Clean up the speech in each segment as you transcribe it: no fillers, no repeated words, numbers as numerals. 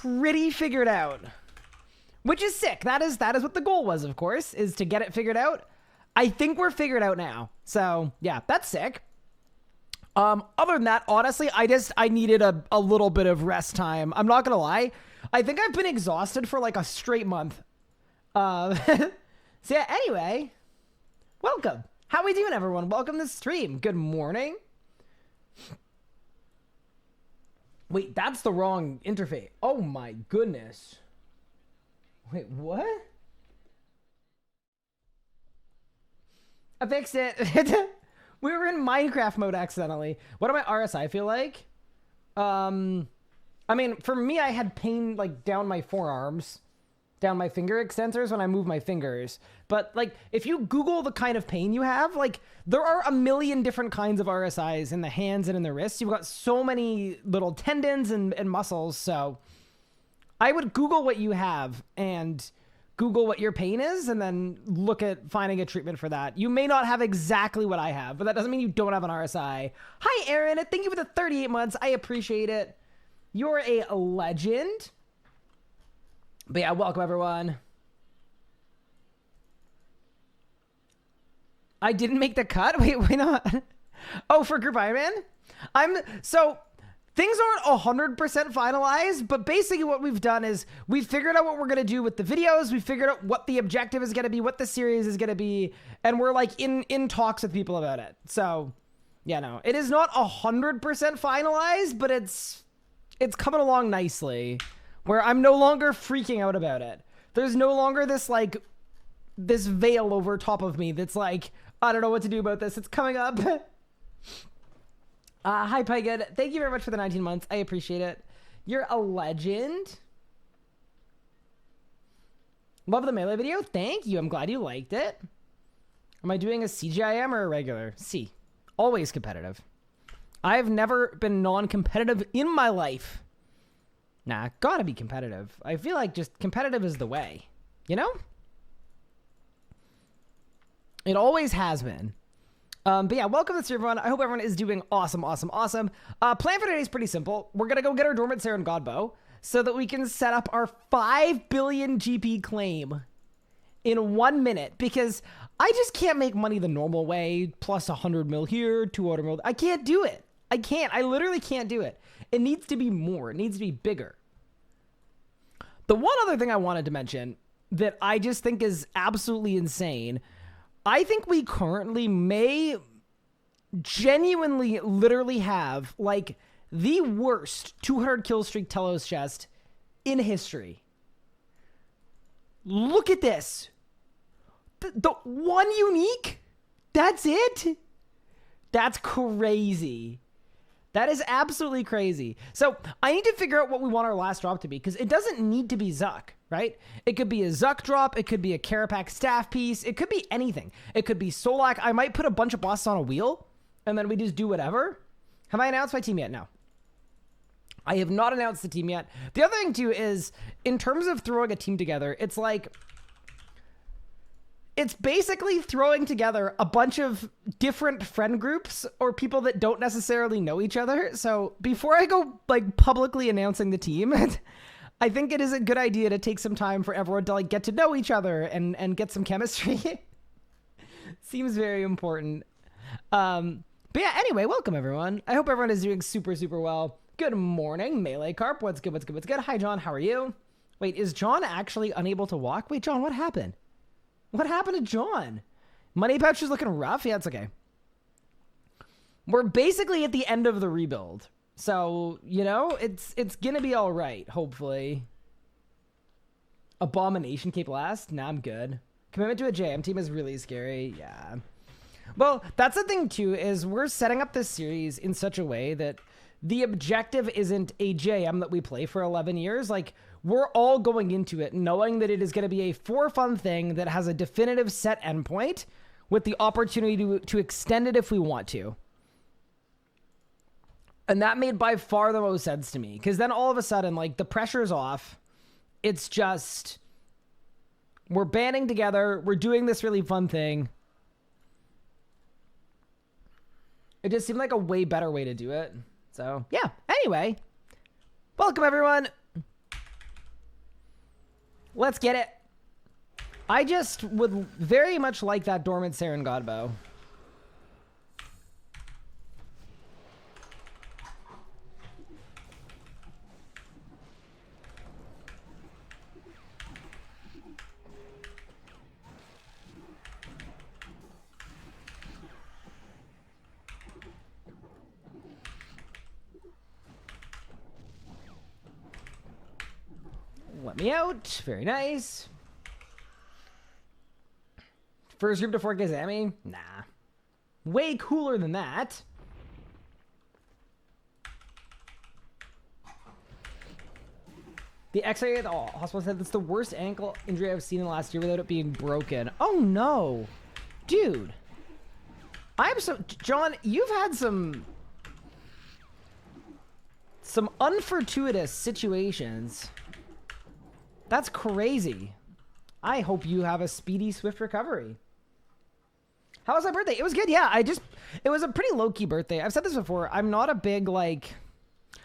pretty figured out, which is sick. That is what the goal was, of course, is to get it figured out. I think we're figured out now. So yeah, that's sick. Other than that, honestly, I needed a little bit of rest time. I'm not gonna lie. I think I've been exhausted for like a straight month. So yeah, anyway, welcome. How we doing, everyone? Welcome to the stream. Good morning. Wait, that's the wrong interface. Oh my goodness. Wait, what? I fixed it. We were in Minecraft mode accidentally. What did my RSI feel like? I mean, for me, I had pain like down my forearms, down my finger extensors when I move my fingers. But like, if you Google the kind of pain you have, like there are a million different kinds of RSIs in the hands and in the wrists. You've got so many little tendons and muscles. So I would Google what you have and Google what your pain is and then look at finding a treatment for that. You may not have exactly what I have, but that doesn't mean you don't have an RSI. Hi, Aaron. Thank you for the 38 months. I appreciate it. You're a legend. But yeah, welcome, everyone. I didn't make the cut? Wait, why not? Oh, for Group Ironman? So things aren't 100% finalized, but basically what we've done is we've figured out what we're going to do with the videos. We figured out what the objective is going to be, what the series is going to be, and we're like in talks with people about it. So yeah, no, it is not 100% finalized, but it's coming along nicely where I'm no longer freaking out about it. There's no longer this like this veil over top of me that's like, I don't know what to do about this. It's coming up. Hi, Pygood. Thank you very much for the 19 months. I appreciate it. You're a legend. Love the melee video. Thank you. I'm glad you liked it. Am I doing a CGIM or a regular? C. Always competitive. I've never been non-competitive in my life. Nah, gotta be competitive. I feel like just competitive is the way. You know? It always has been. But yeah, welcome to the stream, everyone. I hope everyone is doing awesome. Plan for today is pretty simple. We're gonna go get our dormant Sarin Godbow so that we can set up our 5 billion GP claim in 1 minute, because I just can't make money the normal way, plus 100 mil here, 200 mil. I can't do it. I literally can't do it. It needs to be more. It needs to be bigger. The one other thing I wanted to mention that I just think is absolutely insane, I think we currently may genuinely literally have like the worst 200 kill streak Telos chest in history. Look at this. The one unique? That's it? That's crazy. That is absolutely crazy. So I need to figure out what we want our last drop to be, because it doesn't need to be Zuck, right? It could be a Zuck drop. It could be a Carapax staff piece. It could be anything. It could be Solak. I might put a bunch of bosses on a wheel and then we just do whatever. Have I announced my team yet? No. I have not announced the team yet. The other thing too is, in terms of throwing a team together, it's like, it's basically throwing together a bunch of different friend groups or people that don't necessarily know each other. So before I go like publicly announcing the team, I think it is a good idea to take some time for everyone to like get to know each other and get some chemistry. Seems very important. But yeah, anyway, welcome everyone. I hope everyone is doing super well. Good morning, Melee Carp. What's good? Hi, John. How are you? Wait, is John actually unable to walk? Wait, John, what happened? What happened to John? Money Pouch is looking rough. Yeah, it's okay. We're basically at the end of the rebuild. So, you know, it's gonna be all right, hopefully. Abomination Cape last? Nah, I'm good. Commitment to a JM team is really scary. Yeah. Well, that's the thing too, is we're setting up this series in such a way that the objective isn't a JM that we play for 11 years. Like, we're all going into it knowing that it is going to be a for fun thing that has a definitive set endpoint with the opportunity to extend it if we want to. And that made by far the most sense to me, because then all of a sudden, like, the pressure's off. It's just, we're banding together. We're doing this really fun thing. It just seemed like a way better way to do it. So, yeah. Anyway, welcome, everyone. Let's get it. I just would very much like that dormant Sarin Godbow. Let me out. Very nice. First group to 4 Gazami? Nah. Way cooler than that. The X-ray at the hospital said that's the worst ankle injury I've seen in the last year without it being broken. Oh no. Dude. I'm so... John, you've had some unfortuitous situations. That's crazy. I hope you have a speedy, swift recovery. How was my birthday? It was good. Yeah, it was a pretty low-key birthday. I've said this before. I'm not a big, like,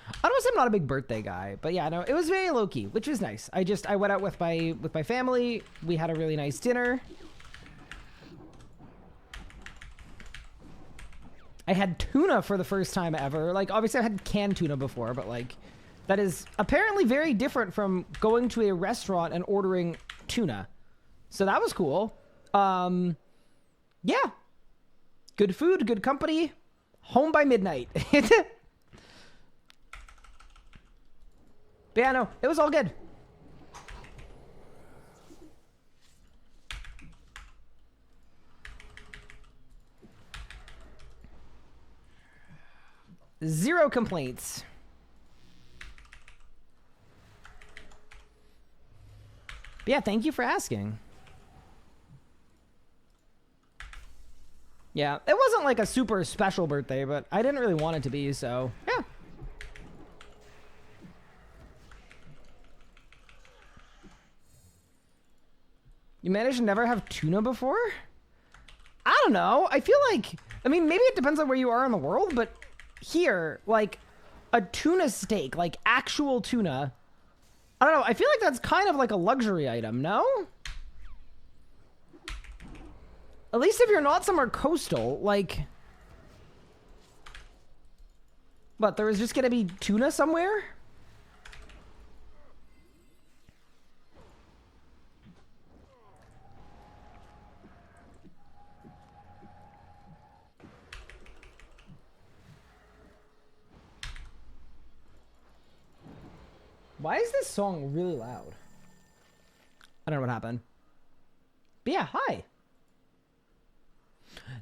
I don't want to say I'm not a big birthday guy, but yeah, no, it was very low-key, which was nice. I went out with my family. We had a really nice dinner. I had tuna for the first time ever. Like, obviously I've had canned tuna before, but like, that is apparently very different from going to a restaurant and ordering tuna. So that was cool. Yeah. Good food, good company. Home by midnight. But yeah, no, it was all good. Zero complaints. But yeah, thank you for asking. Yeah, it wasn't like a super special birthday, but I didn't really want it to be, so yeah. You managed to never have tuna before? I don't know. I feel like, I mean, maybe it depends on where you are in the world, but here, like, a tuna steak, like actual tuna, I don't know. I feel like that's kind of like a luxury item, no? At least if you're not somewhere coastal, like... What, there was just gonna be tuna somewhere? Why is this song really loud? I don't know what happened. But yeah, hi.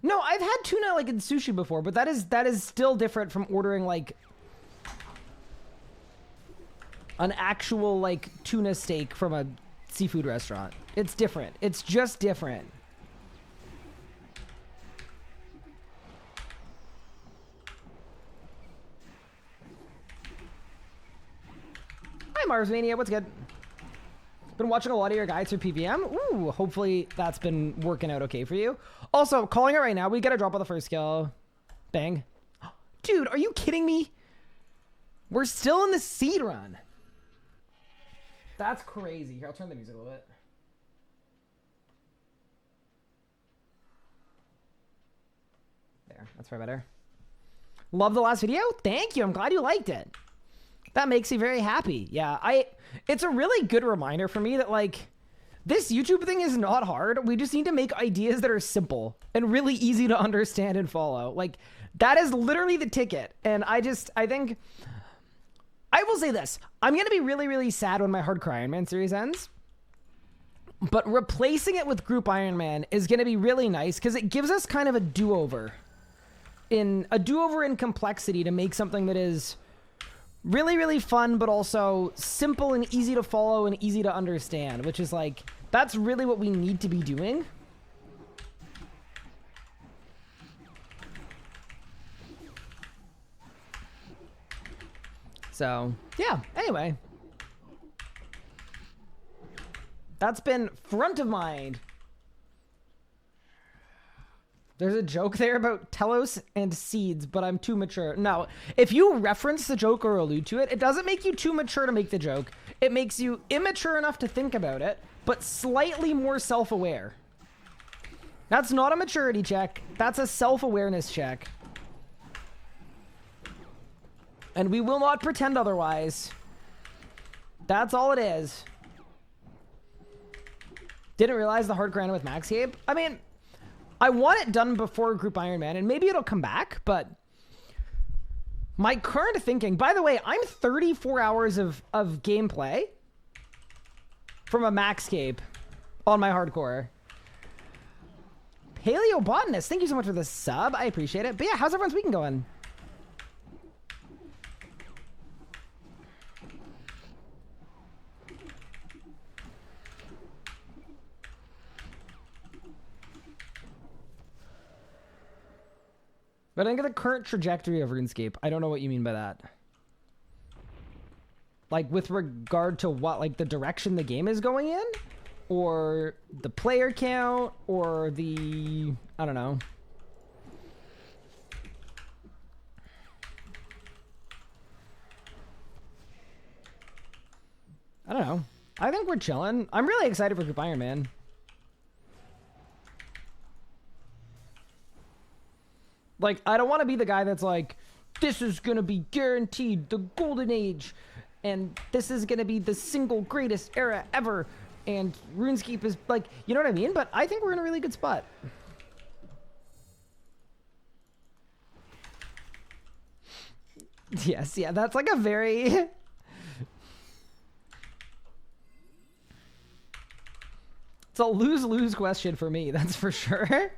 No, I've had tuna like in sushi before, but that is still different from ordering like an actual like tuna steak from a seafood restaurant. It's different. It's just different. Hi, Marsmania. What's good? Been watching a lot of your guides through PVM. Ooh, hopefully that's been working out okay for you. Also, calling it right now. We got a drop on the first kill. Bang. Dude, are you kidding me? We're still in the seed run. That's crazy. Here, I'll turn the music a little bit. There, that's far better. Love the last video. Thank you. I'm glad you liked it. That makes me very happy. Yeah, it's a really good reminder for me that like this YouTube thing is not hard. We just need to make ideas that are simple and really easy to understand and follow. Like that is literally the ticket. And I think I will say this. I'm going to be really, really sad when my Hardcore Iron Man series ends. But replacing it with Group Iron Man is going to be really nice because it gives us kind of a do-over in complexity to make something that is really, really fun, but also simple and easy to follow and easy to understand, which is like, that's really what we need to be doing. So, yeah, anyway. That's been front of mind. There's a joke there about Telos and seeds, but I'm too mature. No, if you reference the joke or allude to it, it doesn't make you too mature to make the joke. It makes you immature enough to think about it, but slightly more self-aware. That's not a maturity check. That's a self-awareness check. And we will not pretend otherwise. That's all it is. Didn't realize the hard grind with Maxcape. I mean, I want it done before Group Iron Man, and maybe it'll come back, but my current thinking, by the way, I'm 34 hours of gameplay from a Maxcape on my hardcore. Paleobotanist, thank you so much for the sub. I appreciate it. But yeah, how's everyone's weekend going? But I think of the current trajectory of RuneScape. I don't know what you mean by that. Like, with regard to what? Like, the direction the game is going in? Or the player count? Or the... I don't know. I don't know. I think we're chilling. I'm really excited for Group Iron Man. Like, I don't want to be the guy that's like, this is going to be guaranteed the golden age, and this is going to be the single greatest era ever, and RuneScape is like, you know what I mean? But I think we're in a really good spot. Yes, yeah, that's like a very... It's a lose-lose question for me, that's for sure.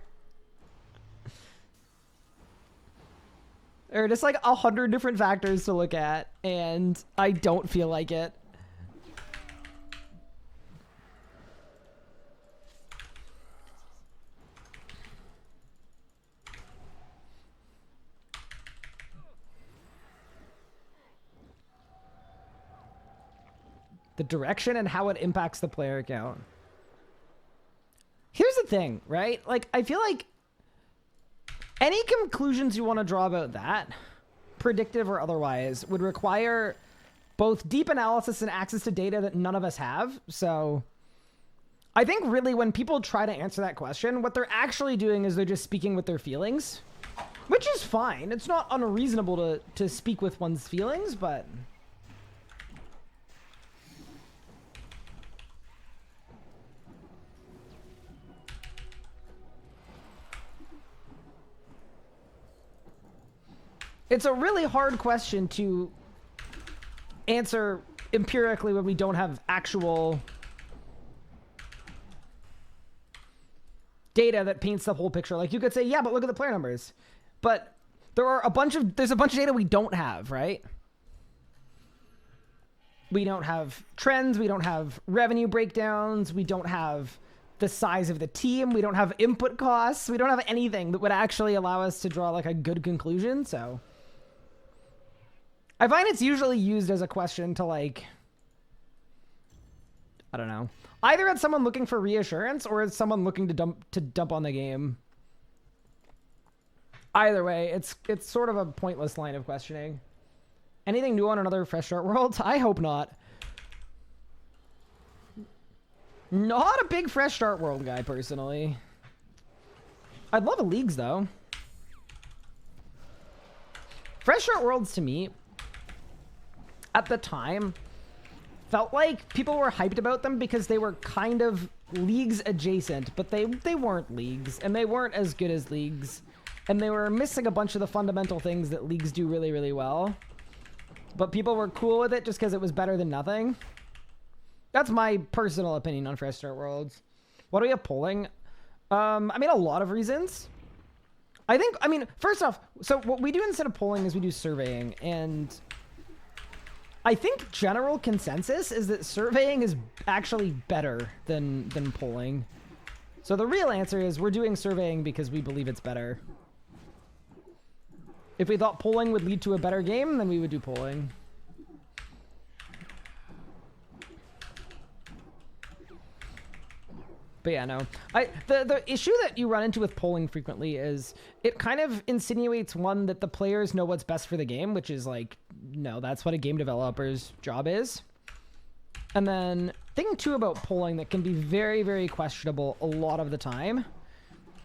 There are just like 100 different factors to look at, and I don't feel like it. The direction and how it impacts the player count. Here's the thing, right? Like, I feel like any conclusions you want to draw about that, predictive or otherwise, would require both deep analysis and access to data that none of us have. So I think really when people try to answer that question, what they're actually doing is they're just speaking with their feelings, which is fine. It's not unreasonable to speak with one's feelings, but... It's a really hard question to answer empirically when we don't have actual data that paints the whole picture. Like, you could say, yeah, but look at the player numbers. But there's a bunch of data we don't have, right? We don't have trends, we don't have revenue breakdowns, we don't have the size of the team, we don't have input costs, we don't have anything that would actually allow us to draw like a good conclusion, so... I find it's usually used as a question to, like, I don't know. Either it's someone looking for reassurance or it's someone looking to dump on the game. Either way, it's sort of a pointless line of questioning. Anything new on another Fresh Start World? I hope not. Not a big Fresh Start World guy, personally. I'd love a Leagues, though. Fresh Start Worlds, to me, at the time, felt like people were hyped about them because they were kind of Leagues adjacent, but they weren't Leagues, and they weren't as good as Leagues, and they were missing a bunch of the fundamental things that Leagues do really, really well. But people were cool with it just because it was better than nothing. That's my personal opinion on Fresh Start Worlds. What do we have polling? I mean, a lot of reasons. I mean, first off, so what we do instead of polling is we do surveying, and... I think general consensus is that surveying is actually better than polling. So the real answer is we're doing surveying because we believe it's better. If we thought polling would lead to a better game, then we would do polling. But yeah, no. The issue that you run into with polling frequently is it kind of insinuates, one, that the players know what's best for the game, which is like, no, that's what a game developer's job is. And then thing two about polling that can be very, very questionable a lot of the time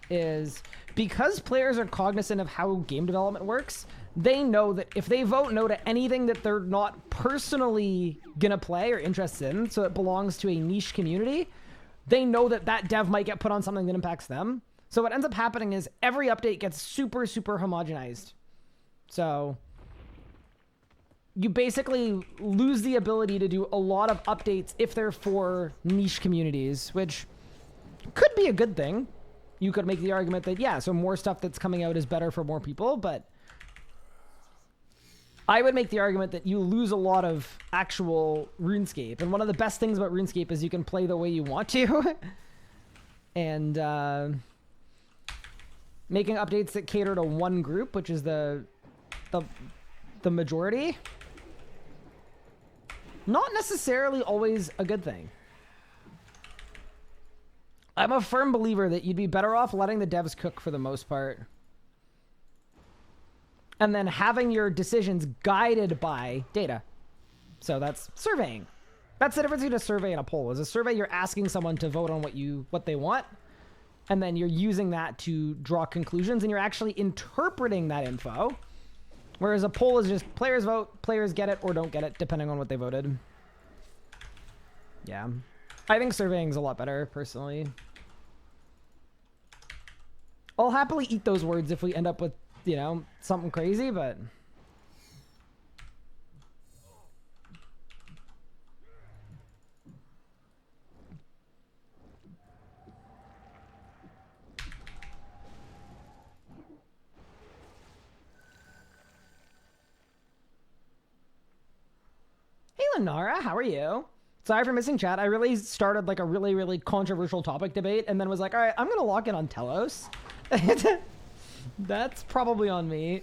is because players are cognizant of how game development works, they know that if they vote no to anything that they're not personally gonna play or interested in, so it belongs to a niche community, they know that that dev might get put on something that impacts them. So what ends up happening is every update gets super, super homogenized. So you basically lose the ability to do a lot of updates if they're for niche communities, which could be a good thing. You could make the argument that, yeah, so more stuff that's coming out is better for more people, but I would make the argument that you lose a lot of actual RuneScape. And one of the best things about RuneScape is you can play the way you want to. And making updates that cater to one group, which is the majority, not necessarily always a good thing. I'm a firm believer that you'd be better off letting the devs cook for the most part. And then having your decisions guided by data. So that's surveying. That's the difference between a survey and a poll. Is a survey, you're asking someone to vote on what they want, and then you're using that to draw conclusions, and you're actually interpreting that info. Whereas a poll is just players vote, players get it or don't get it, depending on what they voted. Yeah. I think surveying is a lot better, personally. I'll happily eat those words if we end up with, you know, something crazy, but hey Lenara, how are you? Sorry for missing chat. I really started like a really, really controversial topic debate and then was like, all right, I'm gonna lock in on Telos. That's probably on me.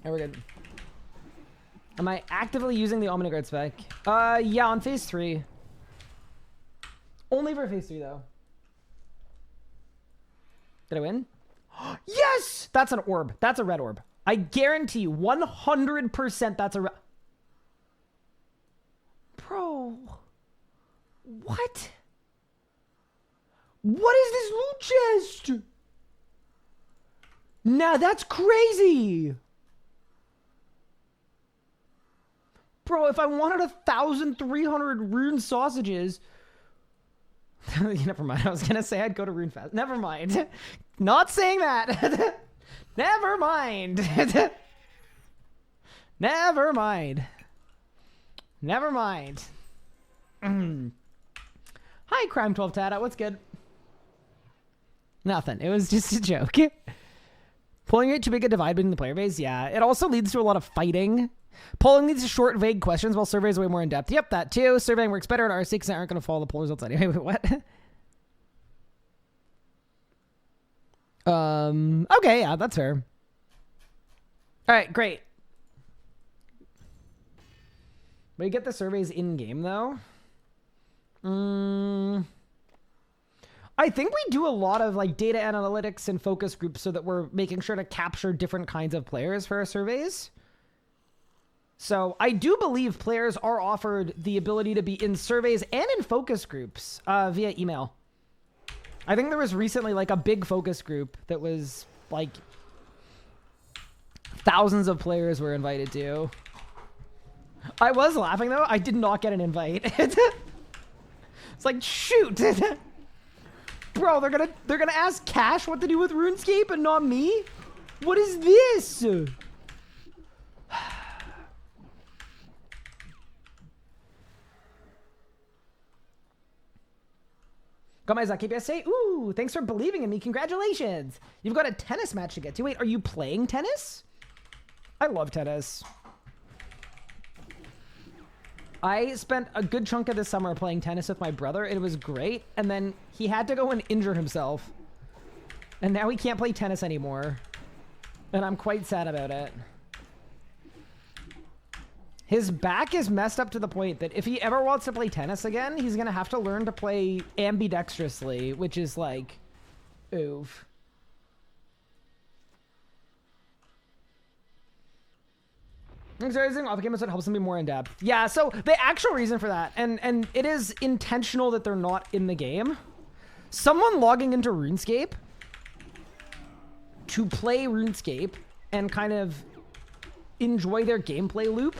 Yeah, we're good. Am I actively using the Omniguard spec? Yeah, on phase 3. Only for phase 3, though. Did I win? Yes! That's an orb. That's a red orb. I guarantee you 100% that's a red... Bro. What? What is this loot chest? Nah, that's crazy. Bro, if I wanted 1,300 rune sausages... Never mind. I was gonna say I'd go to RuneFest. Never mind. Not saying that. Never mind. Never mind. Never mind. Hi, Crime12 Tata. What's good? Nothing. It was just a joke. Pulling it too big a divide between the player base? Yeah. It also leads to a lot of fighting. Polling leads to short, vague questions, while surveys are way more in-depth. Yep, that too. Surveying works better in RC because they aren't going to follow the poll results anyway. Wait, what? Okay, yeah, that's fair. All right, great. We get the surveys in-game, though. I think we do a lot of like data analytics and focus groups so that we're making sure to capture different kinds of players for our surveys. So I do believe players are offered the ability to be in surveys and in focus groups via email. I think there was recently like a big focus group that was like thousands of players were invited to. I was laughing though. I did not get an invite. It's like, shoot. Bro, they're gonna ask Cash what to do with RuneScape and not me? What is this? Got my Zach KPSA. Ooh, thanks for believing in me. Congratulations. You've got a tennis match to get to. Wait, are you playing tennis? I love tennis. I spent a good chunk of the summer playing tennis with my brother. It was great. And then he had to go and injure himself. And now he can't play tennis anymore. And I'm quite sad about it. His back is messed up to the point that if he ever wants to play tennis again, he's going to have to learn to play ambidextrously, which is like, oof. Exercising off game that helps them be more in depth. Yeah, so the actual reason for that, and it is intentional that they're not in the game. Someone logging into RuneScape to play RuneScape and kind of enjoy their gameplay loop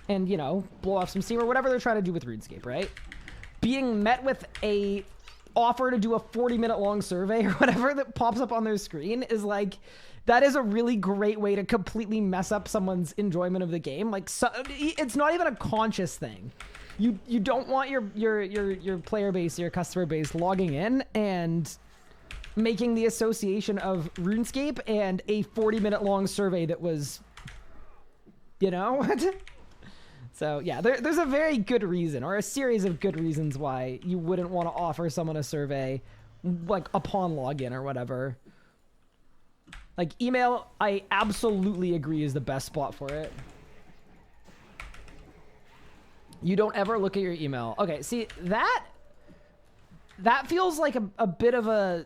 and, you know, blow off some steam or whatever they're trying to do with RuneScape, right? Being met with a offer to do a 40-minute long survey or whatever that pops up on their screen is like, that is a really great way to completely mess up someone's enjoyment of the game. Like, so, it's not even a conscious thing. You don't want your player base, your customer base logging in and making the association of RuneScape and a 40-minute long survey that was, you know? So yeah, there's a very good reason, or a series of good reasons why you wouldn't want to offer someone a survey, like upon login or whatever. Like email, I absolutely agree is the best spot for it. You don't ever look at your email. Okay, see, that feels like a bit of a...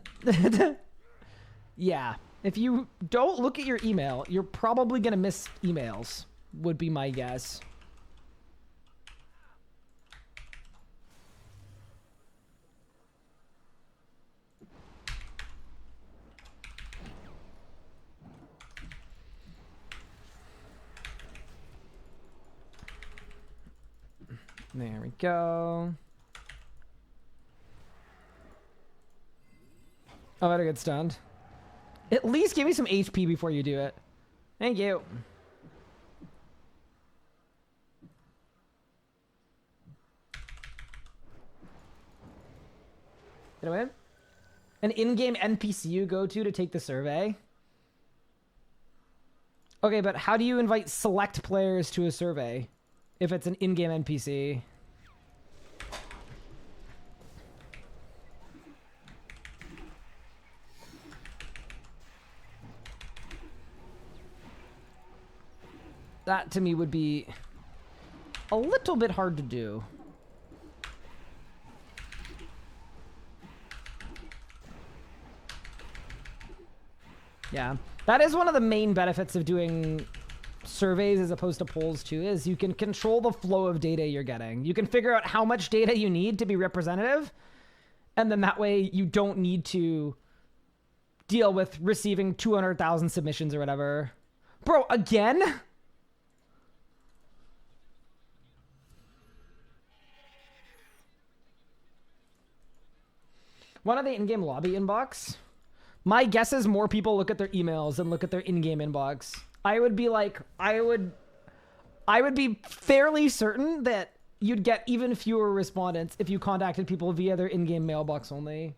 Yeah, if you don't look at your email, you're probably going to miss emails, would be my guess. There we go. Oh, better get stunned. At least give me some HP before you do it. Thank you. Did I win? An in-game NPC you go to take the survey? Okay, but how do you invite select players to a survey if it's an in-game NPC? That to me would be a little bit hard to do. Yeah, that is one of the main benefits of doing surveys as opposed to polls too, is you can control the flow of data you're getting. You can figure out how much data you need to be representative, and then that way you don't need to deal with receiving 200,000 submissions or whatever. Bro, again? One of the in-game lobby inbox. My guess is more people look at their emails than look at their in-game inbox. I would be like, I would be fairly certain that you'd get even fewer respondents if you contacted people via their in-game mailbox only.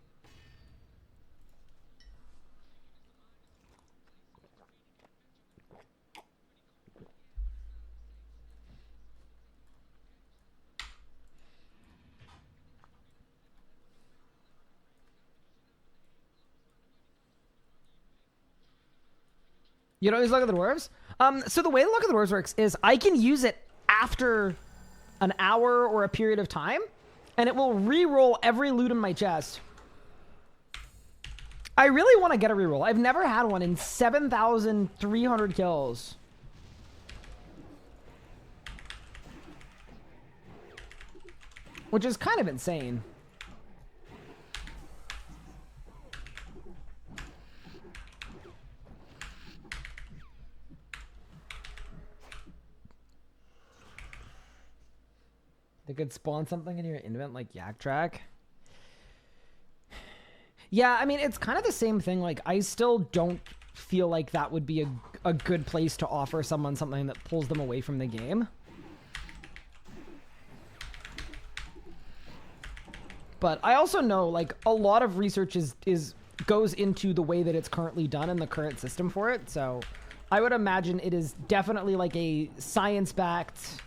You don't use Luck of the Dwarves? So the way Luck of the Dwarves works is I can use it after an hour or a period of time, and it will re-roll every loot in my chest. I really want to get a re-roll. I've never had one in 7,300 kills. Which is kind of insane. They could spawn something in your event like Yak Track. Yeah, I mean, it's kind of the same thing. Like, I still don't feel like that would be a good place to offer someone something that pulls them away from the game. But I also know, like, a lot of research goes into the way that it's currently done and the current system for it. So I would imagine it is definitely like a science-backed,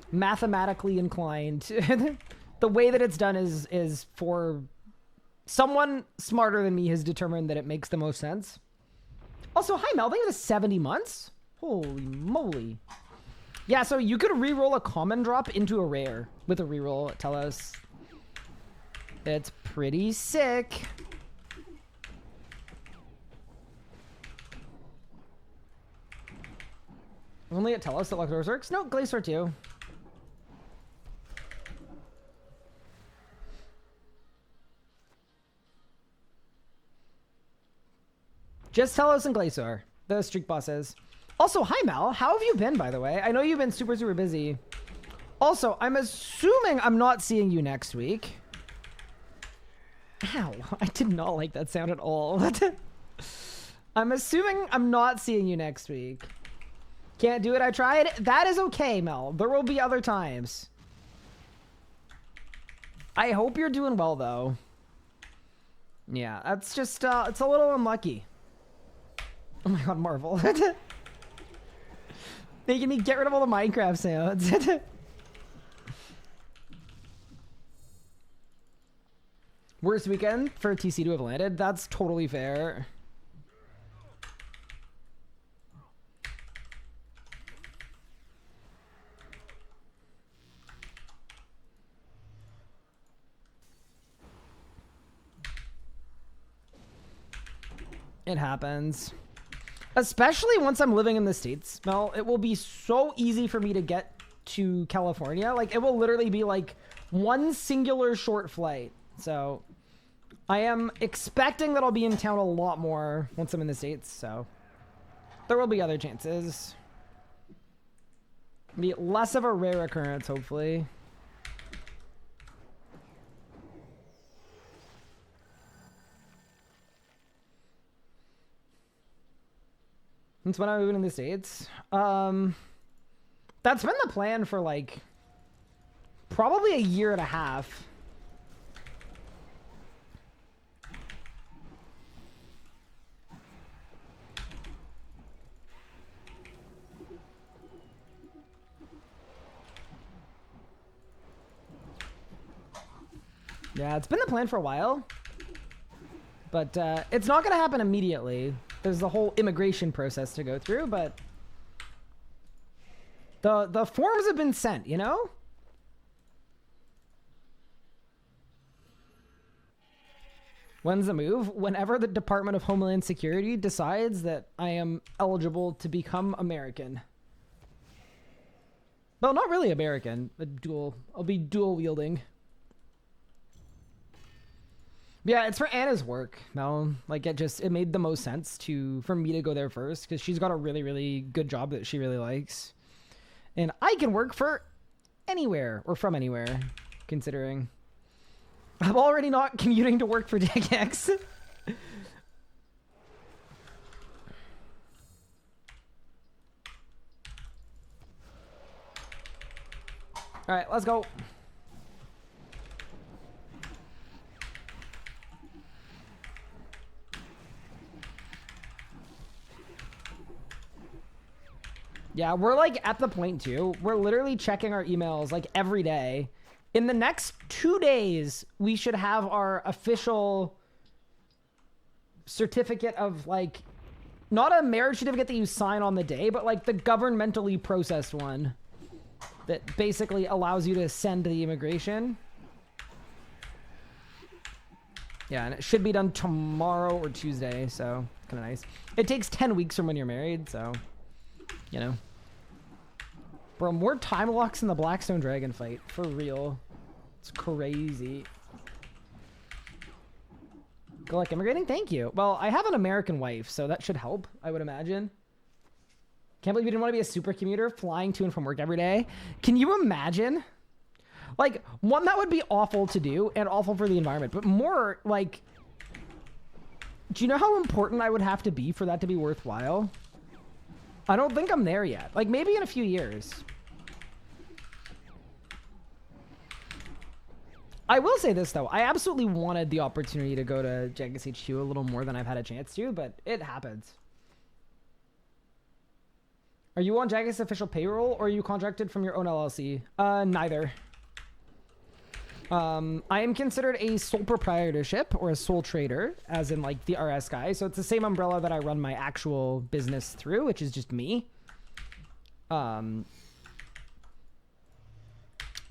mathematically inclined. The way that it's done is for someone smarter than me has determined that it makes the most sense. Also, hi Mel, thank you for the 70 months. Holy moly. Yeah, so you could reroll a common drop into a rare with a reroll at Telos. It's pretty sick. Only at Telos that Luckdoors works? No, Glacier too. Just Telos and Glacier, the streak bosses. Also, hi Mal, how have you been, by the way? I know you've been super, super busy. Also, I'm assuming I'm not seeing you next week. Ow, I did not like that sound at all. I'm assuming I'm not seeing you next week. Can't do it, I tried. That is okay, Mel. There will be other times. I hope you're doing well, though. Yeah, that's just, it's a little unlucky. Oh my god, Marvel. Making me get rid of all the Minecraft sounds. Worst weekend for TC to have landed? That's totally fair. It happens. Especially once I'm living in the States, Mel, it will be so easy for me to get to California. Like, it will literally be like one singular short flight. So I am expecting that I'll be in town a lot more once I'm in the States. So there will be other chances. Be less of a rare occurrence, hopefully. Since when I'm moving in the States? That's been the plan for like probably a year and a half. Yeah, it's been the plan for a while. But it's not going to happen immediately. There's the whole immigration process to go through, but the forms have been sent, you know? When's the move? Whenever the Department of Homeland Security decides that I am eligible to become American. Well, not really American, but I'll be dual wielding. Yeah, it's for Anna's work, Mel. Like, it made the most sense for me to go there first, because she's got a really, really good job that she really likes. And I can work for anywhere, or from anywhere, considering I'm already not commuting to work for DigX. All right, let's go. Yeah, we're like at the point too. We're literally checking our emails like every day. In the next 2 days, we should have our official certificate of like, not a marriage certificate that you sign on the day, but like the governmentally processed one that basically allows you to send to the immigration. Yeah, and it should be done tomorrow or Tuesday, so kind of nice. It takes 10 weeks from when you're married, so, you know. Bro, more time locks in the Blackstone Dragon fight. For real. It's crazy. Go like immigrating? Thank you. Well, I have an American wife, so that should help, I would imagine. Can't believe you didn't want to be a super commuter flying to and from work every day. Can you imagine? Like, one, that would be awful to do and awful for the environment, but more like, do you know how important I would have to be for that to be worthwhile? I don't think I'm there yet. Like, maybe in a few years. I will say this, though. I absolutely wanted the opportunity to go to Jagus HQ a little more than I've had a chance to, but it happens. Are you on Jagus official payroll, or are you contracted from your own LLC? Neither. I am considered a sole proprietorship or a sole trader, as in like the RS guy. So it's the same umbrella that I run my actual business through, which is just me. And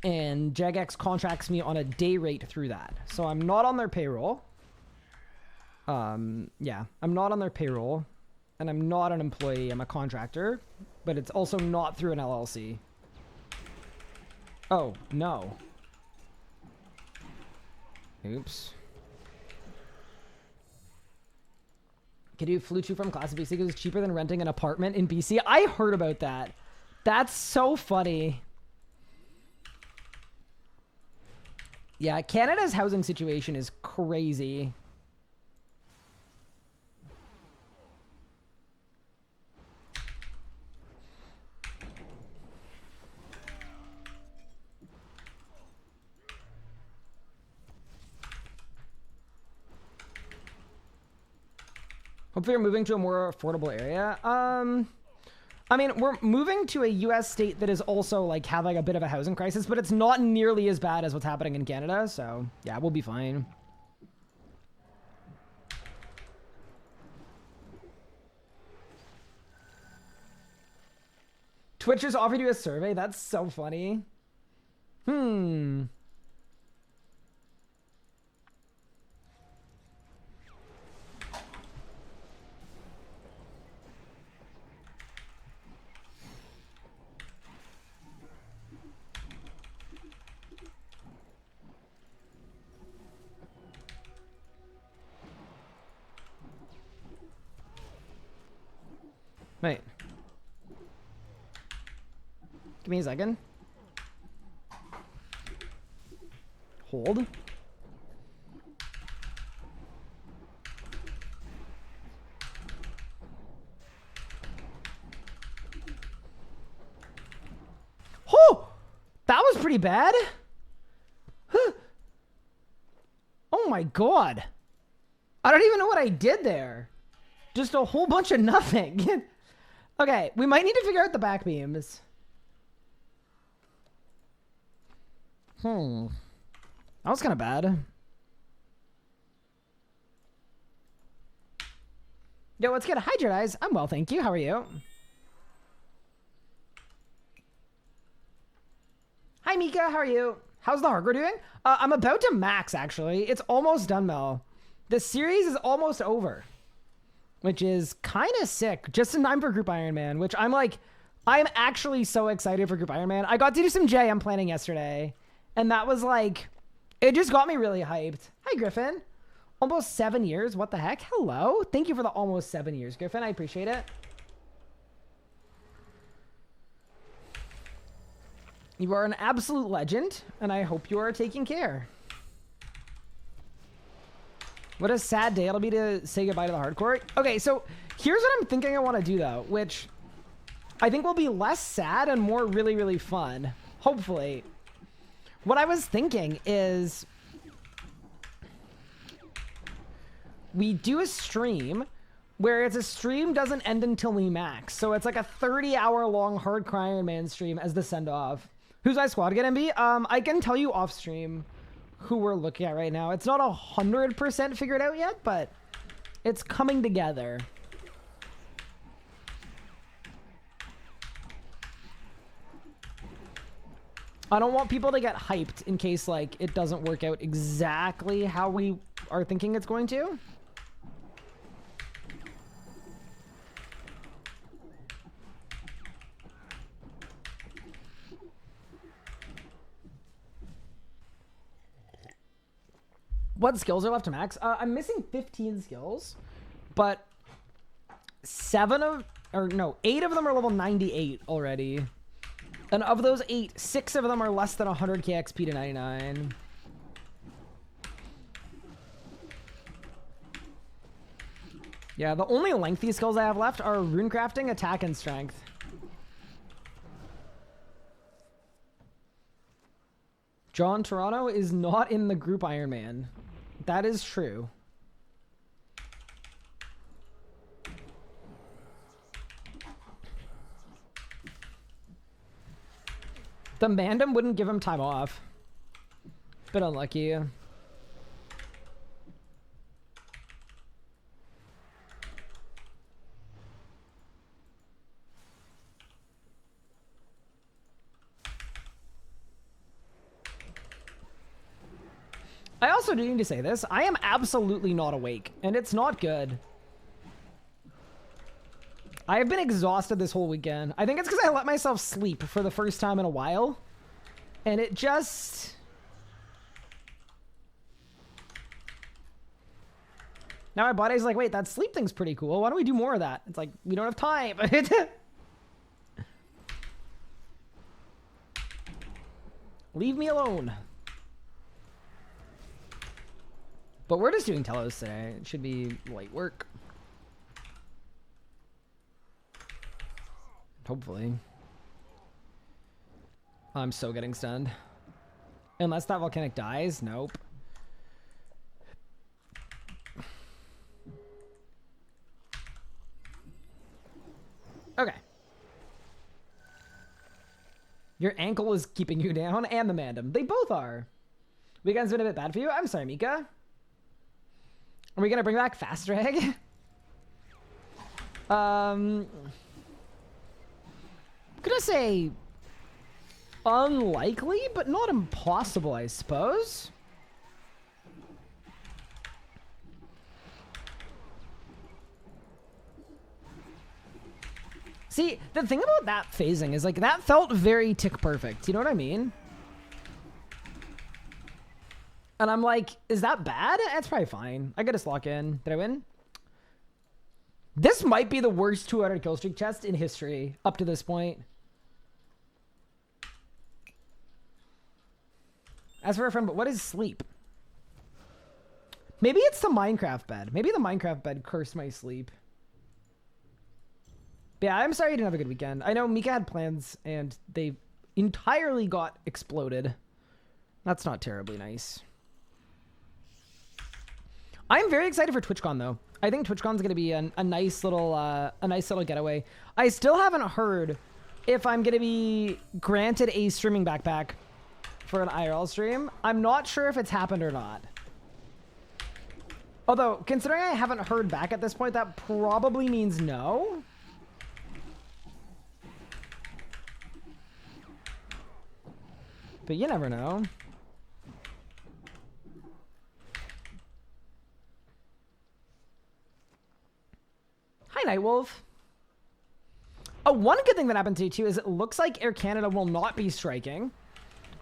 Jagex contracts me on a day rate through that. So I'm not on their payroll. Yeah, I'm not on their payroll, and I'm not an employee. I'm a contractor, but it's also not through an LLC. Oh, no. Oops. Can you flew to from class BC because it's cheaper than renting an apartment in BC? I heard about that. That's so funny. Yeah, Canada's housing situation is crazy. Hopefully you're moving to a more affordable area. I mean, we're moving to a US state that is also like having a bit of a housing crisis, but it's not nearly as bad as what's happening in Canada. So yeah, we'll be fine. Twitch just offered you a survey. That's so funny. Wait. Give me a second. Hold. Oh! That was pretty bad. Huh. Oh my god. I don't even know what I did there. Just a whole bunch of nothing. Okay, we might need to figure out the back beams. That was kind of bad. Yo, what's good? Hi, Jedi's. I'm well, thank you. How are you? Hi, Mika. How are you? How's the hardware doing? I'm about to max, actually. It's almost done, Mel. The series is almost over, which is kind of sick. Just in time for Group Iron Man, which I'm actually so excited for Group Iron Man. I got to do some JM planning yesterday, and that was like, it just got me really hyped. Hi, Griffin. Almost 7 years. What the heck? Hello. Thank you for the almost 7 years, Griffin. I appreciate it. You are an absolute legend, and I hope you are taking care. What a sad day it'll be to say goodbye to the hardcore. Okay, so here's what I'm thinking I want to do, though, which I think will be less sad and more really, really fun. Hopefully. What I was thinking is we do a stream where it's a stream doesn't end until we max. So it's like a 30-hour-long Hardcore Iron Man stream as the send-off. Who's my squad again, MB? I can tell you off stream who we're looking at right now. It's not 100% figured out yet, but it's coming together. I don't want people to get hyped in case like it doesn't work out exactly how we are thinking it's going to. What skills are left to max? I'm missing 15 skills, but 8 of them are level 98 already. And of those 8, 6 of them are less than 100k XP to 99. Yeah, the only lengthy skills I have left are runecrafting, attack, and strength. John Toronto is not in the group Iron Man. That is true. The Mandem wouldn't give him time off. Bit unlucky. I also do need to say this. I am absolutely not awake, and it's not good. I have been exhausted this whole weekend. I think it's because I let myself sleep for the first time in a while. And it just... Now my body's like, wait, that sleep thing's pretty cool. Why don't we do more of that? It's like, we don't have time. Leave me alone. But we're just doing Telos today. It should be light work. Hopefully. I'm so getting stunned. Unless that volcanic dies? Nope. Okay. Your ankle is keeping you down, and the Mandem. They both are. Weekend's been a bit bad for you? I'm sorry, Mika. Are we gonna bring back Fast Drag? I'm gonna say unlikely, but not impossible, I suppose. See, the thing about that phasing is, like, that felt very tick perfect. You know what I mean? And I'm like, is that bad? That's probably fine. I gotta lock in. Did I win? This might be the worst 200 kill streak chest in history up to this point. As for a friend, but what is sleep? Maybe it's the Minecraft bed. Maybe the Minecraft bed cursed my sleep. But yeah, I'm sorry you didn't have a good weekend. I know Mika had plans and they entirely got exploded. That's not terribly nice. I'm very excited for TwitchCon though. I think TwitchCon's going to be a nice little getaway. I still haven't heard if I'm going to be granted a streaming backpack for an IRL stream. I'm not sure if it's happened or not. Although, considering I haven't heard back at this point, that probably means no. But you never know. Hi, Nightwolf. Oh, one good thing that happened today, too, is it looks like Air Canada will not be striking,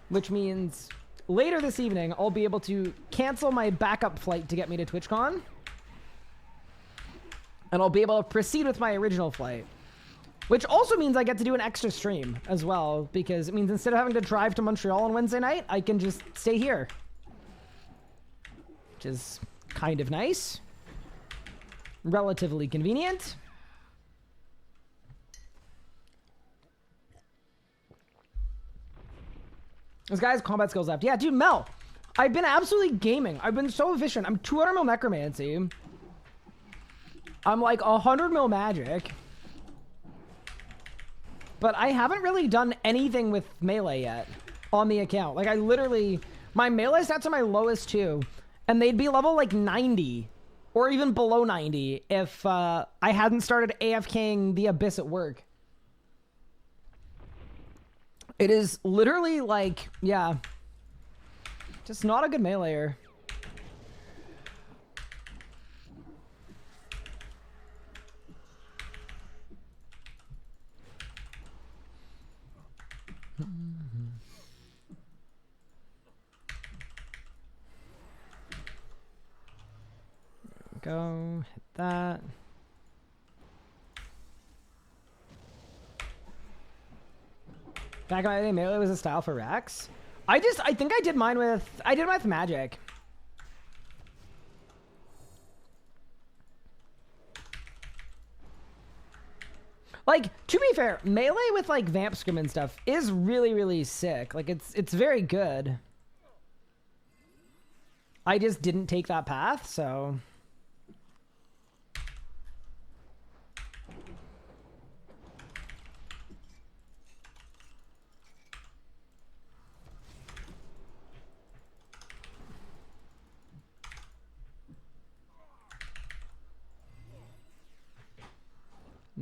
which means later this evening, I'll be able to cancel my backup flight to get me to TwitchCon. And I'll be able to proceed with my original flight. Which also means I get to do an extra stream as well, because it means instead of having to drive to Montreal on Wednesday night, I can just stay here. Which is kind of nice. Relatively convenient. This guy's combat skills left. Yeah, dude, Mel. I've been absolutely gaming. I've been so efficient. I'm 200 mil necromancy. I'm like 100 mil magic. But I haven't really done anything with melee yet on the account. Like, I literally... My melee stats are my lowest, too. And they'd be level, like, 90. Or even below 90 if I hadn't started AFKing the Abyss at work. It is literally, like, yeah. Just not a good meleeer. Go hit that. Back in my day, melee was a style for Rex. I think I did mine with magic. Like, to be fair, melee with like Vamp Scrim and stuff is really, really sick. Like, it's very good. I just didn't take that path, so.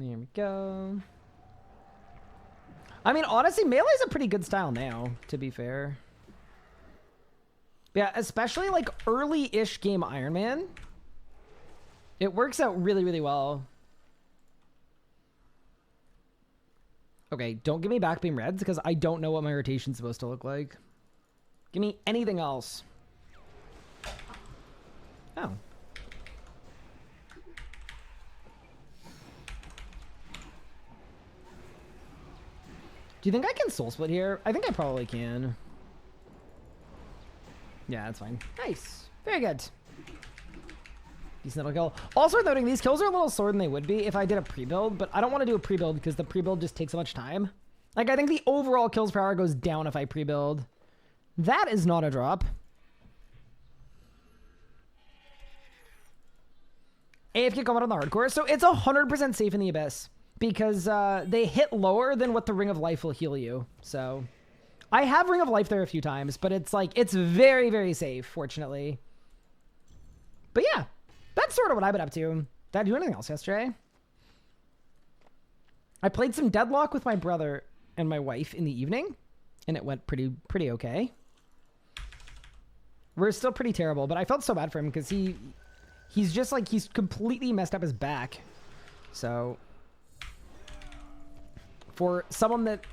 There we go. I mean, honestly, melee's a pretty good style now, to be fair. Yeah, especially like early-ish game Iron Man. It works out really, really well. Okay, don't give me backbeam reds because I don't know what my rotation's supposed to look like. Give me anything else. Oh. Do you think I can soul split here? I think I probably can. Yeah, that's fine. Nice. Very good. Decent little kill. Also noting, these kills are a little slower than they would be if I did a pre-build, but I don't want to do a pre-build because the pre-build just takes so much time. Like, I think the overall kills per hour goes down if I pre-build. That is not a drop. AFK combat on the hardcore. So it's 100% safe in the Abyss because they hit lower than what the Ring of Life will heal you. So I have Ring of Life there a few times, but it's like, it's very, very safe, fortunately. But yeah, that's sort of what I've been up to. Did I do anything else yesterday? I played some Deadlock with my brother and my wife in the evening, and it went pretty okay. We're still pretty terrible, but I felt so bad for him because he's just like, he's completely messed up his back. So for someone that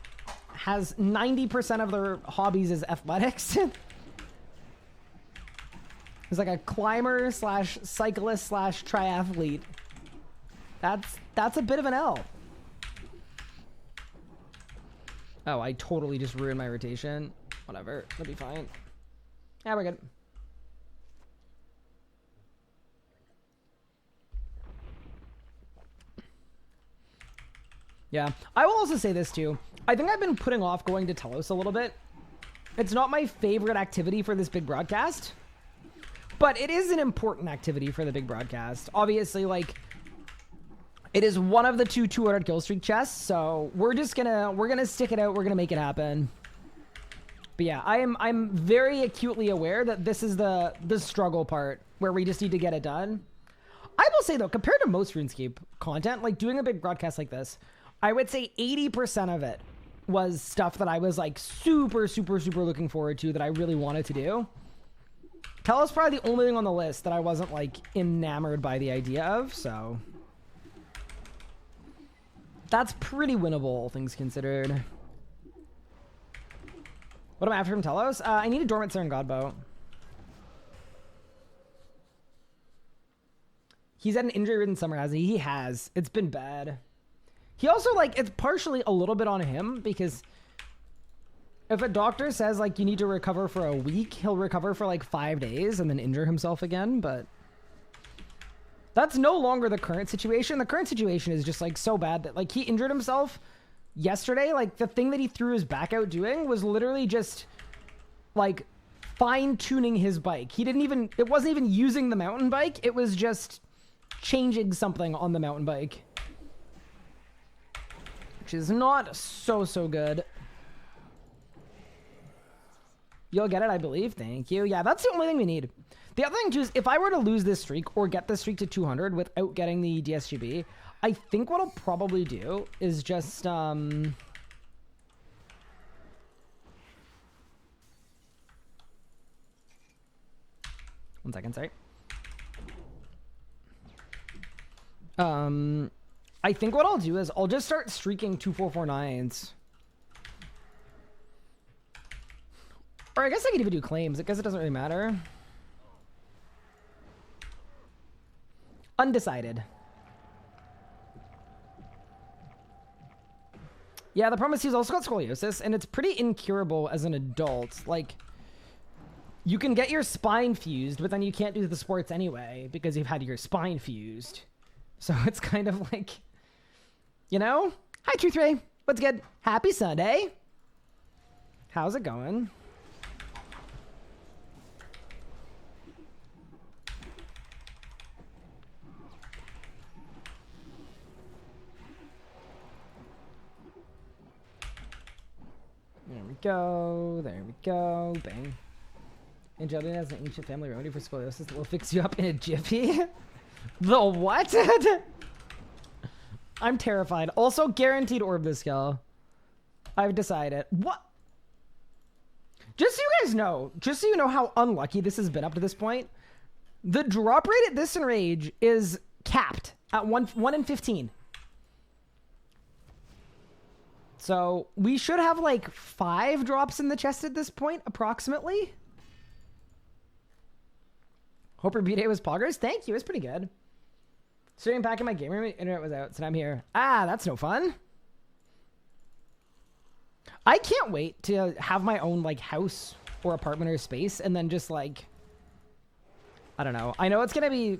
has 90% of their hobbies is athletics, he's like a climber slash cyclist slash triathlete. That's a bit of an L. Oh, I totally just ruined my rotation. Whatever, that'll be fine. Yeah, we're good. Yeah, I will also say this too. I think I've been putting off going to Telos a little bit. It's not my favorite activity for this big broadcast, but it is an important activity for the big broadcast. Obviously, like, it is one of the 200 kill streak chests, so we're gonna stick it out. We're gonna make it happen. But yeah, I'm very acutely aware that this is the struggle part where we just need to get it done. I will say though, compared to most RuneScape content, like doing a big broadcast like this, I would say 80% of it was stuff that I was like super looking forward to, that I really wanted to do. Telos probably the only thing on the list that I wasn't like enamored by the idea of, so that's pretty winnable, all things considered. What am I after from Telos? I need a dormant Sarin Godbow. He's had an injury-ridden summer, hasn't he? He has. It's been bad. He also, like, it's partially a little bit on him because if a doctor says, like, you need to recover for a week, he'll recover for, like, 5 days and then injure himself again, but that's no longer the current situation. The current situation is just, like, so bad that, like, he injured himself yesterday. Like, the thing that he threw his back out doing was literally just, like, fine-tuning his bike. It wasn't even using the mountain bike. It was just changing something on the mountain bike, which is not so good. You'll get it, I believe. Thank you. Yeah, that's the only thing we need. The other thing too is if I were to lose this streak or get this streak to 200 without getting the DSGB, I think what I'll probably do is just one second, sorry. I think what I'll do is I'll just start streaking 2449s. Or I guess I could even do claims. I guess it doesn't really matter. Undecided. Yeah, the problem is he's also got scoliosis, and it's pretty incurable as an adult. Like, you can get your spine fused, but then you can't do the sports anyway because you've had your spine fused. So it's kind of like, you know? Hi, Truth Ray. What's good? Happy Sunday. How's it going? There we go. There we go. Bang. Angelina has an ancient family remedy for scoliosis that will fix you up in a jiffy. The what? I'm terrified. Also, guaranteed orb this skill. I've decided. What? Just so you guys know, just so you know how unlucky this has been up to this point, the drop rate at this enrage is capped at 1 in 15. So we should have like 5 drops in the chest at this point, approximately. Hope your B-Day was poggers. Thank you. It was pretty good. Sitting back in my game room, internet was out, so I'm here. Ah, that's no fun. I can't wait to have my own like house or apartment or space and then just like, I don't know. I know it's going to be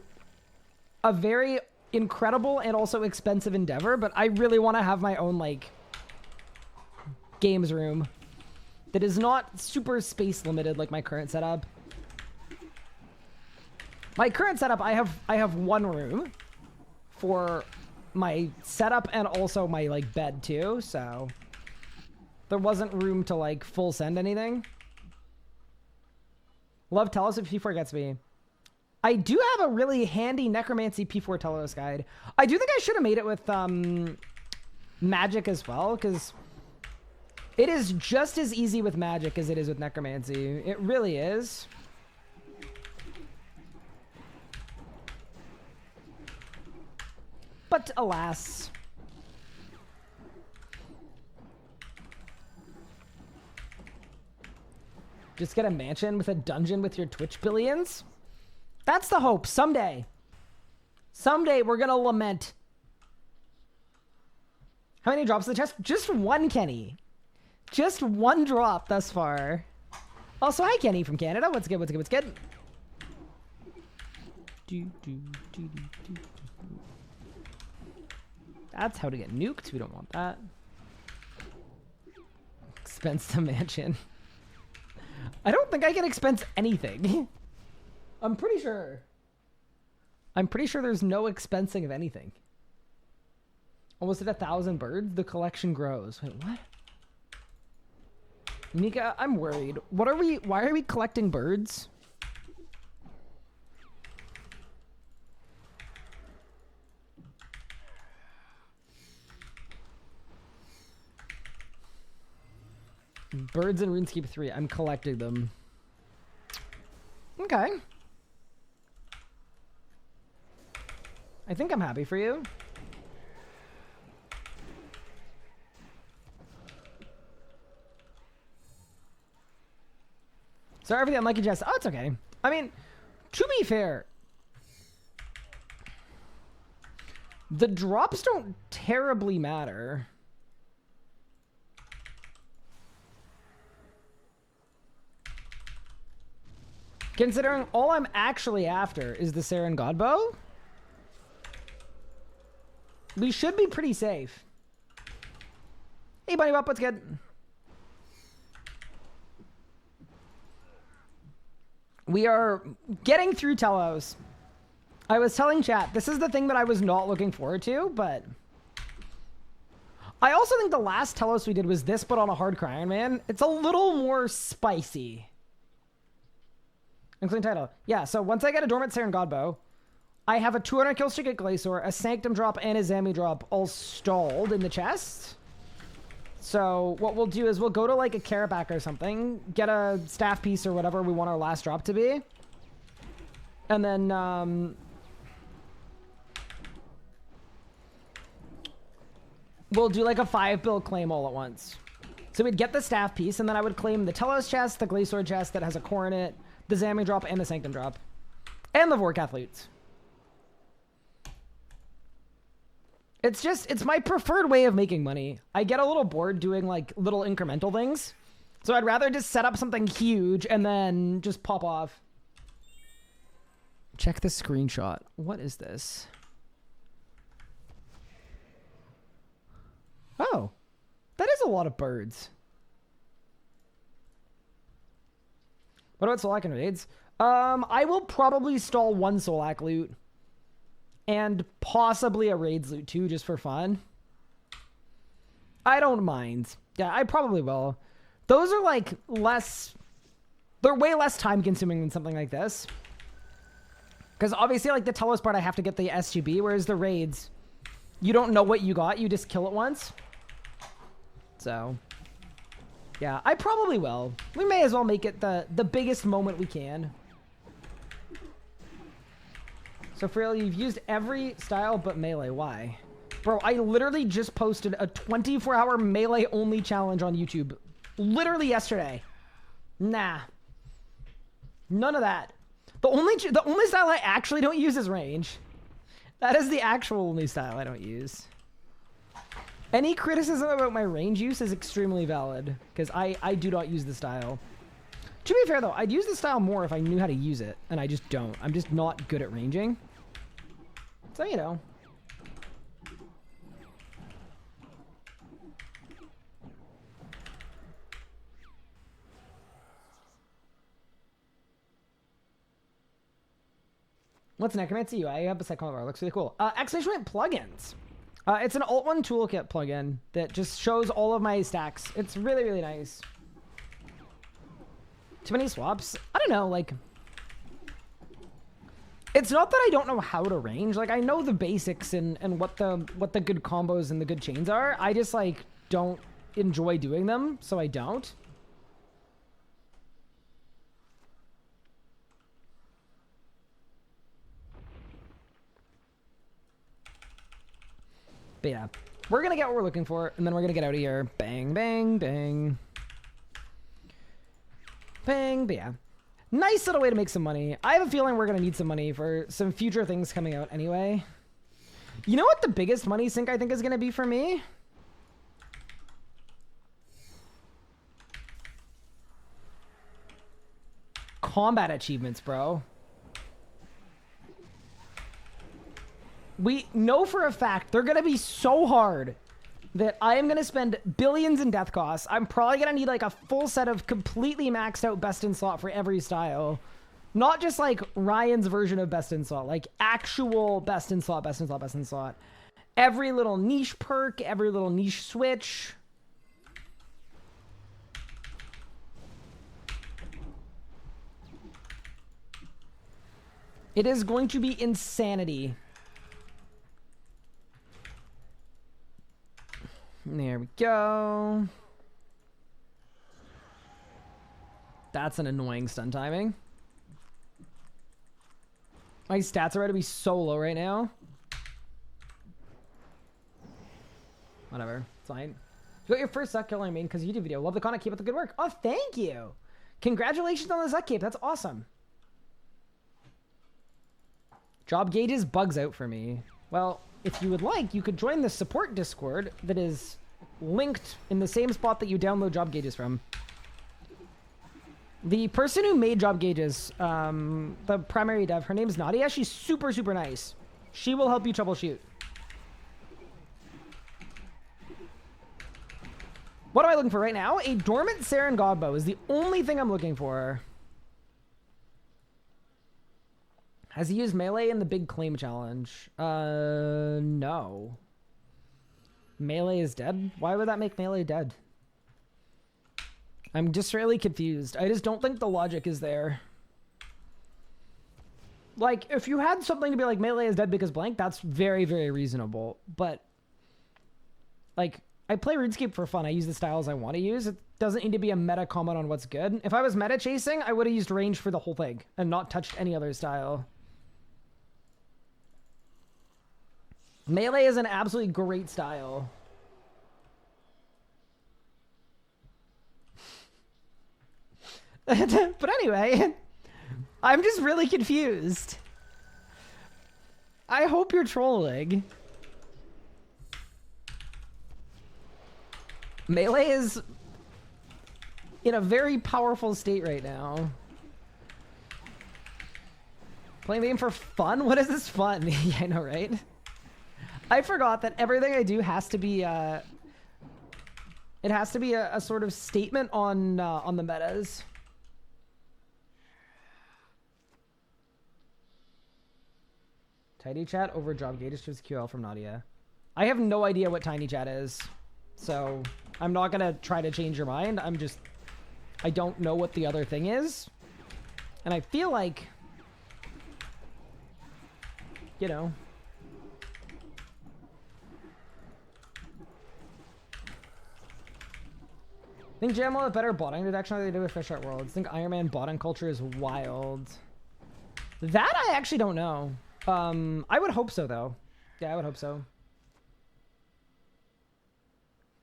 a very incredible and also expensive endeavor, but I really want to have my own like games room that is not super space limited like my current setup. My current setup, I have one room for my setup and also my like bed too, so there wasn't room to like full send anything. Love Telos if P4 gets me. I do have a really handy necromancy P4 Telos guide. I do think I should have made it with magic as well, because it is just as easy with magic as it is with necromancy. It really is. But alas. Just get a mansion with a dungeon with your Twitch billions? That's the hope. Someday. Someday we're gonna lament. How many drops in the chest? Just one, Kenny. Just one drop thus far. Also, hi, Kenny from Canada. What's good? What's good? What's good? That's how to get nuked. We don't want that. Expense the mansion. I don't think I can expense anything. I'm pretty sure. I'm pretty sure there's no expensing of anything. Almost at 1,000 birds, the collection grows. Wait, what? Mika, I'm worried. What are we? Why are we collecting birds? Birds in RuneScape 3. I'm collecting them. Okay. I think I'm happy for you. Sorry for the unlucky Jess. Oh, it's okay. I mean, to be fair, the drops don't terribly matter. Considering all I'm actually after is the Sarin Godbow, we should be pretty safe. Hey, Bunny Wop, what's good? We are getting through Telos. I was telling chat, this is the thing that I was not looking forward to, but I also think the last Telos we did was this, but on a hard Iron Man. It's a little more spicy. Including title. Yeah, so once I get a Dormant Sarin Godbow, I have a 200 kill streak at Glacier, a Sanctum drop, and a Zami drop all stalled in the chest. So what we'll do is we'll go to like a Karabac or something, get a staff piece or whatever we want our last drop to be. And then we'll do like a 5-bill claim all at once. So we'd get the staff piece, and then I would claim the Telos chest, the Glacier chest that has a core in it, the Zami drop, and the Sanctum drop. And the Vorkath loots. It's my preferred way of making money. I get a little bored doing like little incremental things. So I'd rather just set up something huge and then just pop off. Check the screenshot. What is this? Oh, that is a lot of birds. What about Solak and raids? I will probably stall one Solak loot. And possibly a raids loot too, just for fun. I don't mind. Yeah, I probably will. Those are like less... They're way less time consuming than something like this. Because obviously like the Telos part I have to get the SGB, whereas the raids, you don't know what you got, you just kill it once. So, yeah, I probably will. We may as well make it the biggest moment we can. So, Frail, you've used every style but melee. Why? Bro, I literally just posted a 24-hour melee-only challenge on YouTube. Literally yesterday. Nah. None of that. The only style I actually don't use is range. That is the actual only style I don't use. Any criticism about my range use is extremely valid, because I do not use the style. To be fair, though, I'd use the style more if I knew how to use it, and I just don't. I'm just not good at ranging. So, you know. What's Necromancy UI? I have a second bar. Looks really cool. Exclamation point plugins. It's an Alt1 toolkit plugin that just shows all of my stacks. It's really, really nice. Too many swaps? I don't know, like... It's not that I don't know how to range. Like, I know the basics and what the good combos and the good chains are. I just, like, don't enjoy doing them, so I don't. But yeah, we're going to get what we're looking for, and then we're going to get out of here. Bang, bang, bang. Bang, but yeah. Nice little way to make some money. I have a feeling we're going to need some money for some future things coming out anyway. You know what the biggest money sink I think is going to be for me? Combat achievements, bro. We know for a fact they're going to be so hard that I am going to spend billions in death costs. I'm probably going to need like a full set of completely maxed out best in slot for every style. Not just like Ryan's version of best in slot, like actual best in slot, best in slot, best in slot. Every little niche perk, every little niche switch. It is going to be insanity. There we go. That's an annoying stun timing. My stats are about to be so low right now. Whatever. It's fine. You got your first Zuck kill on main because YouTube video. Love the content. Keep up the good work. Oh, thank you. Congratulations on the Zuck cape. That's awesome. Job gauges bugs out for me. Well, if you would like, you could join the support Discord that is linked in the same spot that you download job gauges from. The person who made job gauges, the primary dev, her name's Nadia. She's super, super nice. She will help you troubleshoot. What am I looking for right now? A dormant Sarin Godbow is the only thing I'm looking for. Has he used melee in the big claim challenge? No. Melee is dead? Why would that make melee dead? I'm just really confused. I just don't think the logic is there. Like, if you had something to be like melee is dead because blank, that's very, very reasonable. But, like, I play RuneScape for fun. I use the styles I want to use. It doesn't need to be a meta comment on what's good. If I was meta chasing, I would have used range for the whole thing and not touched any other style. Melee is an absolutely great style. But anyway, I'm just really confused. I hope you're trolling. Melee is in a very powerful state right now. Playing the game for fun? What is this fun? Yeah, I know, right? I forgot that everything I do has to be it has to be a sort of statement on the metas. Tiny chat over job gauges to QL from Nadia. I have no idea what tiny chat is, so I'm not gonna try to change your mind. I don't know what the other thing is, and I feel like, you know, Think JM will have better botting detection than they do with Fish Art Worlds. Think Iron Man botting culture is wild. That I actually don't know. I would hope so though. Yeah, I would hope so.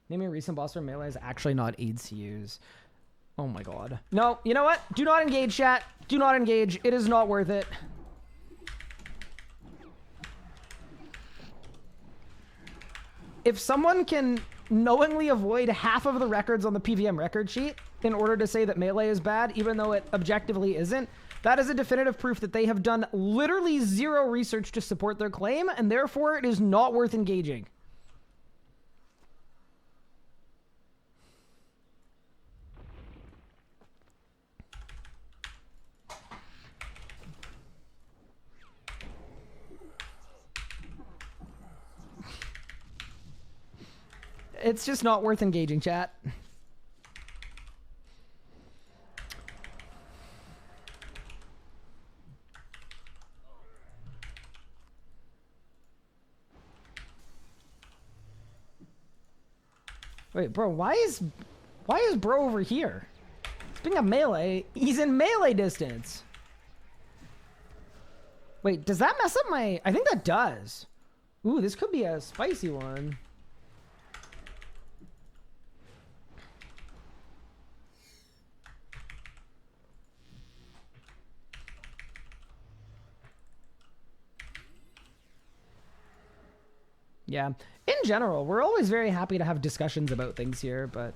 Name a recent boss where melee is actually not aids to use. Oh my god. No, you know what? Do not engage, chat. Do not engage. It is not worth it. If someone can knowingly avoid half of the records on the PVM record sheet in order to say that melee is bad, even though it objectively isn't, that is a definitive proof that they have done literally zero research to support their claim, and therefore it is not worth engaging. It's just not worth engaging, chat. Wait, bro, why is bro over here? Speaking of melee, he's in melee distance. Wait, does that mess up my... I think that does. Ooh, this could be a spicy one. Yeah, in general, we're always very happy to have discussions about things here, but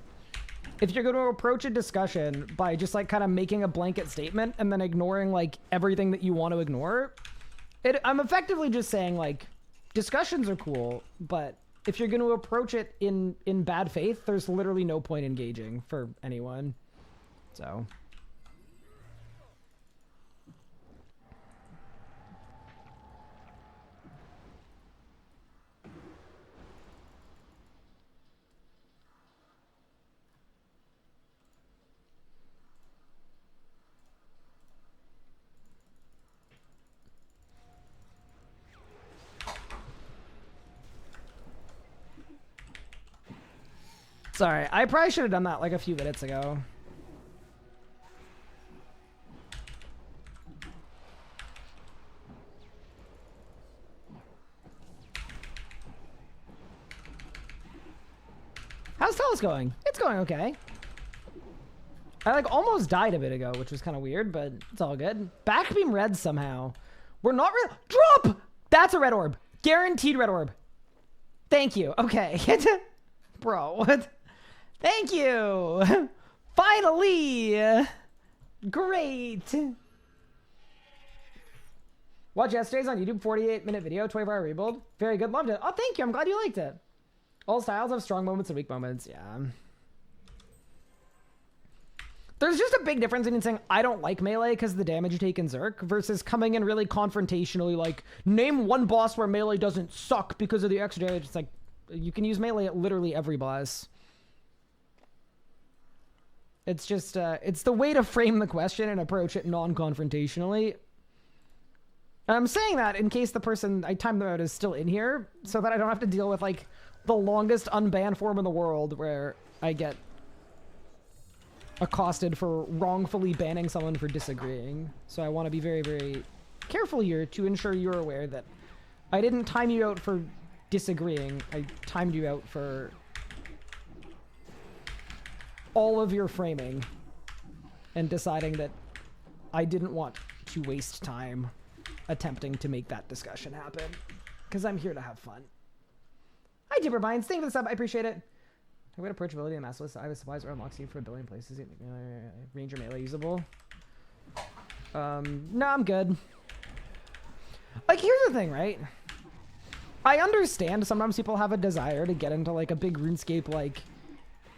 if you're going to approach a discussion by just like kind of making a blanket statement and then ignoring like everything that you want to ignore, I'm effectively just saying like discussions are cool, but if you're going to approach it in bad faith, there's literally no point engaging for anyone. So... Sorry, I probably should have done that like a few minutes ago. How's Telos going? It's going okay. I like almost died a bit ago, which was kind of weird, but it's all good. Backbeam red somehow. We're not real. Drop! That's a red orb. Guaranteed red orb. Thank you. Okay. Bro, what? Thank you. Finally. Great. Watch yesterday's on YouTube 48-minute video, 24-hour rebuild. Very good. Loved it. Oh, thank you. I'm glad you liked it. All styles have strong moments and weak moments. Yeah. There's just a big difference in saying I don't like melee because of the damage you take in Zerk versus coming in really confrontationally like, name one boss where melee doesn't suck because of the extra damage. It's like, you can use melee at literally every boss. It's just, it's the way to frame the question and approach it non-confrontationally. And I'm saying that in case the person I timed them out is still in here, so that I don't have to deal with, like, the longest unbanned form in the world where I get accosted for wrongfully banning someone for disagreeing. So I want to be very, very careful here to ensure you're aware that I didn't time you out for disagreeing. I timed you out for all of your framing and deciding that I didn't want to waste time attempting to make that discussion happen because I'm here to have fun. Hi, Jibberbines. Thank you for the sub. I appreciate it. I would approachability and massless. I have supplies or unlocks you for a billion places. Ranger melee usable. No, I'm good. Like, here's the thing, right? I understand sometimes people have a desire to get into like a big RuneScape like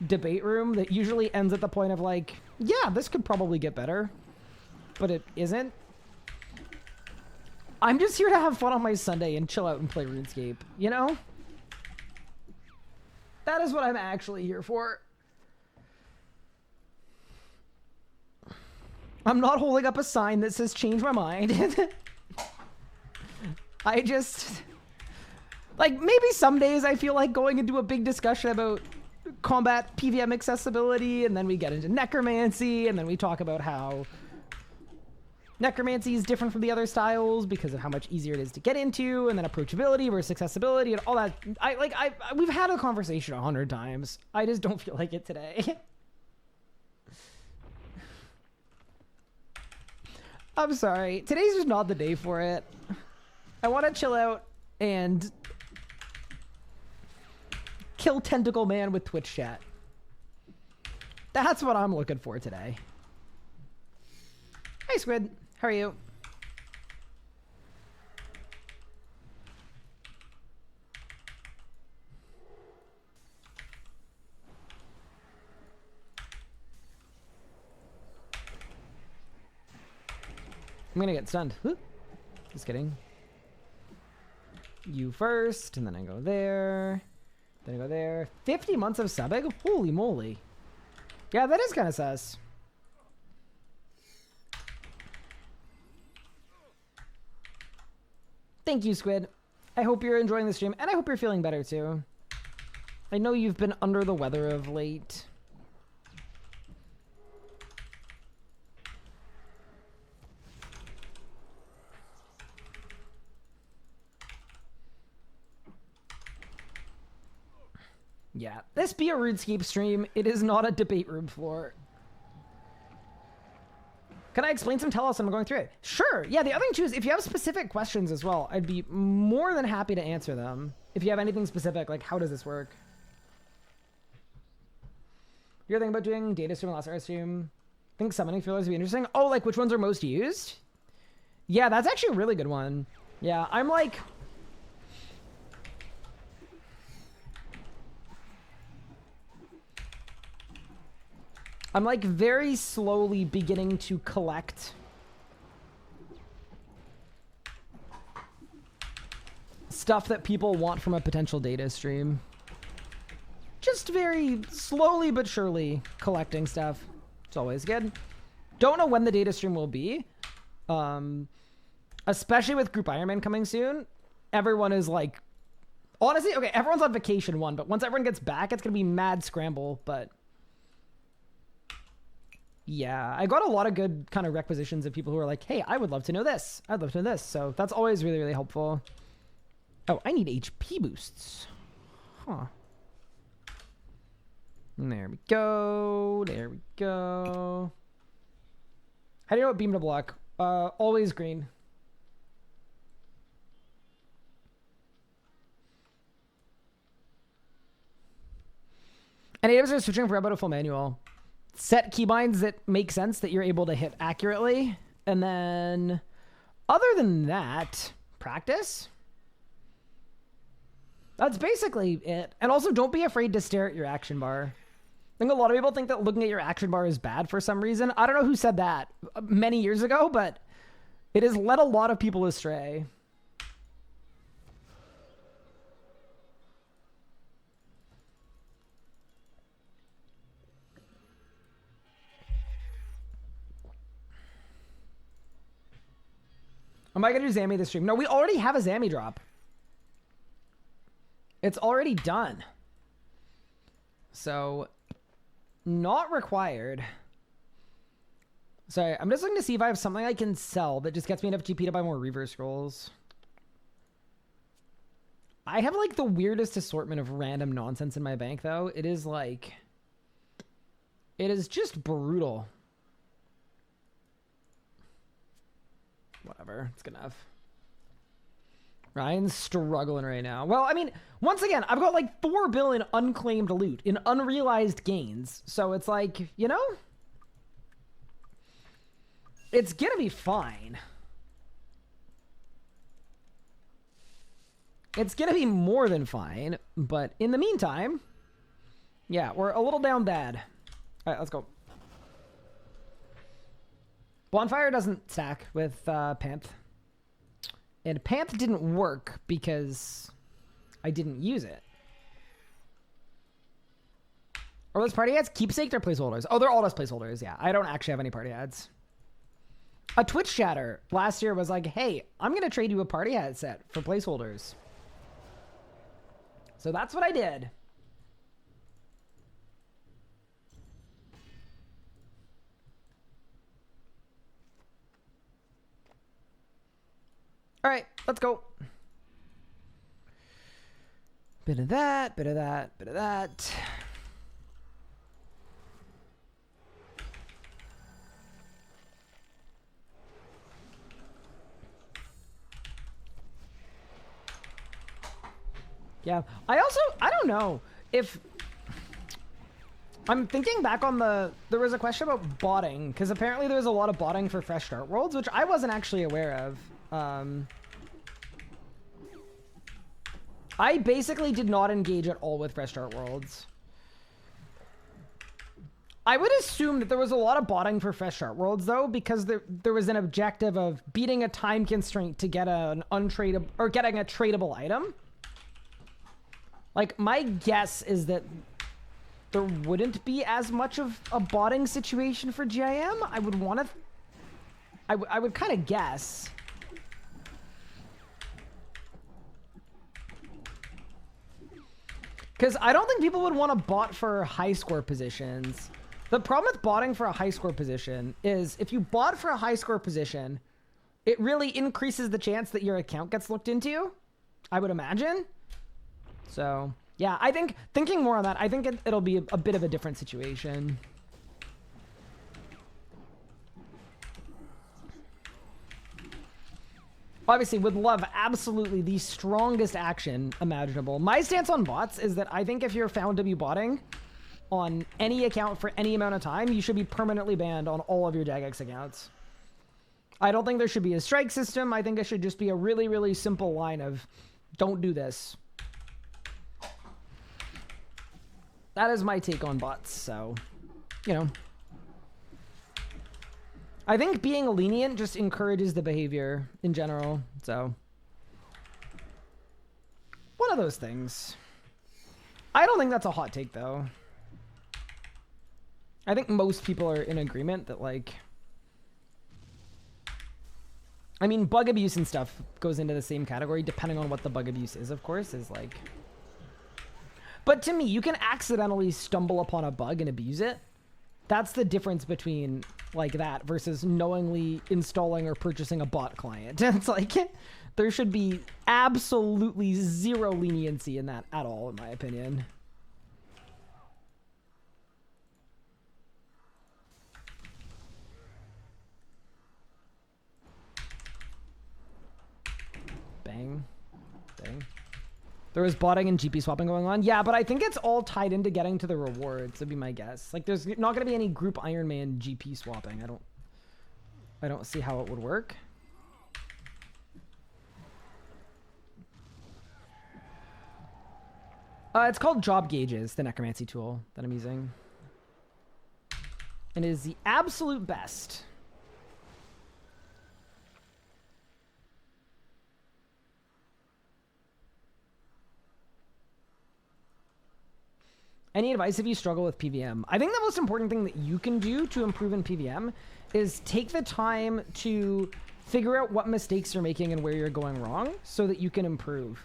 debate room that usually ends at the point of like, yeah, this could probably get better, but it isn't. I'm just here to have fun on my Sunday and chill out and play RuneScape, you know? That is what I'm actually here for. I'm not holding up a sign that says change my mind. I just... Like, maybe some days I feel like going into a big discussion about combat PVM accessibility, and then we get into necromancy, and then we talk about how necromancy is different from the other styles because of how much easier it is to get into, and then approachability versus accessibility and all that. We've had a conversation 100 times. I just don't feel like it today. I'm sorry. Today's just not the day for it. I want to chill out and kill Tentacle Man with Twitch chat. That's what I'm looking for today. Hey, Squid. How are you? I'm gonna get stunned. Whoop. Just kidding. You first, and then I go there. Then I go there. 50 months of subbing? Holy moly. Yeah, that is kind of sus. Thank you, Squid. I hope you're enjoying the stream, and I hope you're feeling better, too. I know you've been under the weather of late. Yeah, this be a RuneScape stream. It is not a debate room floor. Can I explain some Telos? I'm going through it. Sure. Yeah, the other thing too is if you have specific questions as well, I'd be more than happy to answer them. If you have anything specific, like how does this work? You're thinking about doing data stream and last art stream? I think summoning feelers would be interesting. Oh, like which ones are most used? Yeah, that's actually a really good one. Yeah, I'm like... very slowly beginning to collect stuff that people want from a potential data stream. Just very slowly but surely collecting stuff. It's always good. Don't know when the data stream will be. Especially with Group Iron Man coming soon. Everyone is like... Honestly, okay, everyone's on vacation one, but once everyone gets back, it's going to be mad scramble, but... Yeah, I got a lot of good kind of requisitions of people who are like, hey, I would love to know this. I'd love to know this. So that's always really, really helpful. Oh, I need HP boosts. Huh. And there we go. There we go. How do you know what beam to block? Always green. And natives are switching from Rebel to full manual. Set keybinds that make sense that you're able to hit accurately. And then, other than that, practice. That's basically it. And also, don't be afraid to stare at your action bar. I think a lot of people think that looking at your action bar is bad for some reason. I don't know who said that many years ago, but it has led a lot of people astray. Am I going to do Zammy this stream? No, we already have a Zammy drop. It's already done. So, not required. Sorry, I'm just looking to see if I have something I can sell that just gets me enough GP to buy more Reaver Scrolls. I have like the weirdest assortment of random nonsense in my bank though. It is like... It is just brutal. Whatever, it's good enough. Ryan's struggling right now. Well, I mean, once again, I've got like 4 billion unclaimed loot in unrealized gains. So it's like, you know, it's gonna be fine. It's gonna be more than fine. But in the meantime, yeah, we're a little down bad. All right, let's go. Bonfire doesn't stack with Panth. And Panth didn't work because I didn't use it. Are those party ads? Keepsake, they're placeholders. Oh, they're all just placeholders, yeah. I don't actually have any party ads. A Twitch chatter last year was like, hey, I'm going to trade you a party ad set for placeholders. So that's what I did. All right, let's go. Bit of that, bit of that, bit of that. Yeah, I don't know if... I'm thinking back on there was a question about botting, because apparently there was a lot of botting for Fresh Start Worlds, which I wasn't actually aware of. I basically did not engage at all with Fresh Start Worlds. I would assume that there was a lot of botting for Fresh Start Worlds, though, because there was an objective of beating a time constraint to get an untradeable, or getting a tradable item. Like, my guess is that there wouldn't be as much of a botting situation for GIM. I would want to... I would kind of guess. Because I don't think people would want to bot for high score positions. The problem with botting for a high score position is if you bot for a high score position, it really increases the chance that your account gets looked into, I would imagine. So, yeah, I think, thinking more on that, I think it'll be a bit of a different situation. Obviously, would love absolutely the strongest action imaginable. My stance on bots is that I think if you're found to be botting on any account for any amount of time, you should be permanently banned on all of your Jagex accounts. I don't think there should be a strike system. I think it should just be a really, really simple line of, don't do this. That is my take on bots, so, you know. I think being lenient just encourages the behavior in general, so. One of those things. I don't think that's a hot take, though. I think most people are in agreement that, like... I mean, bug abuse and stuff goes into the same category, depending on what the bug abuse is, of course, is like... But to me, you can accidentally stumble upon a bug and abuse it. That's the difference between like that versus knowingly installing or purchasing a bot client. It's like, there should be absolutely zero leniency in that at all, in my opinion. Bang. Bang. There was botting and GP swapping going on. Yeah, but I think it's all tied into getting to the rewards, would be my guess. Like, there's not going to be any group Iron Man GP swapping. I don't see how it would work. It's called Job Gauges, the necromancy tool that I'm using. And it is the absolute best. Any advice if you struggle with PVM? I think the most important thing that you can do to improve in PVM is take the time to figure out what mistakes you're making and where you're going wrong so that you can improve.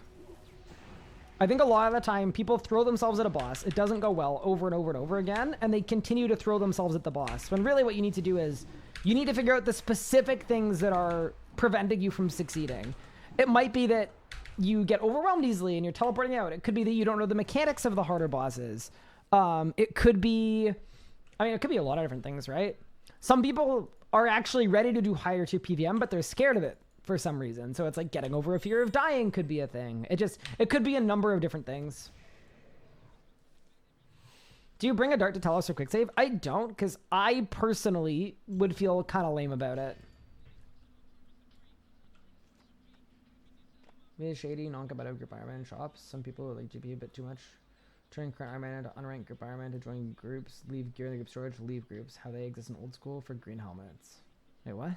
I think a lot of the time people throw themselves at a boss, it doesn't go well over and over and over again, and they continue to throw themselves at the boss. When really what you need to do is you need to figure out the specific things that are preventing you from succeeding. It might be that you get overwhelmed easily and you're teleporting out. It could be that you don't know the mechanics of the harder bosses. It could be, I mean, it could be a lot of different things, right? Some people are actually ready to do higher tier PVM, but they're scared of it for some reason. So it's like getting over a fear of dying could be a thing. It could be a number of different things. Do you bring a dart to Telos for quick save? I don't, because I personally would feel kind of lame about it. Mid shady, non-competitive group Ironman shops. Some people like GP a bit too much. Turn current Ironman into unranked group Ironman to join groups. Leave gear in the group storage. Leave groups. How they exist in old school for green helmets. Wait, what?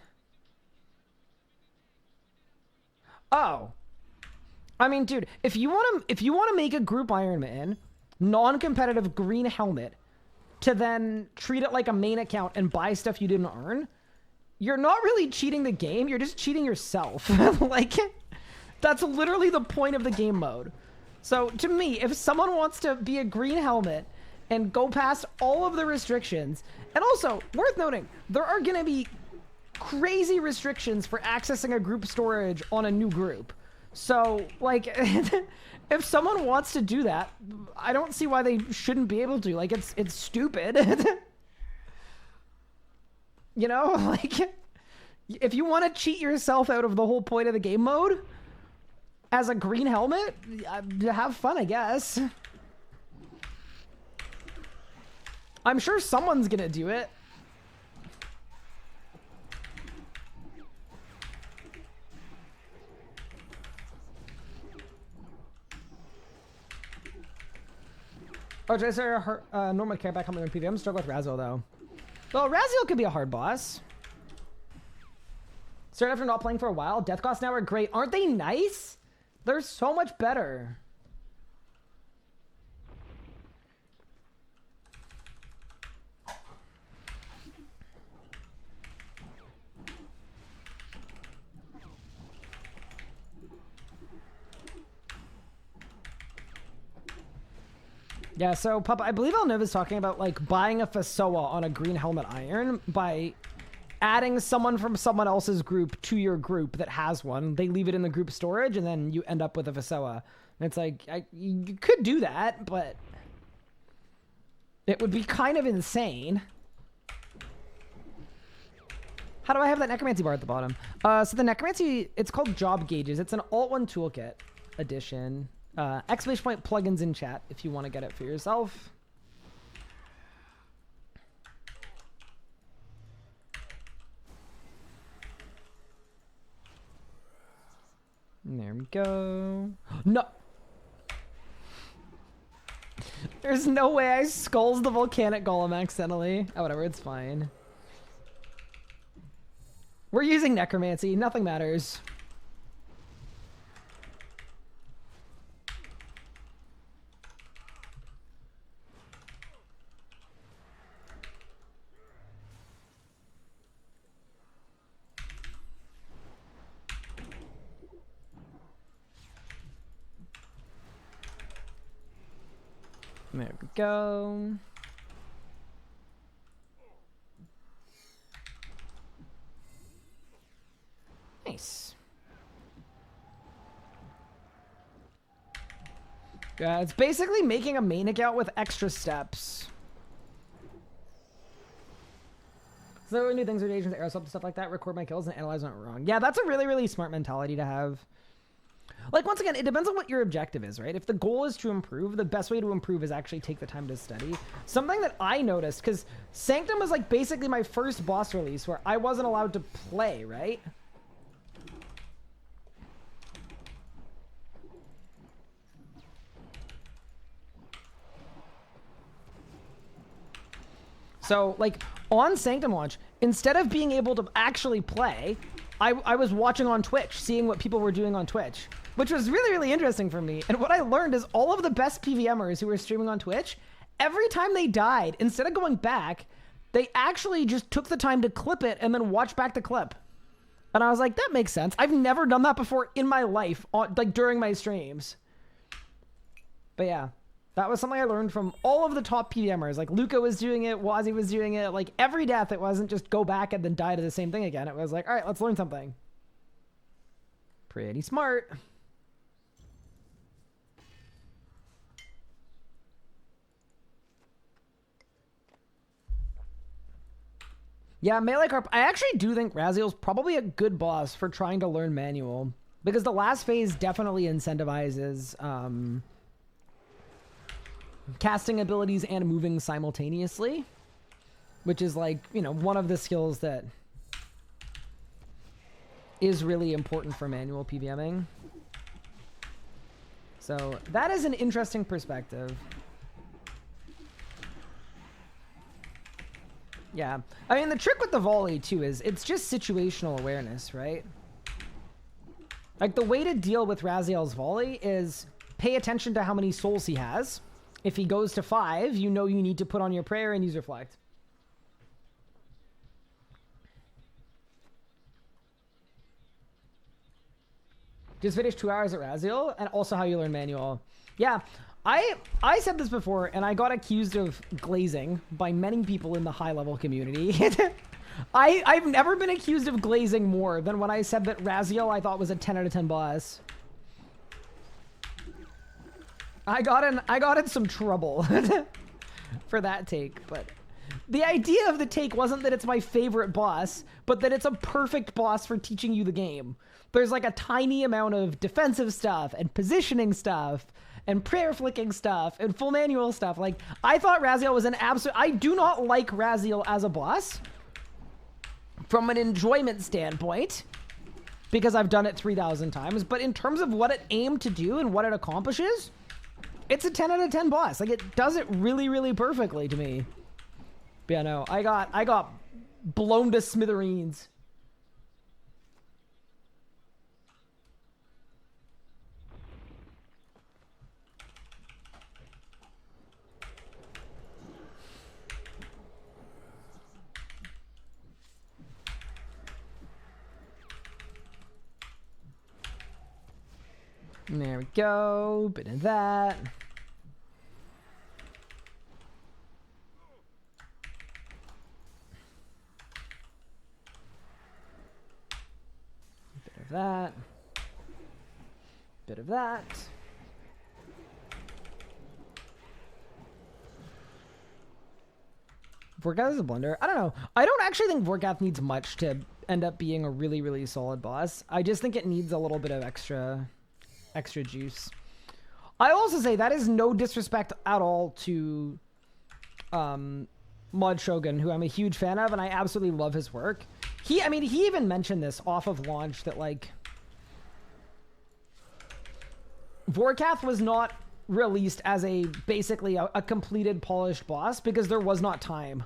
Oh, I mean, dude, if you want to make a group Ironman non-competitive green helmet to then treat it like a main account and buy stuff you didn't earn, you're not really cheating the game. You're just cheating yourself. Like. That's literally the point of the game mode. So to me, if someone wants to be a green helmet and go past all of the restrictions, and also worth noting, there are going to be crazy restrictions for accessing a group storage on a new group. So, like, if someone wants to do that, I don't see why they shouldn't be able to. Like, it's stupid. You know, like, if you want to cheat yourself out of the whole point of the game mode as a green helmet, have fun, I guess. I'm sure someone's gonna do it. Oh, is there a normal care back coming in PvM? Struggle with Raziel though. Well, Raziel could be a hard boss. Started after not playing for a while. Death costs now are great. Aren't they nice? They're so much better. Yeah, so Papa, I believe Elnova's talking about like buying a Fasoa on a green helmet iron by adding someone from someone else's group to your group that has one. They leave it in the group storage and then you end up with a Fasoa. And it's like, you could do that, but it would be kind of insane. How do I have that necromancy bar at the bottom? So the necromancy, it's called Job Gauges. It's an Alt 1 toolkit edition. Exclamation point plugins in chat if you want to get it for yourself. There we go. No! There's no way I skulls the volcanic golem accidentally. Oh, whatever, it's fine. We're using necromancy, nothing matters. There we go. Nice. Yeah, it's basically making a main account with extra steps. So new things with agents, aerosol, stuff like that, record my kills and analyze when it went wrong. Yeah, that's a really, really smart mentality to have. Like, once again, it depends on what your objective is, right? If the goal is to improve, the best way to improve is actually take the time to study. Something that I noticed, because Sanctum was like basically my first boss release where I wasn't allowed to play, right? So, like, on Sanctum launch, instead of being able to actually play, I was watching on Twitch, seeing what people were doing on Twitch, which was really, really interesting for me. And what I learned is all of the best PVMers who were streaming on Twitch, every time they died, instead of going back, they actually just took the time to clip it and then watch back the clip. And I was like, that makes sense. I've never done that before in my life, like during my streams. But yeah, that was something I learned from all of the top PVMers. Like Luca was doing it, Wazzy was doing it. Like every death, it wasn't just go back and then die to the same thing again. It was like, all right, let's learn something. Pretty smart. Yeah, Melee Carp, I actually do think Raziel's probably a good boss for trying to learn manual. Because the last phase definitely incentivizes casting abilities and moving simultaneously. Which is like, you know, one of the skills that is really important for manual PVMing. So that is an interesting perspective. Yeah, I mean, the trick with the volley, too, is it's just situational awareness, right? Like, the way to deal with Raziel's volley is pay attention to how many souls he has. If he goes to 5, you know you need to put on your prayer and use reflect. Just finish 2 hours at Raziel, and also how you learn manual. Yeah. I said this before, and I got accused of glazing by many people in the high-level community. I've never been accused of glazing more than when I said that Raziel I thought was a 10 out of 10 boss. I got in some trouble for that take, but the idea of the take wasn't that it's my favorite boss, but that it's a perfect boss for teaching you the game. There's like a tiny amount of defensive stuff and positioning stuff and prayer flicking stuff and full manual stuff. Like, I thought Raziel was an absolute... I do not like Raziel as a boss from an enjoyment standpoint, because I've done it 3,000 times, but in terms of what it aimed to do and what it accomplishes, it's a 10 out of 10 boss. Like, it does it really, really perfectly to me. But yeah, no, I got blown to smithereens. There we go. Bit of that. Bit of that. Bit of that. Vorkath is a blender. I don't know. I don't actually think Vorkath needs much to end up being a really, really solid boss. I just think it needs a little bit of extra juice. I also say that is no disrespect at all to Mod Shogun, who I'm a huge fan of, and I absolutely love his work. I mean, he even mentioned this off of launch that, like, Vorkath was not released as basically a completed, polished boss because there was not time.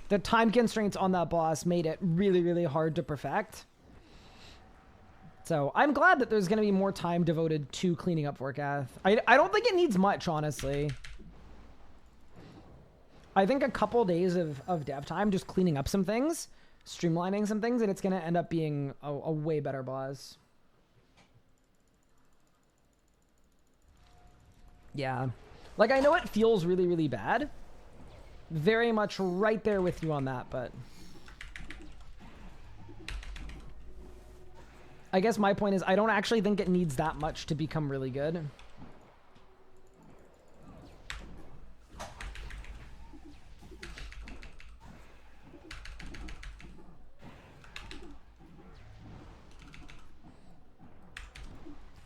The time constraints on that boss made it really, really hard to perfect. So I'm glad that there's going to be more time devoted to cleaning up Vorkath. I don't think it needs much, honestly. I think a couple days of dev time just cleaning up some things, streamlining some things, and it's going to end up being a way better boss. Yeah. Like, I know it feels really, really bad. Very much right there with you on that, but... I guess my point is I don't actually think it needs that much to become really good.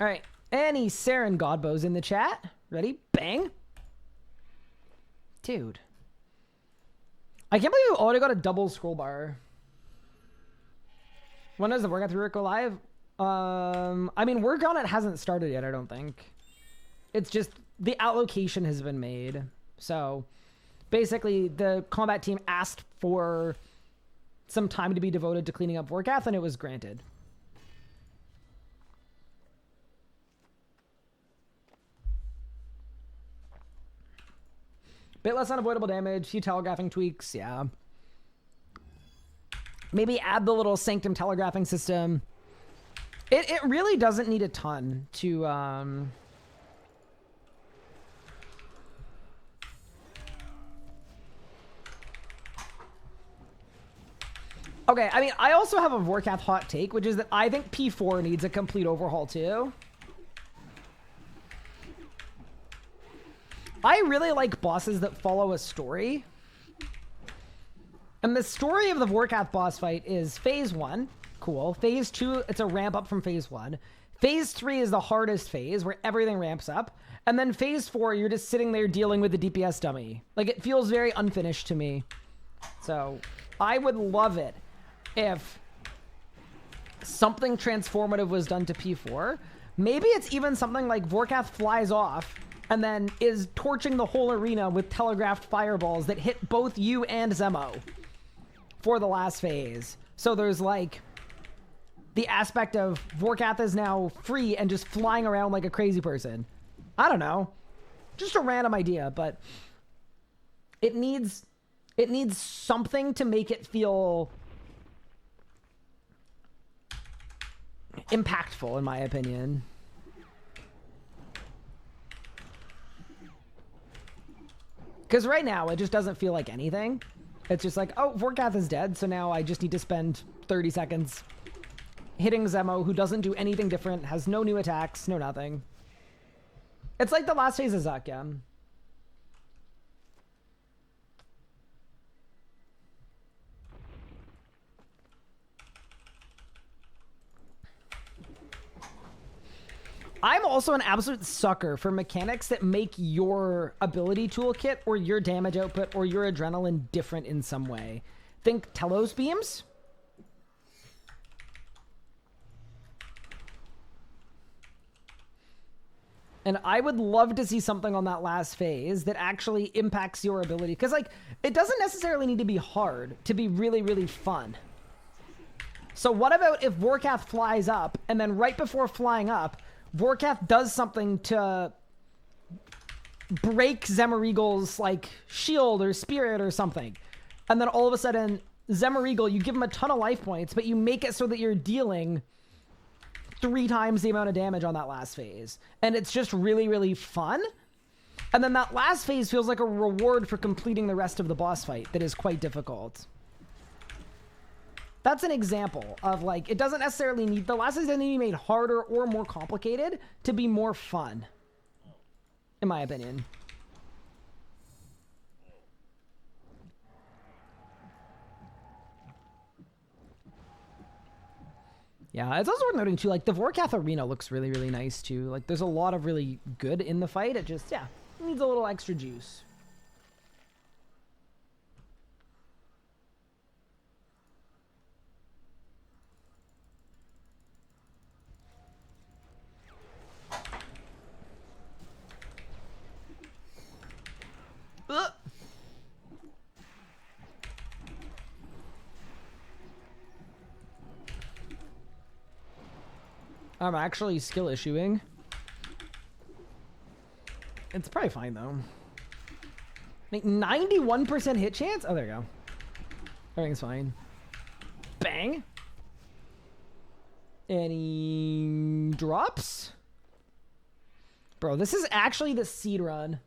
All right. Any Sarin Godbows in the chat? Ready? Bang. Dude. I can't believe we already got a double scroll bar. When does the Vorkath rework go live? I mean, work on it hasn't started yet, I don't think. It's just the allocation has been made. So basically the combat team asked for some time to be devoted to cleaning up Vorkath, and it was granted. Bit less unavoidable damage, few telegraphing tweaks, yeah. Maybe add the little Sanctum telegraphing system. It really doesn't need a ton to... Okay, I mean, I also have a Vorkath hot take, which is that I think P4 needs a complete overhaul too. I really like bosses that follow a story. And the story of the Vorkath boss fight is phase 1. Cool. Phase 2, it's a ramp up from phase 1. Phase 3 is the hardest phase where everything ramps up. And then phase 4, you're just sitting there dealing with the DPS dummy. Like, it feels very unfinished to me. So, I would love it if something transformative was done to P4. Maybe it's even something like Vorkath flies off and then is torching the whole arena with telegraphed fireballs that hit both you and Zemo for the last phase. So there's like the aspect of Vorkath is now free and just flying around like a crazy person. I don't know. Just a random idea, but it needs something to make it feel impactful, in my opinion. Because right now, it just doesn't feel like anything. It's just like, oh, Vorath is dead, so now I just need to spend 30 seconds hitting Zemo, who doesn't do anything different, has no new attacks, no nothing. It's like the last phase of Zuck, yeah. I'm also an absolute sucker for mechanics that make your ability toolkit or your damage output or your adrenaline different in some way. Think Telos beams. And I would love to see something on that last phase that actually impacts your ability. Because, like, it doesn't necessarily need to be hard to be really, really fun. So what about if Vorath flies up, and then right before flying up, Vorath does something to break Zemorigal's, like, shield or spirit or something. And then all of a sudden, Zemorigal, you give him a ton of life points, but you make it so that you're dealing 3 times the amount of damage on that last phase. And it's just really, really fun. And then that last phase feels like a reward for completing the rest of the boss fight that is quite difficult. That's an example of, like, it doesn't necessarily need, the last phase doesn't need to be made harder or more complicated to be more fun, in my opinion. Yeah, it's also worth noting too, like, the Vorath arena looks really, really nice too. Like, there's a lot of really good in the fight. It just, yeah, needs a little extra juice. I'm actually skill issuing. It's probably fine though. Like 91% hit chance? Oh, there you go. Everything's fine. Bang. Any drops? Bro, this is actually the seed run.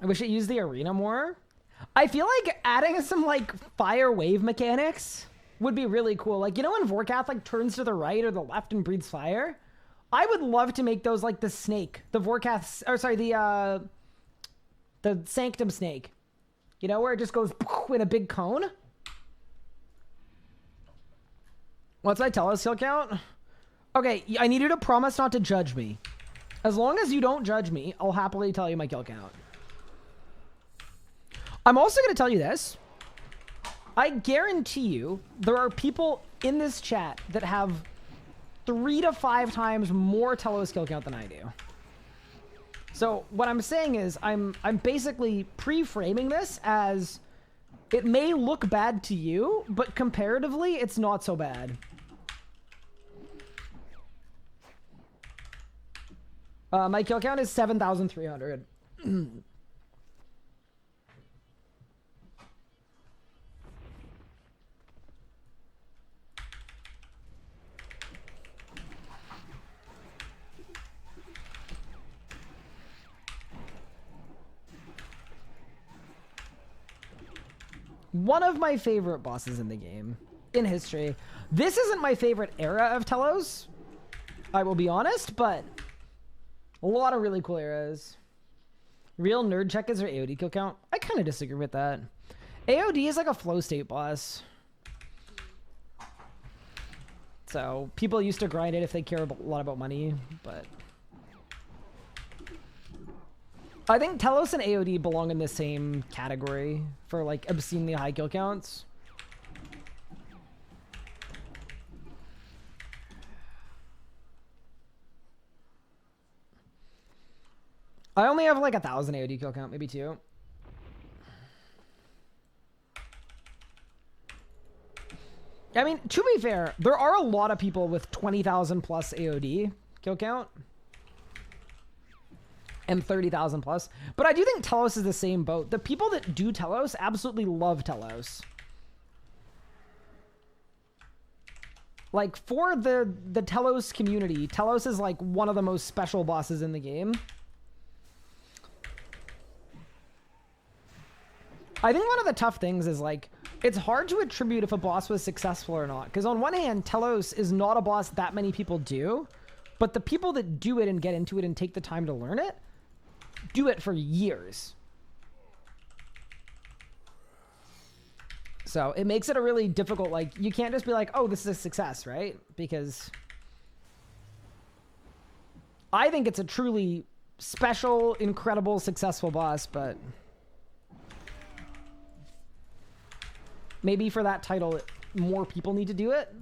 I wish it used the arena more. I feel like adding some, like, fire wave mechanics would be really cool. Like, you know when Vorath, like, turns to the right or the left and breathes fire? I would love to make those like the snake. The Vorath, or sorry, the Sanctum snake. You know, where it just goes in a big cone? What's my Telos kill count? Okay, I need you to promise not to judge me. As long as you don't judge me, I'll happily tell you my kill count. I'm also going to tell you this. I guarantee you there are people in this chat that have 3 to 5 times more Telos kill count than I do. So what I'm saying is I'm basically pre-framing this as it may look bad to you, but comparatively it's not so bad. My kill count is 7,300. One of my favorite bosses in the game, in history. This isn't my favorite era of Telos, I will be honest, but a lot of really cool eras. Real nerd check is their AOD kill count. I kind of disagree with that. AOD is like a flow state boss. So people used to grind it if they care a lot about money, but I think Telos and AOD belong in the same category for like obscenely high kill counts. I only have like 1,000 AOD kill count, maybe 2. I mean, to be fair, there are a lot of people with 20,000 plus AOD kill count. And 30,000 plus. But I do think Telos is the same boat. The people that do Telos absolutely love Telos. Like, for the Telos community, Telos is like one of the most special bosses in the game. I think one of the tough things is, like, it's hard to attribute if a boss was successful or not. Because on one hand, Telos is not a boss that many people do, but the people that do it and get into it and take the time to learn it, do it for years. So it makes it a really difficult, like, you can't just be like, oh, this is a success, right? Because I think it's a truly special, incredible, successful boss, but maybe for that title, more people need to do it.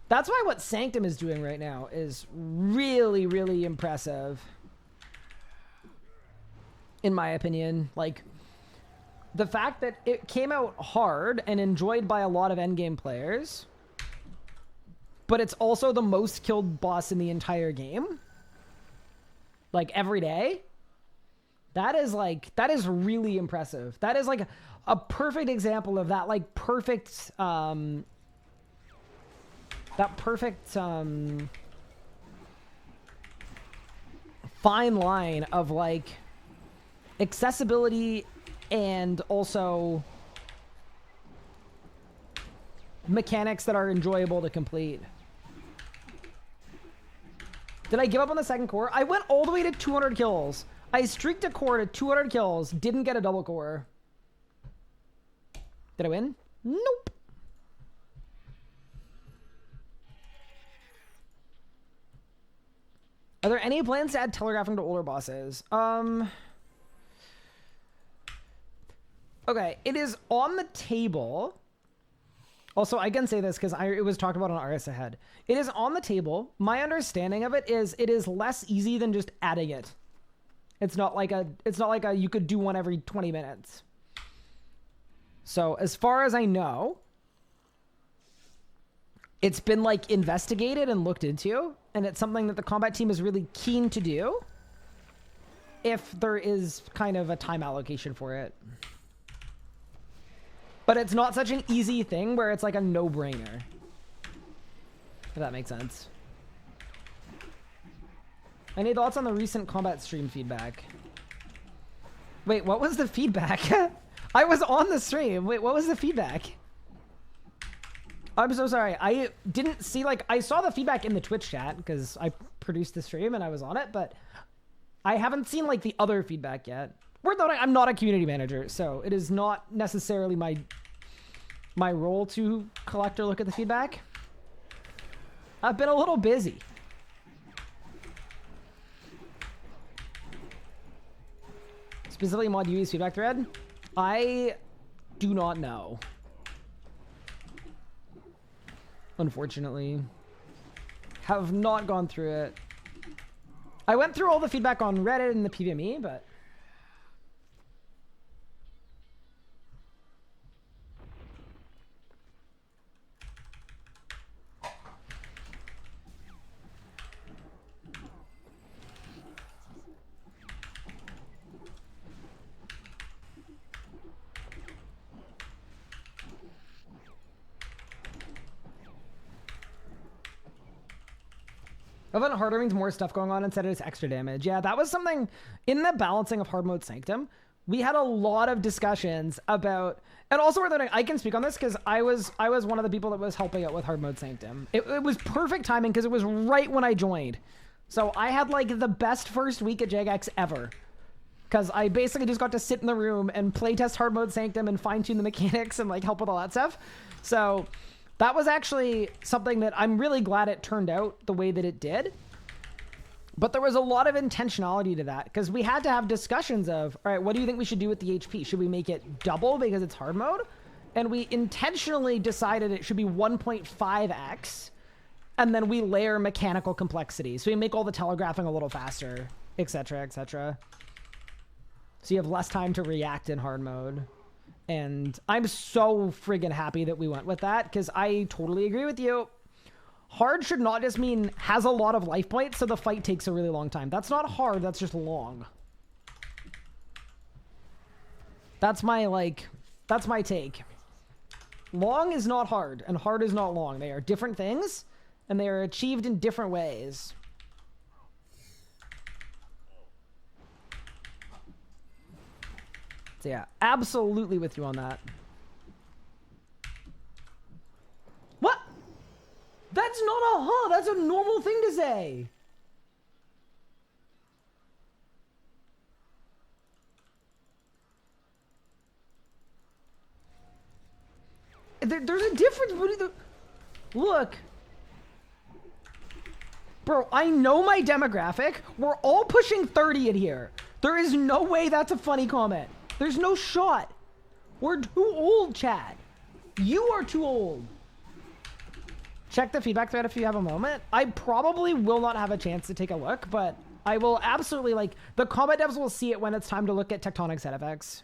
That's why what Sanctum is doing right now is really, really impressive. In my opinion. Like, the fact that it came out hard and enjoyed by a lot of endgame players, but it's also the most killed boss in the entire game. Like, every day. That is, like, that is really impressive. That is, like, a perfect example of that, like, perfect, that perfect, fine line of, like, accessibility and also mechanics that are enjoyable to complete. Did I give up on the second core? I went all the way to 200 kills. I streaked a core to 200 kills, didn't get a double core. Did I win? Nope. Are there any plans to add telegraphing to older bosses? Okay, it is on the table. Also, I can say this because it was talked about on RS Ahead. It is on the table. My understanding of it is less easy than just adding it. It's not like a you could do one every 20 minutes. So as far as I know, it's been like investigated and looked into, and it's something that the combat team is really keen to do if there is kind of a time allocation for it. But it's not such an easy thing where it's like a no-brainer. If that makes sense. Any thoughts on the recent combat stream feedback? Wait, what was the feedback? I was on the stream. Wait, what was the feedback? I'm so sorry. I didn't see, like, I saw the feedback in the Twitch chat because I produced the stream and I was on it, but I haven't seen, like, the other feedback yet. Worth noting, I'm not a community manager, so it is not necessarily my role to collect or look at the feedback. I've been a little busy. Specifically mod UE's feedback thread? I do not know. Unfortunately. Have not gone through it. I went through all the feedback on Reddit and the PVME, but Event harder means more stuff going on instead of just extra damage. Yeah, that was something in the balancing of hard mode Sanctum. We had a lot of discussions about, and also I can speak on this because I was one of the people that was helping out with hard mode Sanctum. It was perfect timing because it was right when I joined. So I had like the best first week at Jagex ever. Because I basically just got to sit in the room and playtest hard mode Sanctum and fine tune the mechanics and like help with all that stuff. So that was actually something that I'm really glad it turned out the way that it did. But there was a lot of intentionality to that because we had to have discussions of, all right, what do you think we should do with the HP? Should we make it double because it's hard mode? And we intentionally decided it should be 1.5x. And then we layer mechanical complexity. So we make all the telegraphing a little faster, etc., etc. So you have less time to react in hard mode. And I'm so friggin' happy that we went with that because I totally agree with you. Hard should not just mean has a lot of life points, so the fight takes a really long time. That's not hard, that's just long. That's my take. Long is not hard, and hard is not long. They are different things, and they are achieved in different ways. So yeah, absolutely with you on that. What? That's not a huh. That's a normal thing to say. There's a difference between the... Look. Bro, I know my demographic. We're all pushing 30 in here. There is no way that's a funny comment. There's no shot. We're too old, Chad. You are too old. Check the feedback thread if you have a moment. I probably will not have a chance to take a look, but I will absolutely, like, the combat devs will see it when it's time to look at Tectonic set effects.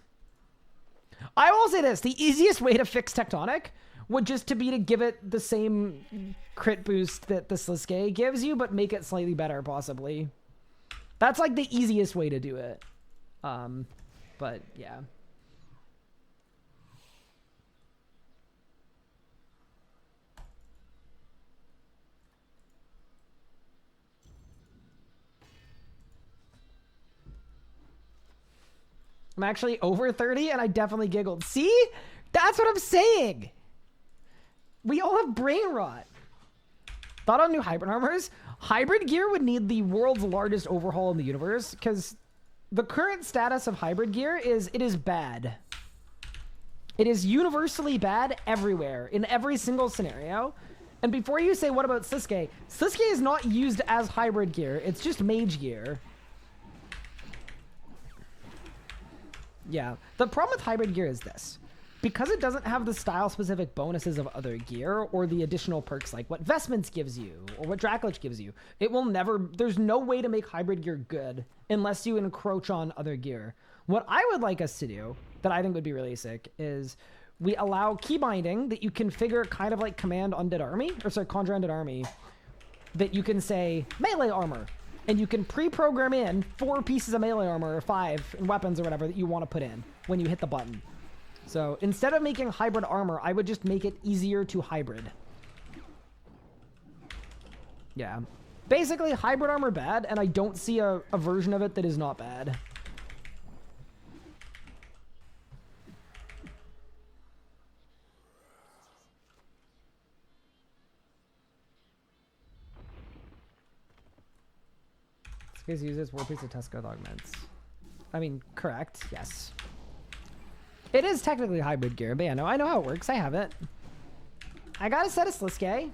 I will say this, the easiest way to fix Tectonic would just to be to give it the same crit boost that the Sliske gives you, but make it slightly better, possibly. That's like the easiest way to do it. But yeah. I'm actually over 30 and I definitely giggled. See? That's what I'm saying. We all have brain rot. Thought on new hybrid armors? Hybrid gear would need the world's largest overhaul in the universe because the current status of hybrid gear is it is bad. It is universally bad everywhere, in every single scenario. And before you say, what about Sliske? Sliske is not used as hybrid gear. It's just mage gear. Yeah. The problem with hybrid gear is this. Because it doesn't have the style-specific bonuses of other gear or the additional perks like what Vestments gives you or what Dracolich gives you, it will never... There's no way to make hybrid gear good unless you encroach on other gear. What I would like us to do, that I think would be really sick, is we allow key binding that you configure kind of like Command Undead Army, or sorry, Conjure Undead Army, that you can say melee armor. And you can pre-program in 4 pieces of melee armor or 5 and weapons or whatever that you want to put in when you hit the button. So instead of making hybrid armor, I would just make it easier to hybrid. Yeah. Basically, hybrid armor bad, and I don't see a version of it that is not bad. This guy uses Warpiece of Tesco augments. I mean, correct, yes. It is technically hybrid gear, but yeah, no, I know how it works. I have it. I got a set of Sliske.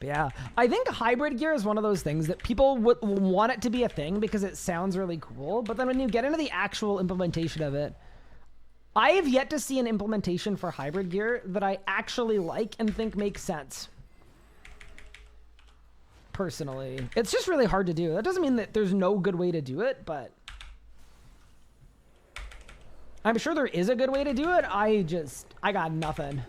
Yeah, I think hybrid gear is one of those things that people would want it to be a thing because it sounds really cool, but then when you get into the actual implementation of it, I have yet to see an implementation for hybrid gear that I actually like and think makes sense. Personally. It's just really hard to do. That doesn't mean that there's no good way to do it, but I'm sure there is a good way to do it. I got nothing.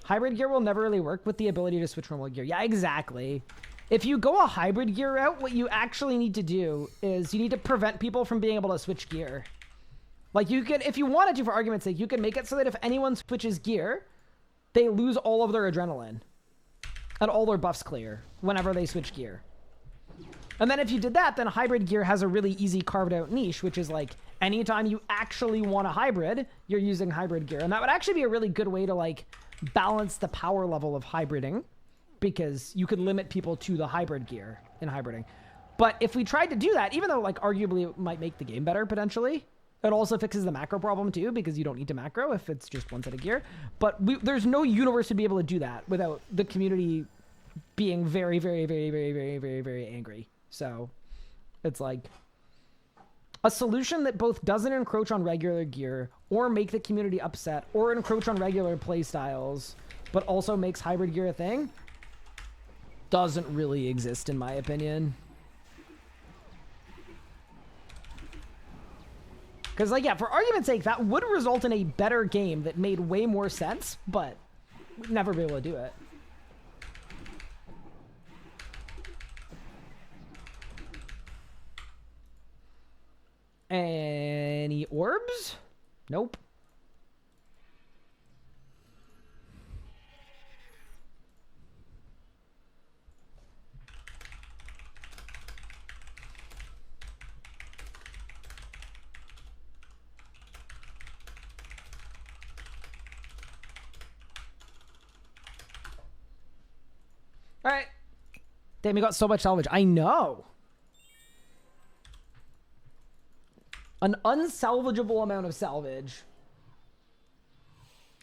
Hybrid gear will never really work with the ability to switch normal gear. Yeah, exactly. If you go a hybrid gear route, what you actually need to do is you need to prevent people from being able to switch gear. Like you could, if you wanted to, for argument's sake, you could make it so that if anyone switches gear, they lose all of their adrenaline. And all their buffs clear whenever they switch gear. And then if you did that, then hybrid gear has a really easy carved out niche, which is like anytime you actually want a hybrid, you're using hybrid gear. And that would actually be a really good way to like balance the power level of hybriding, because you could limit people to the hybrid gear in hybriding. But if we tried to do that, even though like arguably it might make the game better potentially, it also fixes the macro problem too, because you don't need to macro if it's just one set of gear. But there's no universe to be able to do that without the community being very, very, very, very, very, very, very angry. So it's like a solution that both doesn't encroach on regular gear or make the community upset or encroach on regular play styles, but also makes hybrid gear a thing, doesn't really exist in my opinion. Because like, yeah, for argument's sake, that would result in a better game that made way more sense, but we'd never be able to do it. Any orbs? Nope. All right. Damn, we got so much salvage. I know. An unsalvageable amount of salvage.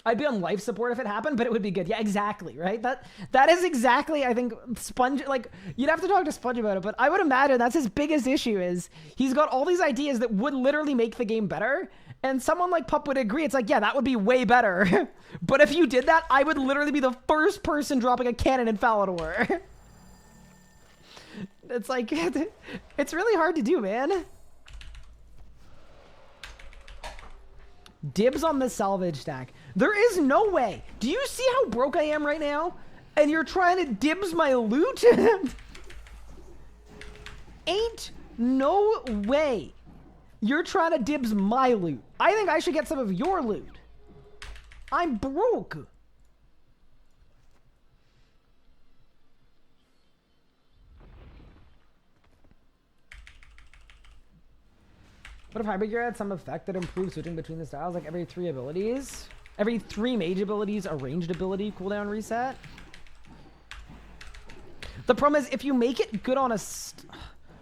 I'd be on life support if it happened, but it would be good. Yeah, exactly, right? That is exactly, I think, Sponge, like, you'd have to talk to Sponge about it, but I would imagine that's his biggest issue is he's got all these ideas that would literally make the game better, and someone like Pup would agree. It's like, yeah, that would be way better. But if you did that, I would literally be the first person dropping a cannon in Falador. It's like, it's really hard to do, man. Dibs on the salvage stack. There is no way. Do you see how broke I am right now? And you're trying to dibs my loot? Ain't no way. You're trying to dibs my loot. I think I should get some of your loot. I'm broke. What if hybrid gear had some effect that improves switching between the styles, like every 3 abilities? Every 3 mage abilities, a ranged ability cooldown reset? The problem is, if you make it good on a...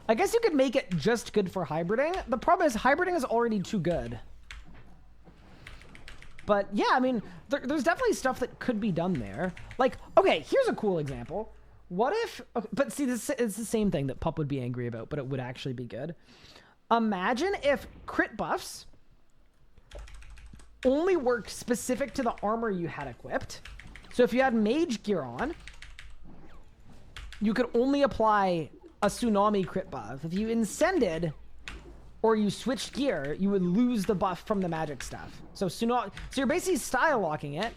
I guess you could make it just good for hybriding. The problem is, hybriding is already too good. But yeah, I mean, there's definitely stuff that could be done there. Like, okay, here's a cool example. What if... Okay, but see, this is the same thing that Pup would be angry about, but it would actually be good. Imagine if crit buffs only worked specific to the armor you had equipped. So if you had mage gear on, you could only apply a tsunami crit buff. If you incended or you switched gear, you would lose the buff from the magic stuff. So you're basically style locking it,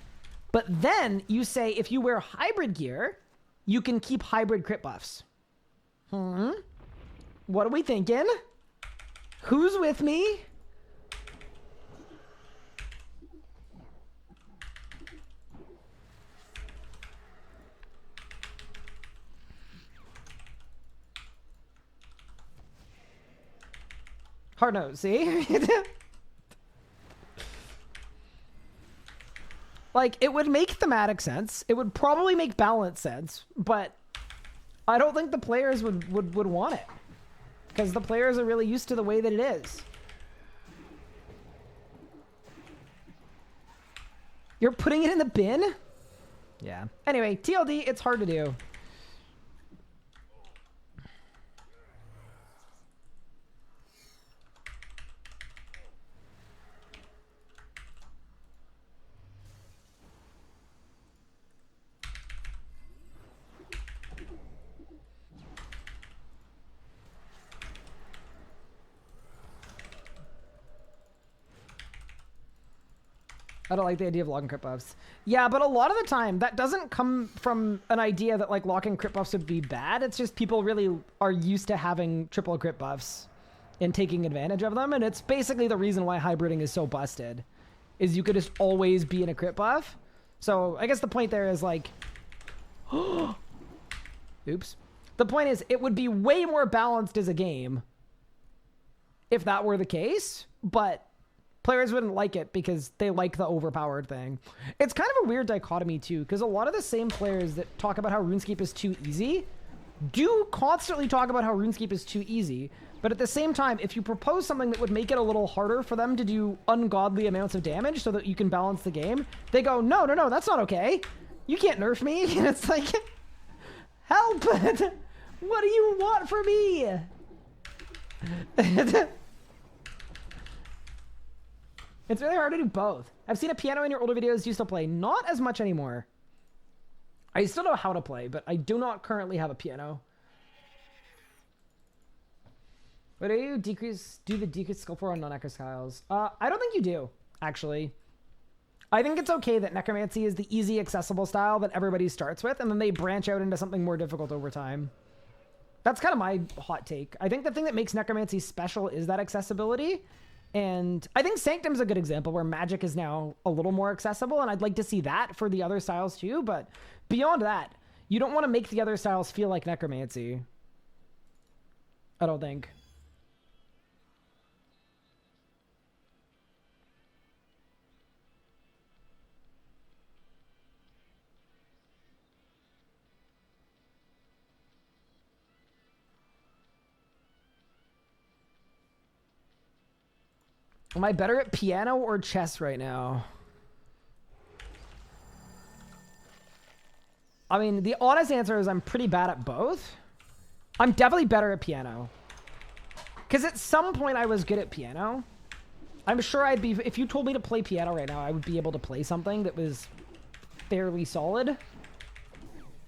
but then you say if you wear hybrid gear, you can keep hybrid crit buffs. What are we thinking? Who's with me? Hard no, see? Like, it would make thematic sense. It would probably make balance sense, but I don't think the players would want it. Because the players are really used to the way that it is. You're putting it in the bin? Yeah. Anyway, TLD, it's hard to do. I don't like the idea of locking crit buffs. Yeah, but a lot of the time, that doesn't come from an idea that, like, locking crit buffs would be bad. It's just people really are used to having triple crit buffs and taking advantage of them. And it's basically the reason why hybriding is so busted, is you could just always be in a crit buff. So I guess the point there is, like... Oops. The point is, it would be way more balanced as a game if that were the case, but... players wouldn't like it because they like the overpowered thing. It's kind of a weird dichotomy too, because a lot of the same players that talk about how RuneScape is too easy do constantly talk about how RuneScape is too easy, but at the same time, if you propose something that would make it a little harder for them to do ungodly amounts of damage so that you can balance the game, they go, no, that's not okay. You can't nerf me. And it's like, help! What do you want from me? It's really hard to do both. I've seen a piano in your older videos. You still play? Not as much anymore. I still know how to play, but I do not currently have a piano. What do you do the decrease skill for on non-necro styles? I don't think you do, actually. I think it's okay that necromancy is the easy, accessible style that everybody starts with, and then they branch out into something more difficult over time. That's kind of my hot take. I think the thing that makes necromancy special is that accessibility. And I think Sanctum's a good example where magic is now a little more accessible, and I'd like to see that for the other styles too. But beyond that, you don't want to make the other styles feel like necromancy. I don't think. Am I better at piano or chess right now? I mean, the honest answer is I'm pretty bad at both. I'm definitely better at piano. Because at some point I was good at piano. I'm sure I'd be... If you told me to play piano right now, I would be able to play something that was fairly solid.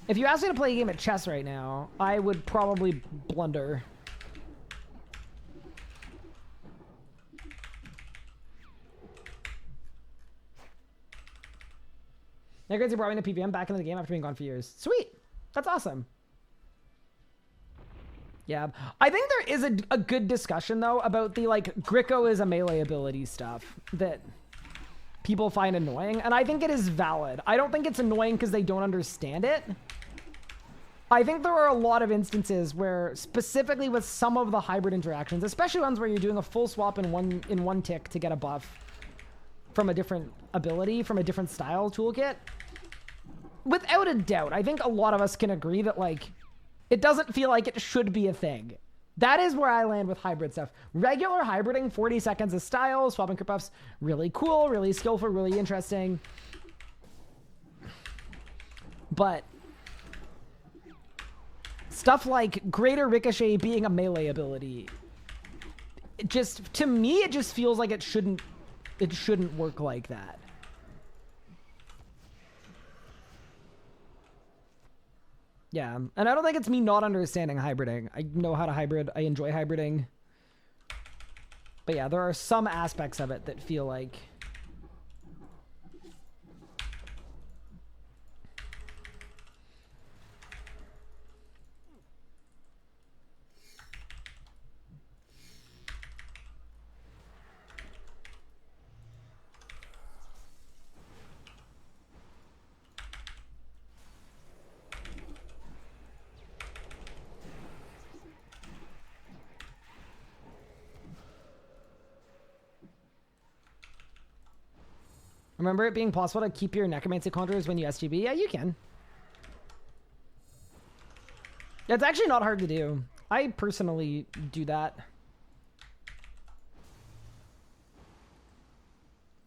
If you asked me to play a game of chess right now, I would probably blunder. Necromancy brought me to PVM back into the game after being gone for years. Sweet. That's awesome. Yeah. I think there is a good discussion, though, about the, like, Gricko is a melee ability stuff that people find annoying. And I think it is valid. I don't think it's annoying because they don't understand it. I think there are a lot of instances where, specifically with some of the hybrid interactions, especially ones where you're doing a full swap in one tick to get a buff from a different ability, from a different style toolkit, without a doubt, I think a lot of us can agree that, like, it doesn't feel like it should be a thing. That is where I land with hybrid stuff. Regular hybriding, 40 seconds of style, swapping crit buffs, really cool, really skillful, really interesting. But stuff like Greater Ricochet being a melee ability, it just, to me, it just feels like it shouldn't work like that. Yeah, and I don't think it's me not understanding hybriding. I know how to hybrid. I enjoy hybriding. But yeah, there are some aspects of it that feel like... Remember it being possible to keep your necromancy contours when you SGB? Yeah, you can. It's actually not hard to do. I personally do that.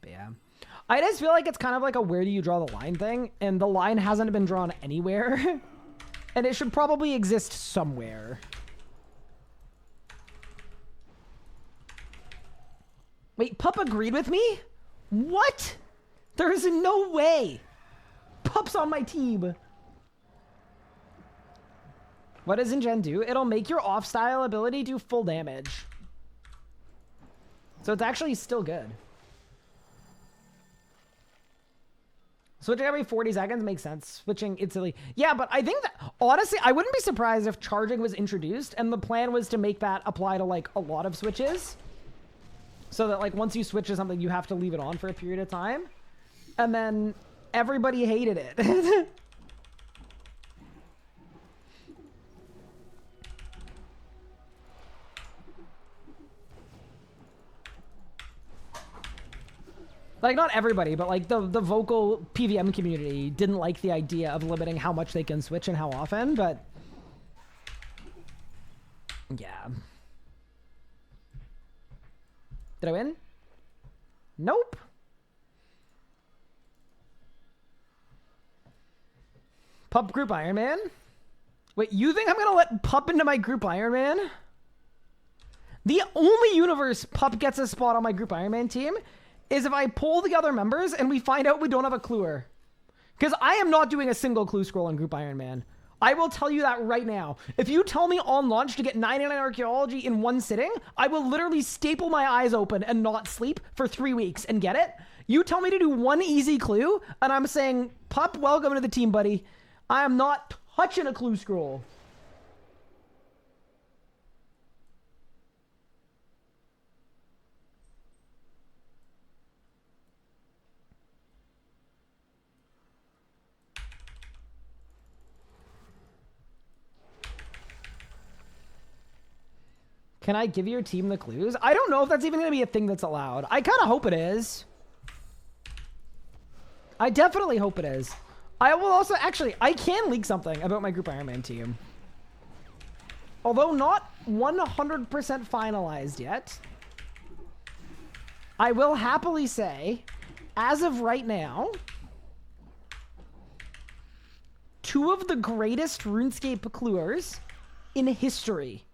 But yeah. I just feel like it's kind of like a where do you draw the line thing, and the line hasn't been drawn anywhere. And it should probably exist somewhere. Wait, Pup agreed with me? What? There is no way. Pup's on my team. What does InGen do? It'll make your off-style ability do full damage. So it's actually still good. Switching every 40 seconds makes sense. Switching instantly. Yeah, but I think that, honestly, I wouldn't be surprised if charging was introduced and the plan was to make that apply to, like, a lot of switches. So that, like, once you switch to something, you have to leave it on for a period of time. And then everybody hated it. Like, not everybody, but, like, the vocal PVM community didn't like the idea of limiting how much they can switch and how often, but... yeah. Did I win? Nope. Pup group Iron Man? Wait, you think I'm gonna let Pup into my group Iron Man? The only universe Pup gets a spot on my group Iron Man team is if I pull the other members and we find out we don't have a cluer. Because I am not doing a single clue scroll on group Iron Man. I will tell you that right now. If you tell me on launch to get 99 archaeology in one sitting, I will literally staple my eyes open and not sleep for 3 weeks and get it. You tell me to do one easy clue, and I'm saying, Pup, welcome to the team, buddy. I am not touching a clue scroll. Can I give your team the clues? I don't know if that's even going to be a thing that's allowed. I kind of hope it is. I definitely hope it is. I will also, actually, I can leak something about my Group Iron Man team. Although not 100% finalized yet. I will happily say, as of right now, 2 of the greatest RuneScape cluers in history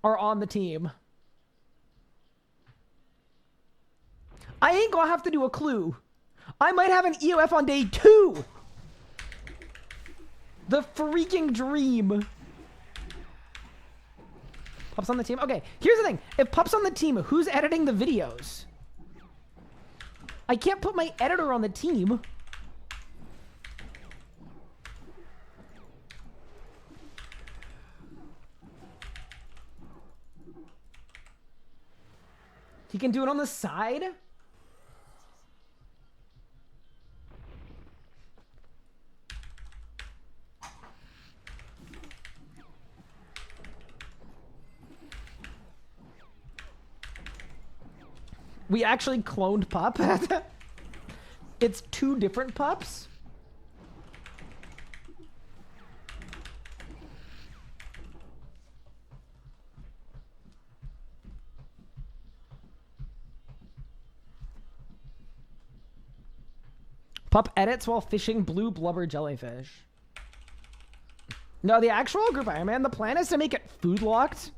are on the team. I ain't gonna have to do a clue. I might have an EOF on day 2. The freaking dream. Pup's on the team? Okay, here's the thing. If Pup's on the team, who's editing the videos? I can't put my editor on the team. He can do it on the side? We actually cloned Pup. It's 2 different pups. Pup edits while fishing blue blubber jellyfish. No, the actual Group Iron Man, the plan is to make it food locked.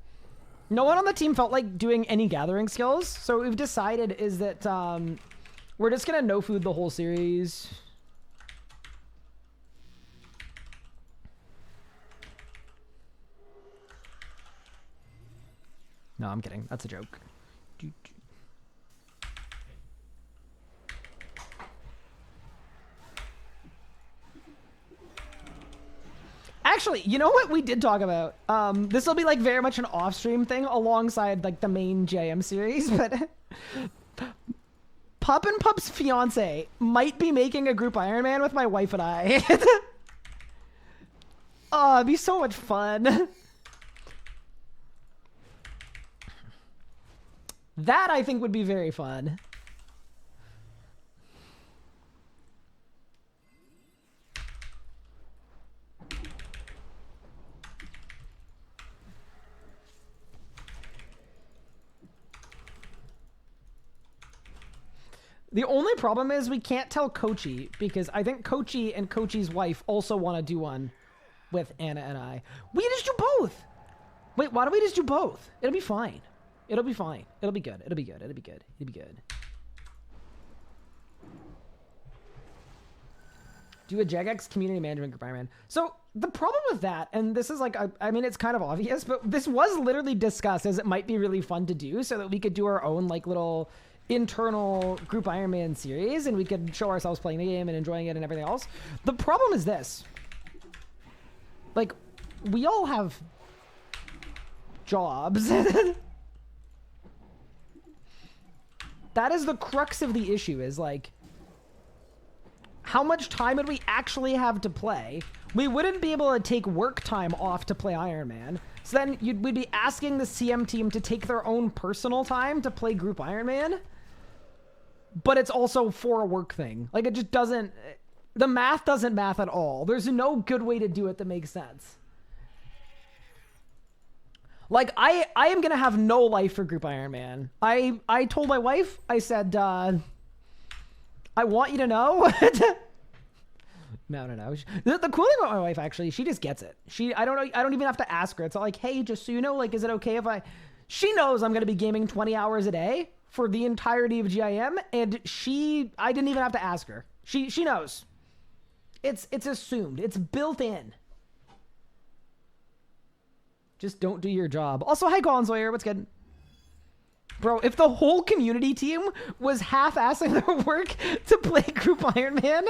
No one on the team felt like doing any gathering skills, so what we've decided is that we're just gonna no food the whole series. No, I'm kidding. That's a joke. Actually, you know what we did talk about? This will be like very much an off-stream thing alongside like the main JM series, but Pup and Pup's fiance might be making a Group Iron Man with my wife and I. Oh, it'd be so much fun. That I think would be very fun. The only problem is we can't tell Kochi because I think Kochi and Kochi's wife also want to do one with Anna and I. We just do both. Wait, why don't we just do both? It'll be fine. It'll be fine. It'll be good. It'll be good. It'll be good. It'll be good. Do a Jagex community management Group Iron Man. So the problem with that, and this is like, I mean, it's kind of obvious, but this was literally discussed as it might be really fun to do so that we could do our own like little internal Group Iron Man series and we could show ourselves playing the game and enjoying it and everything else. The problem is this. Like, we all have jobs. That is the crux of the issue, is like, how much time would we actually have to play? We wouldn't be able to take work time off to play Iron Man. So then we'd be asking the CM team to take their own personal time to play Group Iron Man. But it's also for a work thing. Like, it just doesn't... The math doesn't math at all. There's no good way to do it that makes sense. Like, I am going to have no life for Group Iron Man. I told my wife, I said, I want you to know... No. The cool thing about my wife, actually, she just gets it. I don't even have to ask her. It's not like, hey, just so you know, like, is it okay if I... She knows I'm going to be gaming 20 hours a day for the entirety of GIM, and I didn't even have to ask her. She knows. It's assumed. It's built in. Just don't do your job. Also, hi, Gonzoyer. What's good? Bro, if the whole community team was half-assing their work to play Group Iron Man...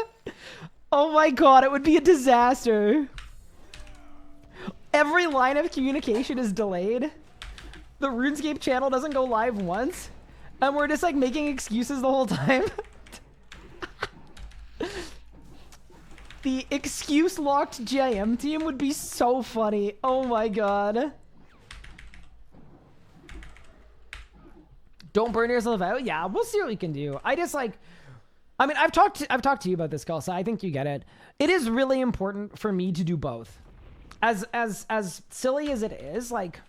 Oh my god, it would be a disaster. Every line of communication is delayed. The RuneScape channel doesn't go live once. And we're just like making excuses the whole time. The excuse-locked GIM team would be so funny. Oh my god. Don't burn yourself out. Yeah, we'll see what we can do. I just like, I mean, I've talked to you about this, Gal, so I think you get it. It is really important for me to do both. As silly as it is, like,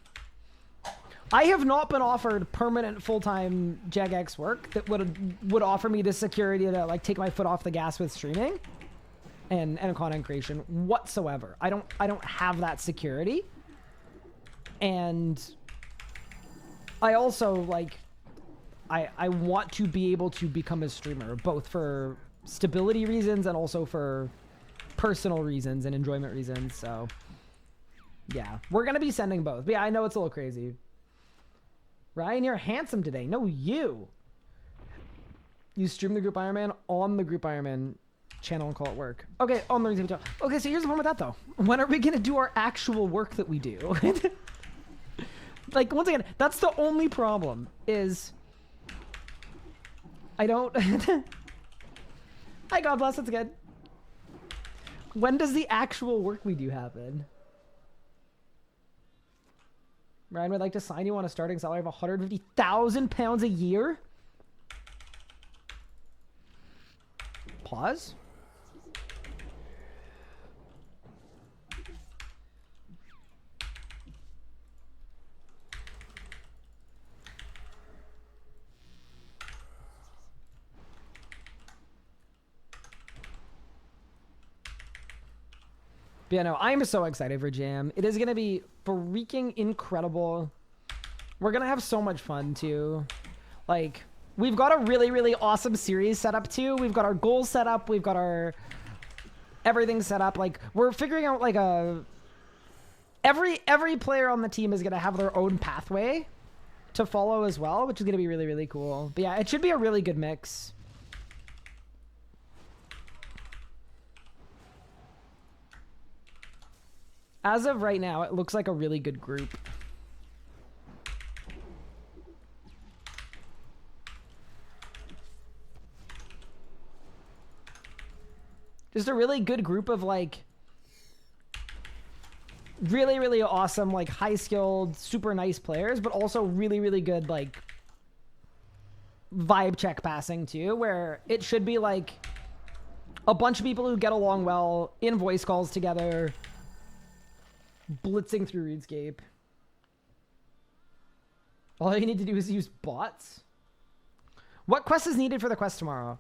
I have not been offered permanent full-time JegX work that would offer me the security to like take my foot off the gas with streaming and content creation whatsoever. I don't have that security. And I also like I want to be able to become a streamer, both for stability reasons and also for personal reasons and enjoyment reasons. So yeah, we're gonna be sending both. But yeah, I know it's a little crazy. Ryan, you're handsome today. No, you stream the Group Iron Man on the Group Iron Man channel and call it work. Okay, on the reason. Okay, so here's the problem with that though. When are we gonna do our actual work that we do? Like, once again, that's the only problem is I don't. Hi, God bless. That's good. When does the actual work we do happen? Ryan would like to sign you on a starting salary of £150,000 a year. Pause. But yeah, no, I'm so excited for Jam. It is going to be freaking incredible. We're going to have so much fun, too. Like, we've got a really, really awesome series set up, too. We've got our goals set up. We've got our everything set up. Like, we're figuring out, like, every player on the team is going to have their own pathway to follow as well, which is going to be really, really cool. But yeah, it should be a really good mix. As of right now, it looks like a really good group. Just a really good group of like really, really awesome, like high-skilled, super nice players, but also really, really good like vibe check passing too, where it should be like a bunch of people who get along well in voice calls together, blitzing through RuneScape. All you need to do is use bots. What quest is needed for the quest tomorrow?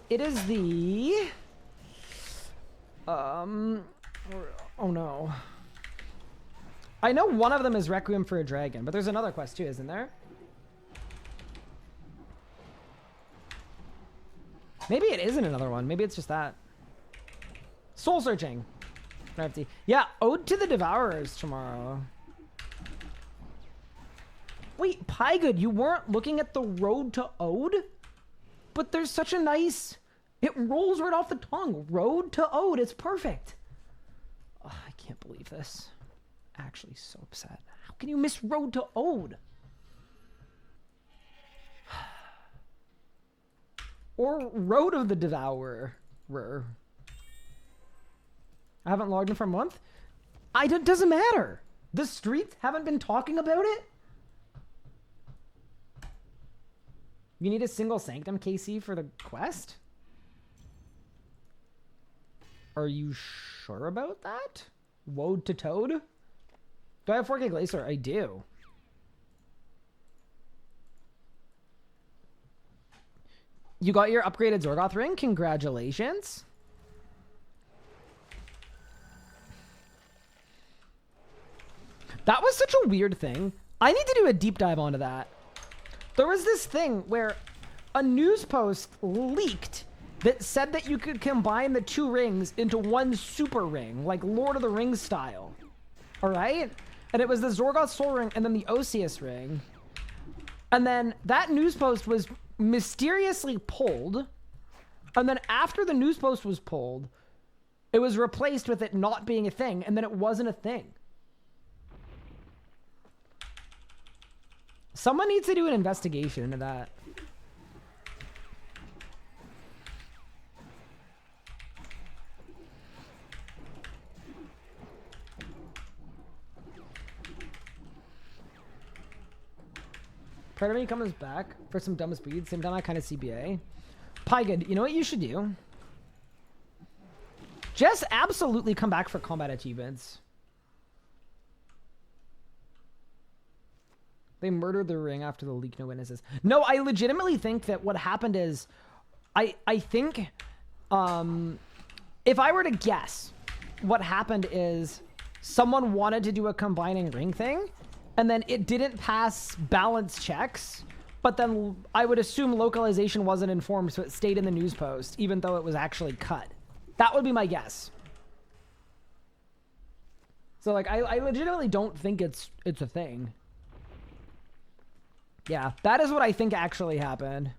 It is the... oh no. I know one of them is Requiem for a Dragon, but there's another quest too, isn't there? Maybe it isn't another one. Maybe it's just that. Soul Searching. Yeah, Ode to the Devourers tomorrow. Wait, Pygood, you weren't looking at the road to Ode? But there's such a nice... It rolls right off the tongue. Road to Ode. It's perfect. Oh, I can't believe this. Actually so upset. How can you miss Road to Ode? Or Road of the Devourer. I haven't logged in for a month. It doesn't matter. The streets haven't been talking about it. You need a single sanctum KC for the quest? Are you sure about that? Woad to Toad? Do I have 4K Glacier? I do. You got your upgraded Zorgoth ring? Congratulations. That was such a weird thing. I need to do a deep dive onto that. There was this thing where a news post leaked that said that you could combine the two rings into one super ring, like Lord of the Rings style. All right? And it was the Zorgoth Soul Ring and then the Osseous ring. And then that news post was mysteriously pulled. And then after the news post was pulled, it was replaced with it not being a thing. And then it wasn't a thing. Someone needs to do an investigation into that. Part of me comes back for some dumb speed. Same time I kind of CBA. Pygood, you know what you should do? Just absolutely come back for combat achievements. They murdered the ring after the leak, no witnesses. No, I legitimately think that what happened is, I think, if I were to guess, what happened is someone wanted to do a combining ring thing, and then it didn't pass balance checks, but then I would assume localization wasn't informed, so it stayed in the news post, even though it was actually cut. That would be my guess. So, like, I legitimately don't think it's a thing. Yeah, that is what I think actually happened.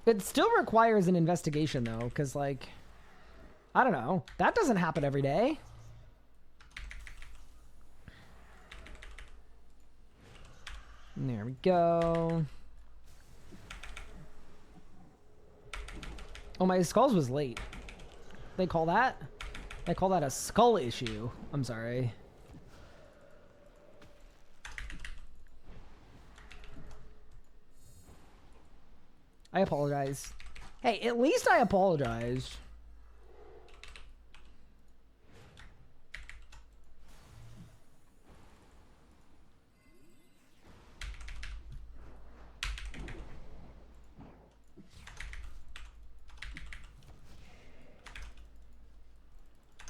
It still requires an investigation, though, because, like, I don't know. That doesn't happen every day. There we go. Oh, my skulls was late. They call that? They call that a skull issue. I'm sorry. I apologize. Hey, at least I apologize.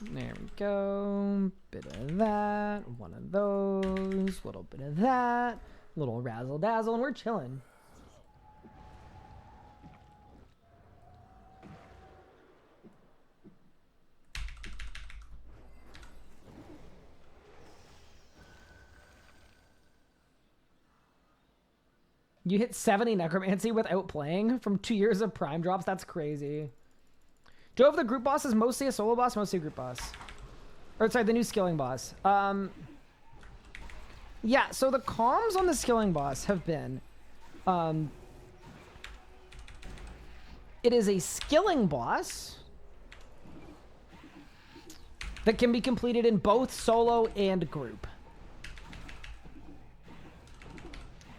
There we go. Bit of that. One of those. Little bit of that. Little razzle dazzle, and we're chilling. You hit 70 necromancy without playing from 2 years of prime drops. That's crazy. Joe, if the group boss is mostly a solo boss, mostly a group boss. Or sorry, the new skilling boss. Yeah, so the comms on the skilling boss have been, it is a skilling boss that can be completed in both solo and group.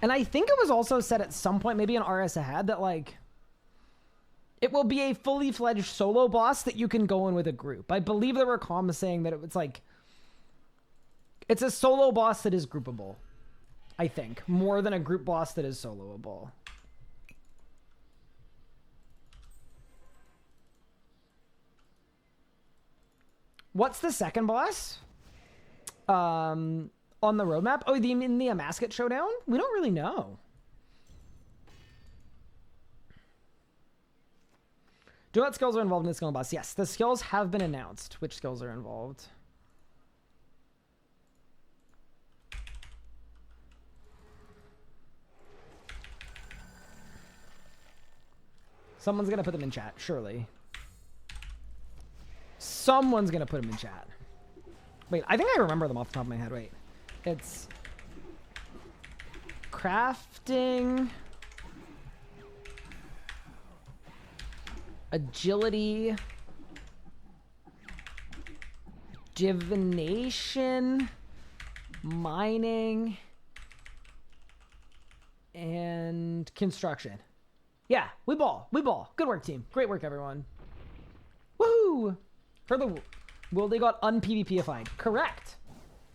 And I think it was also said at some point, maybe an RS ahead, that, like, it will be a fully fledged solo boss that you can go in with a group. I believe there were comms saying that it was like, it's a solo boss that is groupable. I think. More than a group boss that is soloable. What's the second boss? On the roadmap? Oh, in the Amasket Showdown? We don't really know. Do you know what skills are involved in the skilling boss? Yes, the skills have been announced. Which skills are involved? Someone's gonna put them in chat, surely. Someone's gonna put them in chat. Wait, I think I remember them off the top of my head. Wait. It's crafting, agility, divination, mining, and construction. Yeah, we ball. We ball. Good work, team. Great work, everyone. Woohoo! For the will they got un-PvP-ified. Correct.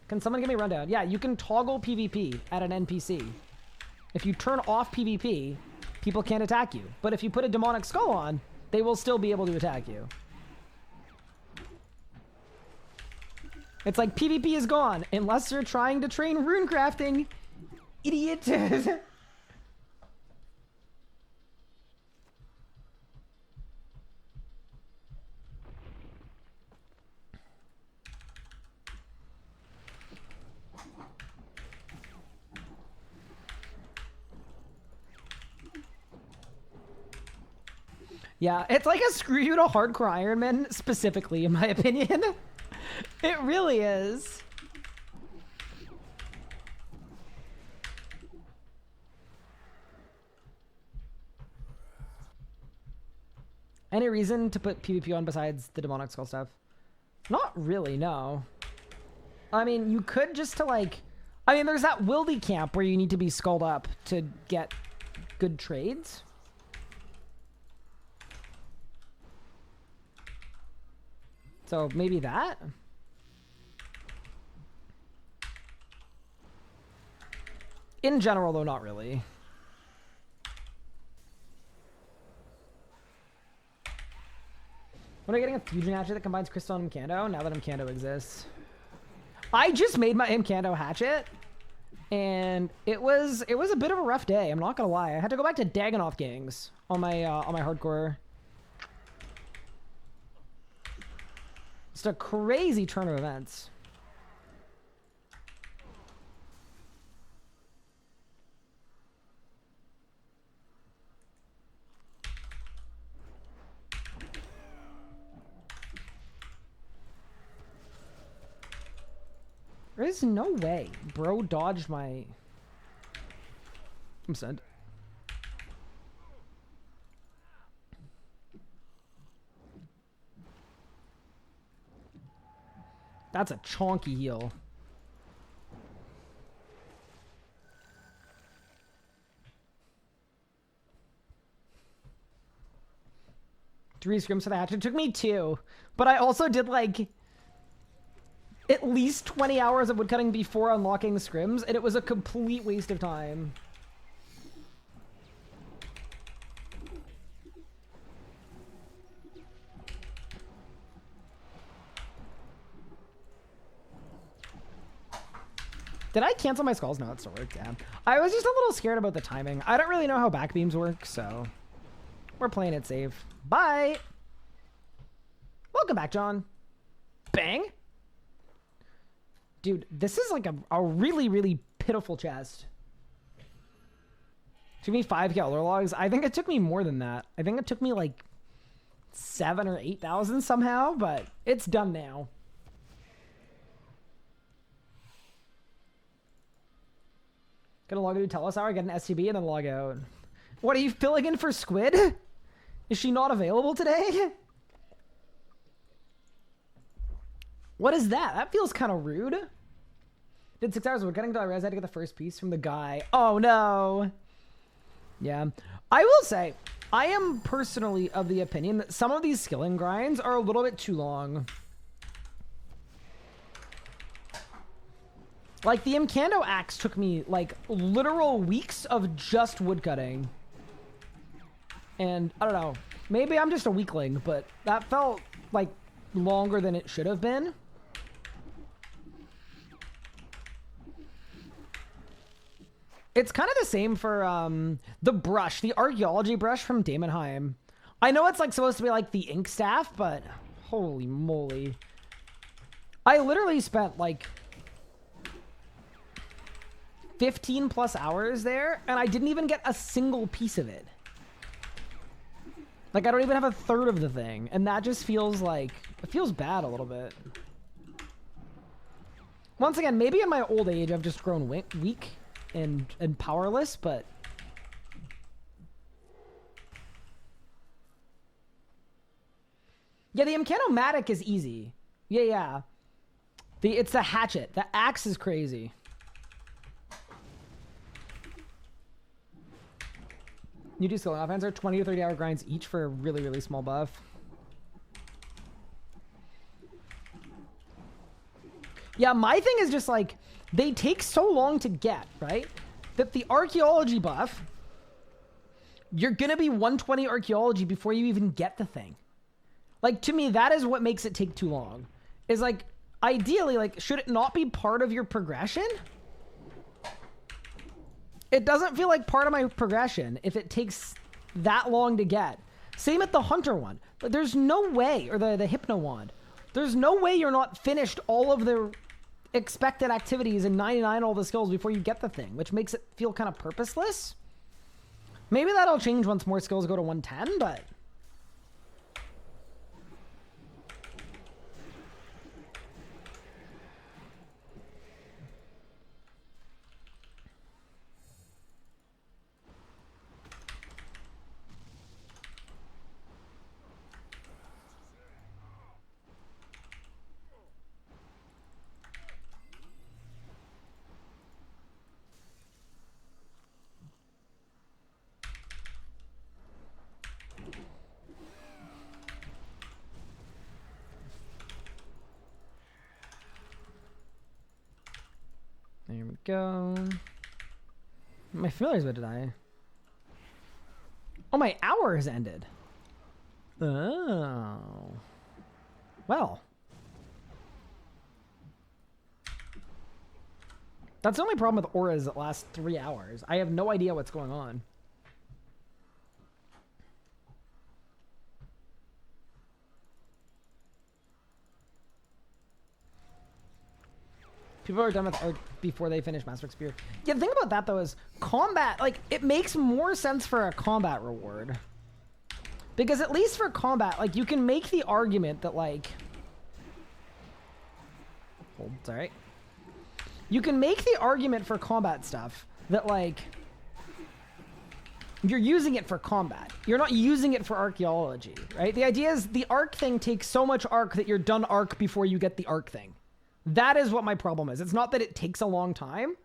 Can someone give me a rundown? Yeah, you can toggle PvP at an NPC. If you turn off PvP, people can't attack you. But if you put a demonic skull on, they will still be able to attack you. It's like PvP is gone unless you're trying to train rune crafting. Idiot. Yeah, it's like a screw you to hardcore Iron Man, specifically, in my opinion. It really is. Any reason to put PvP on besides the demonic skull stuff? Not really, no. I mean, you could just to like... I mean, there's that wildy camp where you need to be skulled up to get good trades. So maybe that? In general, though, not really. When are we getting a fusion hatchet that combines crystal and Mkando? Now that Mkando exists. I just made my Mkando hatchet, and it was a bit of a rough day. I'm not gonna lie. I had to go back to Dagannoth gangs on my hardcore. Just a crazy turn of events. There is no way. Bro dodged my... I'm sent. That's a chonky heal. Three scrims for the hatchet. It took me 2. But I also did like... at least 20 hours of woodcutting before unlocking the scrims, and it was a complete waste of time. Did I cancel my skulls? No, it still worked. Damn. I was just a little scared about the timing. I don't really know how back beams work, so we're playing it safe. Bye! Welcome back, John. Bang! Dude, this is like a really, really pitiful chest. Took me 5 Elder Logs. I think it took me more than that. I think it took me like 7 or 8,000 somehow, but it's done now. Gonna log into Telos hour, get an SGB, and then log out. What, are you filling in for Squid? Is she not available today? What is that? That feels kind of rude. Did 6 hours. We're getting to Res. I had to get the first piece from the guy. Oh, no. Yeah. I will say, I am personally of the opinion that some of these skilling grinds are a little bit too long. Like, the Mkando axe took me, like, literal weeks of just woodcutting. And, I don't know. Maybe I'm just a weakling, but that felt, like, longer than it should have been. It's kind of the same for the brush, the archaeology brush from Daemonheim. I know it's like supposed to be like the ink staff, but holy moly. I literally spent like 15 plus hours there, and I didn't even get a single piece of it. Like, I don't even have a third of the thing, and that just feels like, it feels bad a little bit. Once again, maybe in my old age I've just grown weak and powerless, but yeah, the Mkanomatic is easy. Yeah. It's the hatchet. The axe is crazy. You do skill offense are 20 to 30 hour grinds each for a really, really small buff. Yeah, my thing is just like, they take so long to get, right? That the archaeology buff, you're gonna be 120 archaeology before you even get the thing. Like, to me, that is what makes it take too long. Is like, ideally, like, should it not be part of your progression? It doesn't feel like part of my progression if it takes that long to get. Same with the hunter one. But there's no way, or the hypno wand. There's no way you're not finished all of the expected activities and 99 all the skills before you get the thing, which makes it feel kind of purposeless. Maybe that'll change once more skills go to 110, but There we go. My familiar's about to die. Oh, my hour has ended. Oh. Well. That's the only problem with auras that last 3 hours. I have no idea what's going on. People are done with arc before they finish Master Spear. Yeah, the thing about that, though, is combat, like, it makes more sense for a combat reward. Because at least for combat, like, you can make the argument that, like... Hold, sorry. You can make the argument for combat stuff that, like... You're using it for combat. You're not using it for archaeology, right? The idea is the arc thing takes so much arc that you're done arc before you get the arc thing. That is what my problem is. It's not that it takes a long time.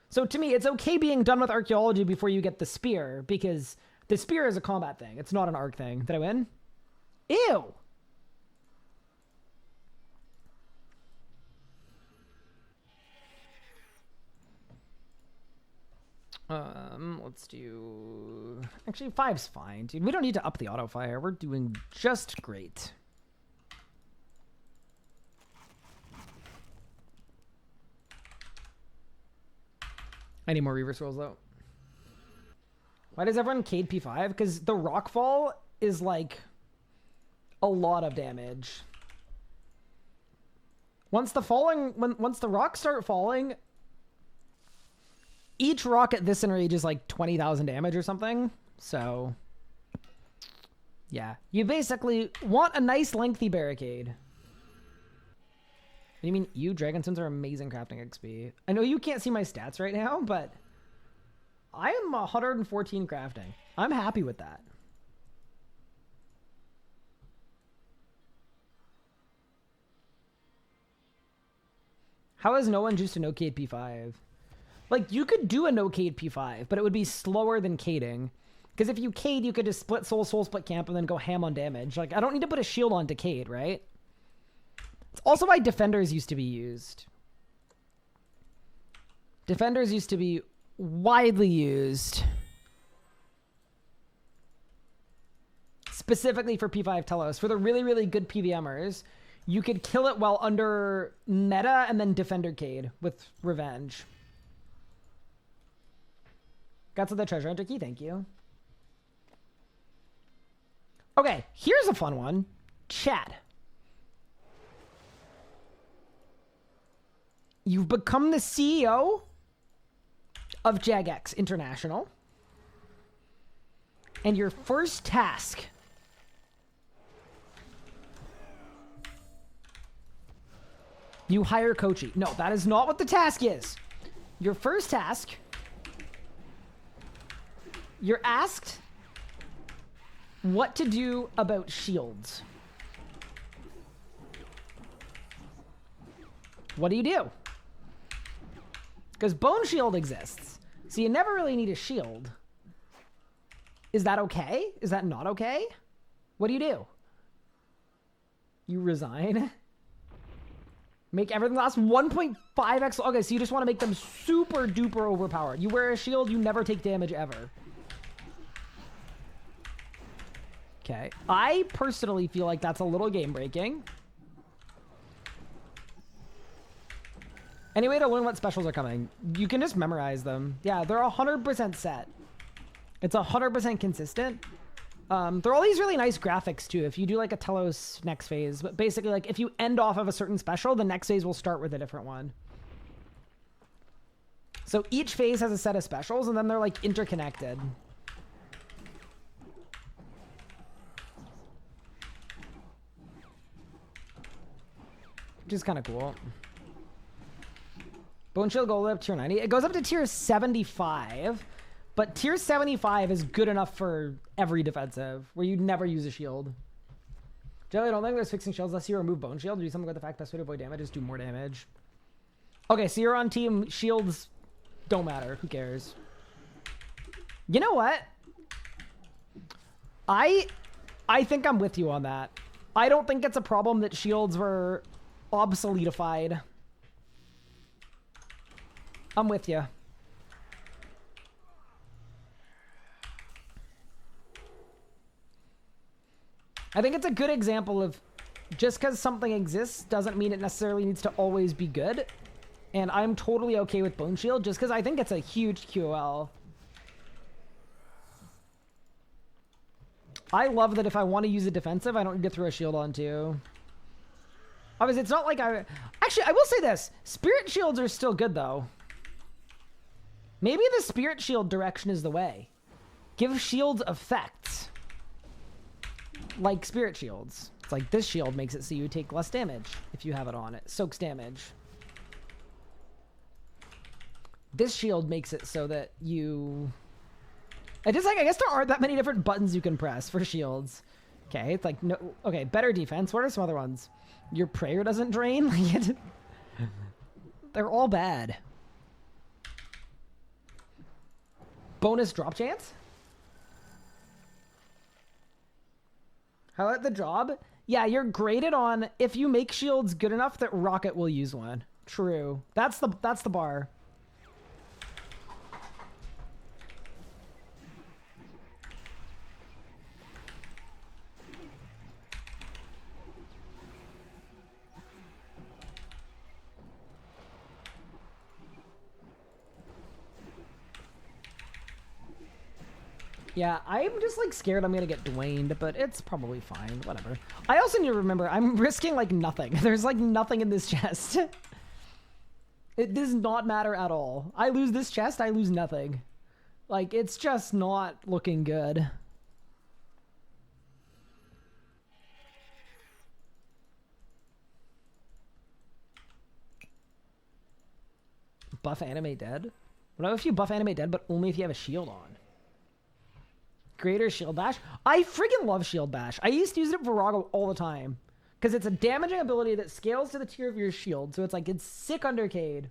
So to me, it's okay being done with archaeology before you get the spear, because the spear is a combat thing. It's not an arc thing. Did I win? Ew! Let's do... Actually, 5's fine, dude. We don't need to up the auto fire. We're doing just great. I need more reverse rolls, though. Why does everyone Cade P5? Because the rockfall is, like, a lot of damage. Once the rocks start falling, each rock at this enrage is, like, 20,000 damage or something. So, yeah. You basically want a nice, lengthy barricade. You mean you? Dragonstones are amazing crafting XP. I know you can't see my stats right now, but I am 114 crafting. I'm happy with that. How is no one juiced a no-cade P5? Like, you could do a no-cade P5, but it would be slower than cading. Because if you cade, you could just split soul split camp, and then go ham on damage. Like, I don't need to put a shield on to cade, right? It's also why defenders used to be used. Defenders used to be widely used. Specifically for P5 Telos. For the really, really good PVMers, you could kill it while under meta and then defender cade with revenge. Got to the treasure hunter key, thank you. Okay, here's a fun one. Chat. You've become the CEO of Jagex International. And your first task you hire Kochi. No, that is not what the task is. Your first task, you're asked what to do about shields. What do you do? Because Bone Shield exists. So you never really need a shield. Is that okay? Is that not okay? What do? You resign? Make everything last 1.5x. Okay, so you just want to make them super duper overpowered. You wear a shield, you never take damage ever. Okay. I personally feel like that's a little game breaking. Any way to learn what specials are coming? You can just memorize them. Yeah, they're 100% set. It's 100% consistent. There are all these really nice graphics too. If you do like a Telos next phase, but basically like if you end off of a certain special, the next phase will start with a different one. So each phase has a set of specials and then they're like interconnected. Which is kind of cool. Bone Shield goes up to tier 90. It goes up to tier 75, but tier 75 is good enough for every defensive, where you'd never use a shield. Generally, I don't think there's fixing shields unless you remove Bone Shield. Do something with the fact best way to avoid damage is do more damage. Okay, so you're on team shields don't matter. Who cares? You know what? I think I'm with you on that. I don't think it's a problem that shields were obsoletified. I'm with you. I think it's a good example of just because something exists doesn't mean it necessarily needs to always be good. And I'm totally okay with Bone Shield just because I think it's a huge QOL. I love that if I want to use a defensive, I don't need to throw a shield on too. Obviously, it's not like I... Actually, I will say this. Spirit Shields are still good, though. Maybe the Spirit Shield direction is the way. Give shields effects. Like Spirit Shields. It's like this shield makes it so you take less damage if you have it on. It soaks damage. This shield makes it so that you... I just like, I guess there aren't that many different buttons you can press for shields. Okay, it's like, no, okay, better defense. What are some other ones? Your prayer doesn't drain? They're all bad. Bonus drop chance? How about the job? Yeah, you're graded on if you make shields good enough that Rocket will use one. True. That's the bar. Yeah, I'm just like scared I'm gonna get Dwayne'd, but it's probably fine. Whatever. I also need to remember I'm risking like nothing. There's like nothing in this chest. It does not matter at all. I lose this chest, I lose nothing. Like, it's just not looking good. Buff animate dead? What if you buff animate dead, but only if you have a shield on? Greater shield bash? I freaking love shield bash. I used to use it for Virago all the time. Because it's a damaging ability that scales to the tier of your shield. So it's like, it's sick under Cade.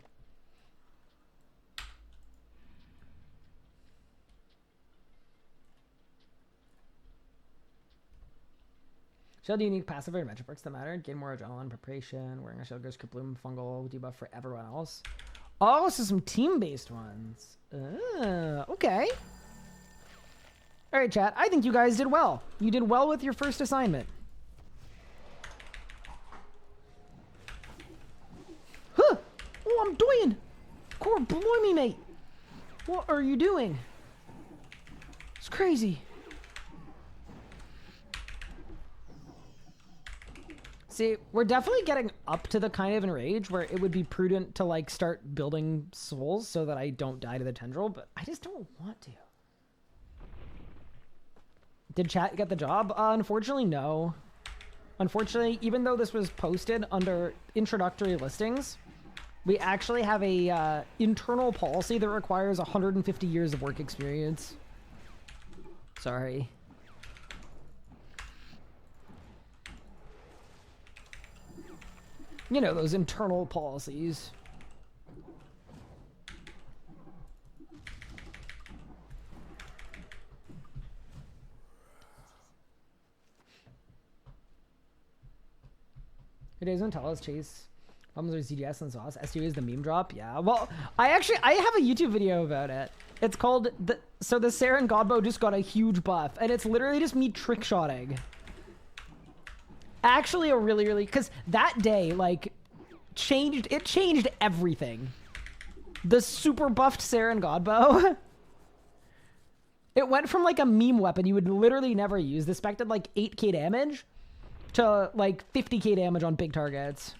Shield unique passive or magic perks that matter. Gain more adrenaline, preparation. Wearing a shield goes Kabloom, fungal, debuff for everyone else. Oh, so some team-based ones. Okay. All right, chat. I think you guys did well. You did well with your first assignment. Huh. Oh, I'm doing. Core, blimey, mate. What are you doing? It's crazy. See, we're definitely getting up to the kind of enrage where it would be prudent to like start building souls so that I don't die to the tendril, but I just don't want to. Did chat get the job? Unfortunately, no. Unfortunately, even though this was posted under introductory listings, we actually have a internal policy that requires 150 years of work experience. Sorry. You know, those internal policies. It is when Telos chase problems with ZGS and sauce. SGB is the meme drop. Yeah. Well, I have a YouTube video about it. It's called the Sarin Godbow just got a huge buff, and it's literally just me trick shotting. Actually, a really because that day like changed everything. The super buffed Sarin Godbow. It went from like a meme weapon you would literally never use. This spec did like 8k damage to like 50k damage on big targets.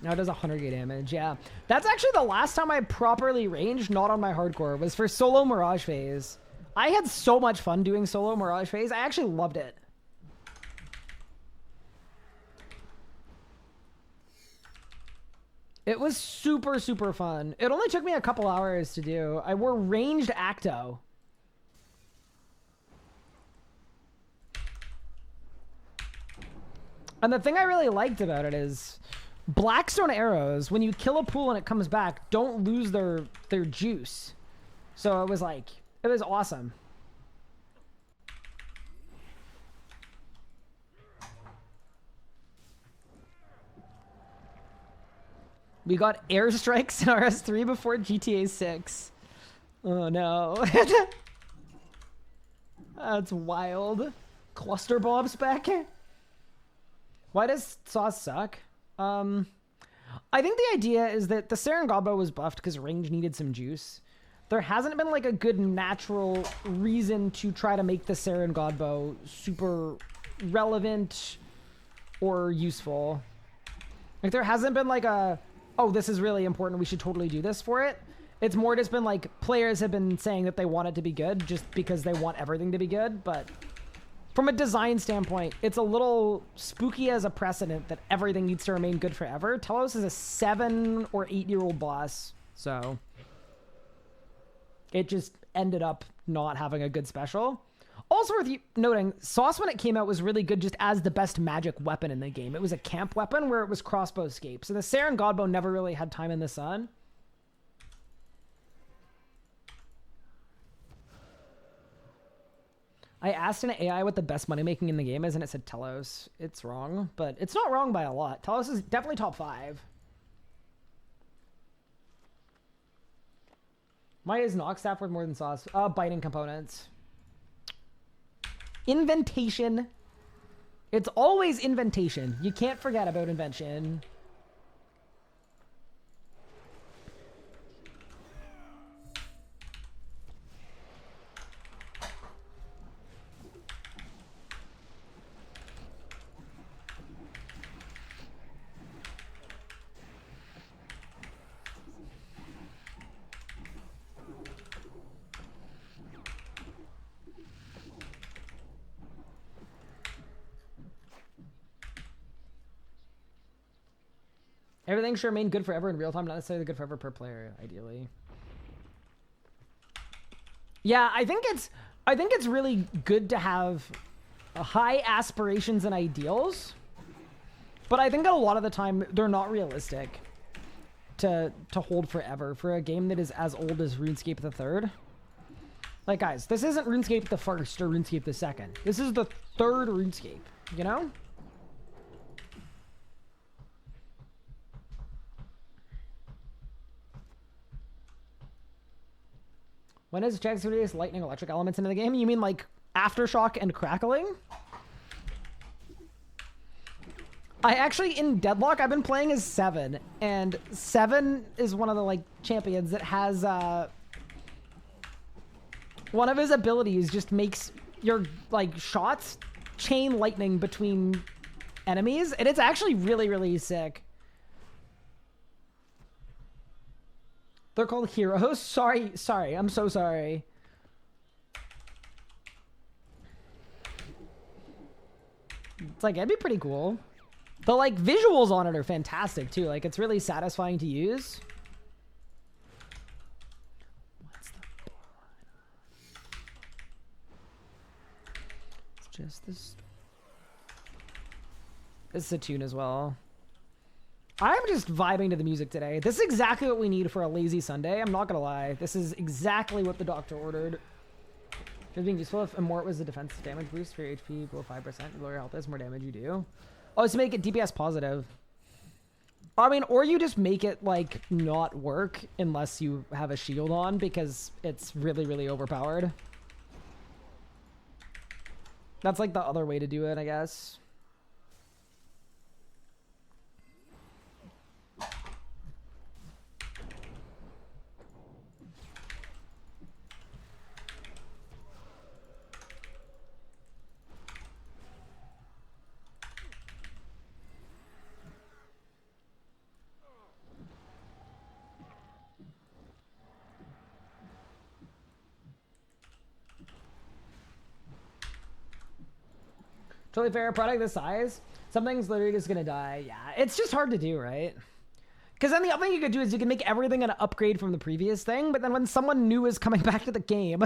Now it does 100k damage, yeah. That's actually the last time I properly ranged, not on my hardcore, was for solo Mirage Phase. I had so much fun doing solo Mirage Phase. I actually loved it. It was super, super fun. It only took me a couple hours to do. I wore ranged Acto. And the thing I really liked about it is Blackstone arrows, when you kill a pool and it comes back, don't lose their juice. So it was like, it was awesome. We got airstrikes in RS3 before GTA 6. Oh no. That's wild. Cluster bomb spec. Why does sauce suck? I think the idea is that the Sarin Godbow was buffed because range needed some juice. There hasn't been like a good natural reason to try to make the Sarin Godbow super relevant or useful. Like there hasn't been like a, oh, this is really important, we should totally do this for it. It's more just been like players have been saying that they want it to be good just because they want everything to be good. But from a design standpoint, it's a little spooky as a precedent that everything needs to remain good forever. Telos is a 7 or 8-year-old boss, so it just ended up not having a good special. Also worth noting, Sauce when it came out was really good just as the best magic weapon in the game. It was a camp weapon where it was crossbow escape. So the Sarin Godbow never really had time in the sun. I asked an AI what the best money making in the game is, and it said Telos. It's wrong, but it's not wrong by a lot. Telos is definitely top 5. Why is Knockstaff worth more than Sauce? Biting components. Inventation. It's always inventation. You can't forget about invention. Everything should remain good forever in real time, not necessarily good forever per player, ideally. Yeah, I think it's really good to have high aspirations and ideals, but I think a lot of the time they're not realistic to hold forever for a game that is as old as RuneScape the 3rd. Like, guys, this isn't RuneScape the 1st or RuneScape the 2nd. This is the 3rd RuneScape, you know? When is Jack's release lightning electric elements into the game? You mean like aftershock and crackling? I actually, in Deadlock, I've been playing as 7, and 7 is one of the like champions that has one of his abilities just makes your like shots chain lightning between enemies, and it's actually really, really sick. They're called heroes. Sorry. I'm so sorry. It's like, it'd be pretty cool. The like visuals on it are fantastic too. Like, it's really satisfying to use. What's the It's just this. This is a tune as well. I'm just vibing to the music today. This is exactly what we need for a lazy Sunday. I'm not gonna lie. This is exactly what the doctor ordered. Just being useful if Immort was a defensive damage boost for your HP below 5%. The lower your health is, more damage you do. Oh, it's to make it DPS positive. I mean, or you just make it like not work unless you have a shield on because it's really, really overpowered. That's like the other way to do it, I guess. Totally fair. Product this size, something's literally just gonna die. Yeah, it's just hard to do, right? Because then the other thing you could do is you can make everything an upgrade from the previous thing, but then when someone new is coming back to the game,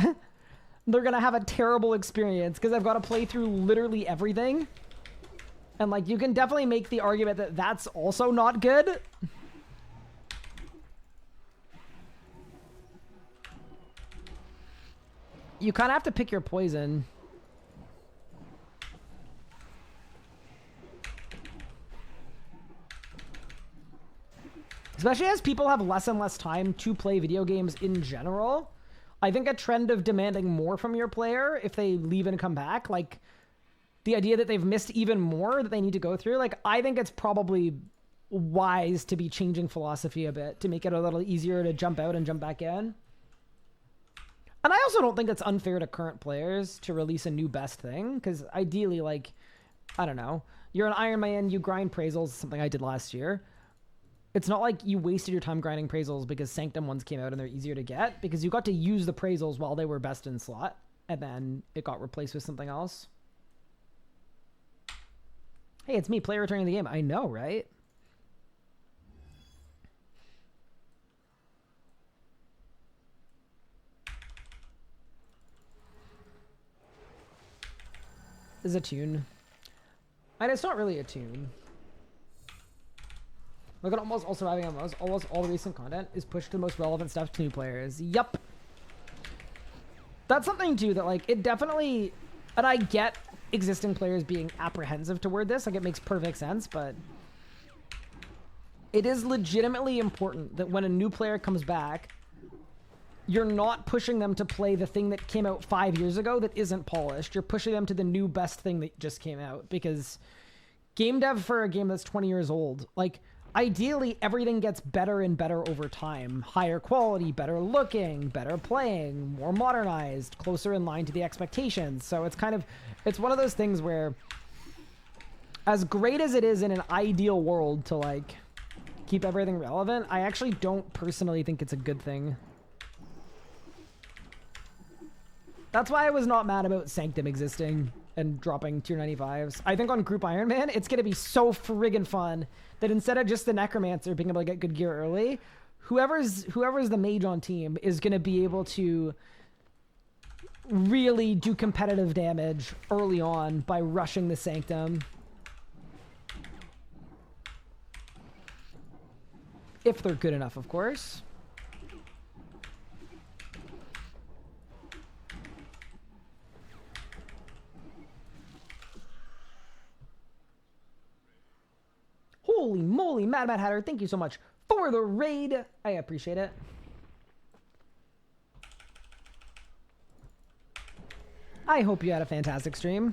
they're gonna have a terrible experience because I've got to play through literally everything. And, like, you can definitely make the argument that that's also not good. You kind of have to pick your poison. Especially as people have less and less time to play video games in general. I think a trend of demanding more from your player if they leave and come back, like the idea that they've missed even more that they need to go through, like I think it's probably wise to be changing philosophy a bit to make it a little easier to jump out and jump back in. And I also don't think it's unfair to current players to release a new best thing, because ideally, like, I don't know, you're an Iron Man, you grind appraisals, something I did last year. It's not like you wasted your time grinding appraisals because Sanctum ones came out and they're easier to get, because you got to use the appraisals while they were best in slot, and then it got replaced with something else. Hey, it's me, player returning the game. I know, right? This is a tune. And it's not really a tune. Look at almost all surviving MMOs. Almost all the recent content is pushed to the most relevant stuff to new players. Yup. That's something too that, like, it definitely, and I get existing players being apprehensive toward this, like, it makes perfect sense, but it is legitimately important that when a new player comes back, you're not pushing them to play the thing that came out 5 years ago that isn't polished. You're pushing them to the new best thing that just came out, because game dev for a game that's 20 years old, like, ideally everything gets better and better over time. Higher quality, better looking, better playing, more modernized, closer in line to the expectations. So it's kind of, it's one of those things where, as great as it is in an ideal world to, like, keep everything relevant, I actually don't personally think it's a good thing. That's why I was not mad about Sanctum existing and dropping tier 95s. I think on Group Iron Man, it's going to be so friggin' fun that instead of just the Necromancer being able to get good gear early, whoever's the mage on team is going to be able to really do competitive damage early on by rushing the Sanctum. If they're good enough, of course. Holy moly, Mad Hatter, thank you so much for the raid. I appreciate it. I hope you had a fantastic stream.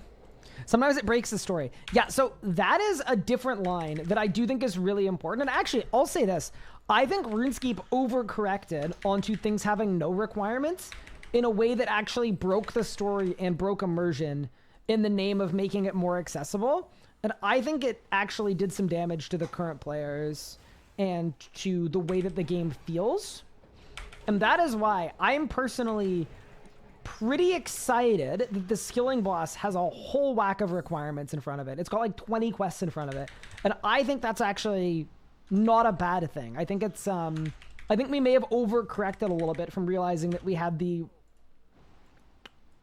Sometimes it breaks the story. Yeah, so that is a different line that I do think is really important. And actually, I'll say this. I think RuneScape overcorrected onto things having no requirements in a way that actually broke the story and broke immersion in the name of making it more accessible. And I think it actually did some damage to the current players and to the way that the game feels. And that is why I'm personally pretty excited that the skilling boss has a whole whack of requirements in front of it. It's got like 20 quests in front of it. And I think that's actually not a bad thing. I think it's, I think we may have overcorrected a little bit from realizing that we had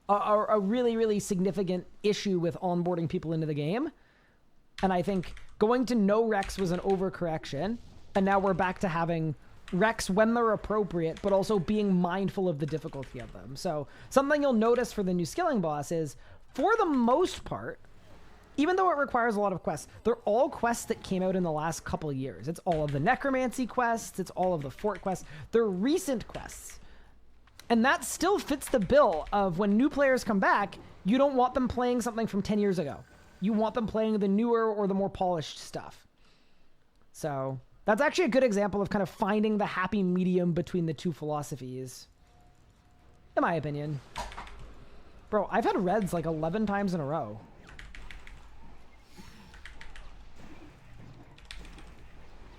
a really, really significant issue with onboarding people into the game. And I think going to no Rex was an overcorrection, and now we're back to having Rex when they're appropriate, but also being mindful of the difficulty of them. So something you'll notice for the new skilling boss is, for the most part, even though it requires a lot of quests, they're all quests that came out in the last couple of years. It's all of the Necromancy quests, it's all of the Fort quests. They're recent quests. And that still fits the bill of when new players come back, you don't want them playing something from 10 years ago. You want them playing the newer or the more polished stuff. So that's actually a good example of kind of finding the happy medium between the two philosophies, in my opinion. Bro, I've had reds like 11 times in a row.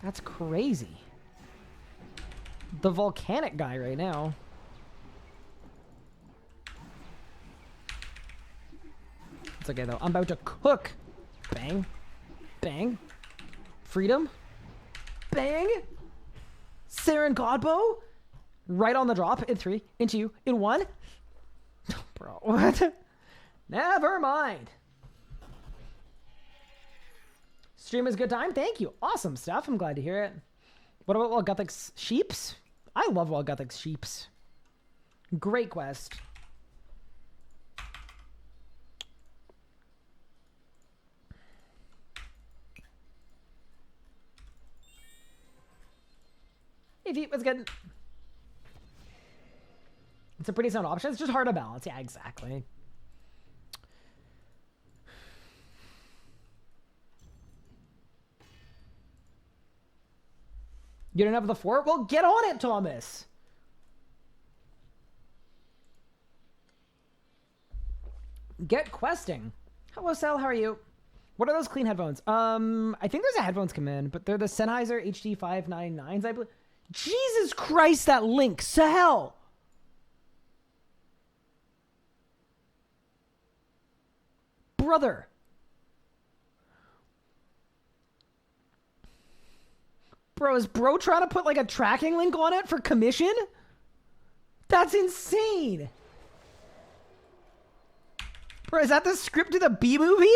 That's crazy. The volcanic guy right now. It's okay though. I'm about to cook. Bang. Bang. Freedom. Bang. Sarin Godbow. Right on the drop. In 3, in 2, in 1. Bro, what? Never mind. Stream is good time. Thank you. Awesome stuff. I'm glad to hear it. What about Walguthic's Sheeps? I love Walguthic's Sheeps. Great quest. Hey, Pete, what's good? It's a pretty sound option. It's just hard to balance. Yeah, exactly. You don't have the fort? Well, get on it, Thomas. Get questing. Hello, Sal. How are you? What are those clean headphones? I think there's a headphones come in, but they're the Sennheiser HD 599s, I believe. Jesus Christ, that link. Sal. Brother. Bro, is bro trying to put like a tracking link on it for commission? That's insane. Bro, is that the script to the B movie?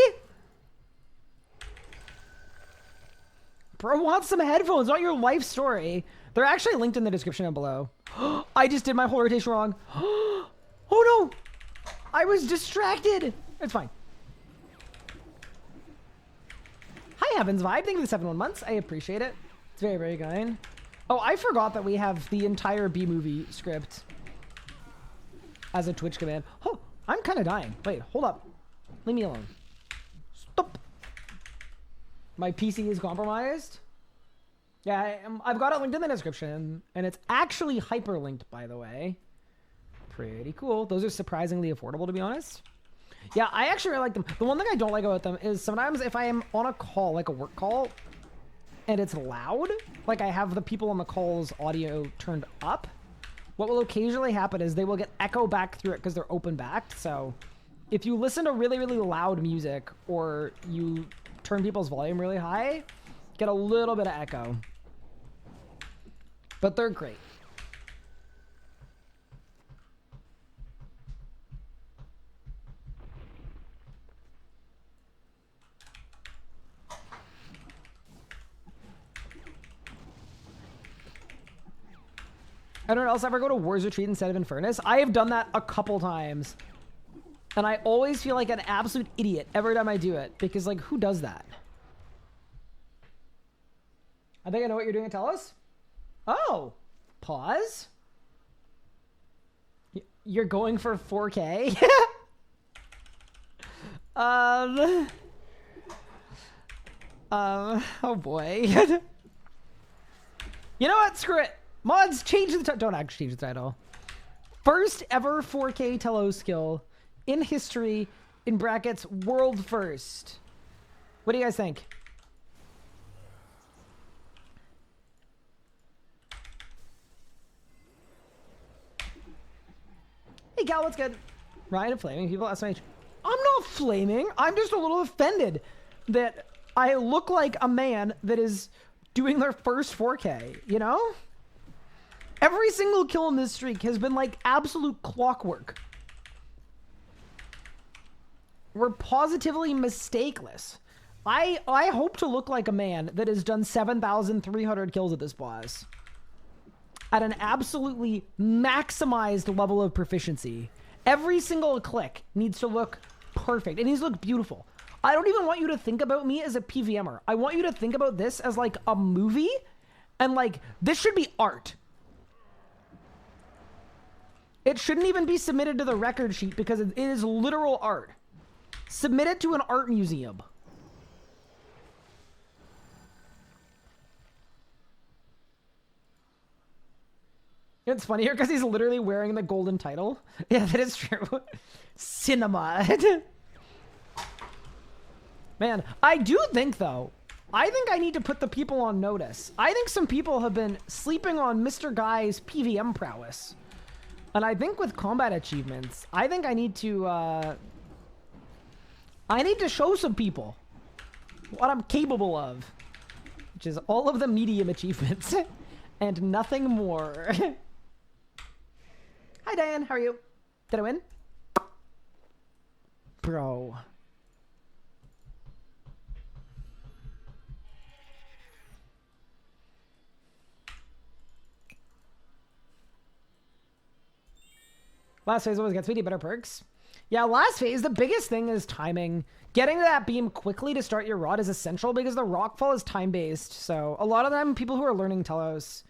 Bro wants some headphones, not your life story. They're actually linked in the description down below. I just did my whole rotation wrong. Oh no! I was distracted. It's fine. Hi, Heavens Vibe. Thank you for the 7 months. I appreciate it. It's very, very kind. Oh, I forgot that we have the entire B-movie script as a Twitch command. Oh, I'm kind of dying. Wait, hold up. Leave me alone. Stop. My PC is compromised. Yeah, I've got it linked in the description, and it's actually hyperlinked, by the way. Pretty cool. Those are surprisingly affordable, to be honest. Yeah, I actually really like them. The one thing I don't like about them is sometimes if I am on a call, like a work call, and it's loud, like I have the people on the call's audio turned up, what will occasionally happen is they will get echo back through it because they're open backed. So if you listen to really, really loud music or you turn people's volume really high, get a little bit of echo. But they're great. Anyone else ever go to War's Retreat instead of Infernus? I have done that a couple times. And I always feel like an absolute idiot every time I do it. Because, like, who does that? I think I know what you're doing at Telos. Oh! Pause? You're going for 4K? Oh boy. You know what? Screw it. Mods, change the title. Don't actually change the title. First ever 4K Telos skill in history, in brackets, world first. What do you guys think? Hey, Gal, what's good? Ryan and flaming people. SMH. I'm not flaming. I'm just a little offended that I look like a man that is doing their first 4K, you know? Every single kill in this streak has been like absolute clockwork. We're positively mistakeless. I hope to look like a man that has done 7,300 kills at this boss. At an absolutely maximized level of proficiency. Every single click needs to look perfect. It needs to look beautiful. I don't even want you to think about me as a PVMer. I want you to think about this as like a movie. And like, this should be art. It shouldn't even be submitted to the record sheet because it is literal art. Submit it to an art museum. It's funny here because he's literally wearing the golden title. Yeah, that is true. Cinema. Man, I do think though, I think I need to put the people on notice. I think some people have been sleeping on Mr. Guy's PVM prowess. And I think with combat achievements, I think I need to show some people what I'm capable of. Which is all of the medium achievements. And nothing more. Hi, Diane. How are you? Did I win? Bro. Last phase always gets speedy, better perks. Yeah, last phase, the biggest thing is timing. Getting to that beam quickly to start your rod is essential because the rockfall is time-based. So a lot of them, people who are learning Telos,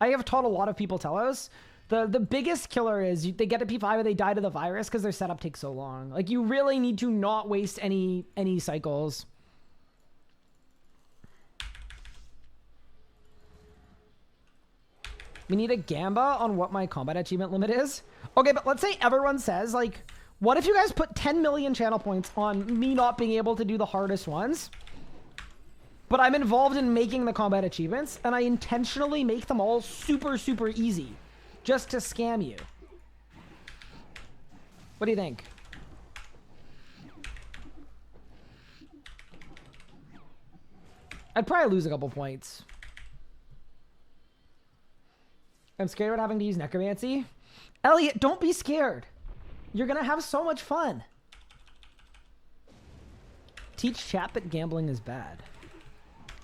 I have taught a lot of people Telos. The biggest killer is they get to P5 and they die to the virus because their setup takes so long. Like, you really need to not waste any cycles. We need a gamba on what my combat achievement limit is. Okay, but let's say everyone says, like, what if you guys put 10 million channel points on me not being able to do the hardest ones? But I'm involved in making the combat achievements, and I intentionally make them all super, super easy. Just to scam you. What do you think? I'd probably lose a couple points. I'm scared about having to use necromancy. Elliot, don't be scared. You're gonna have so much fun. Teach chat that gambling is bad.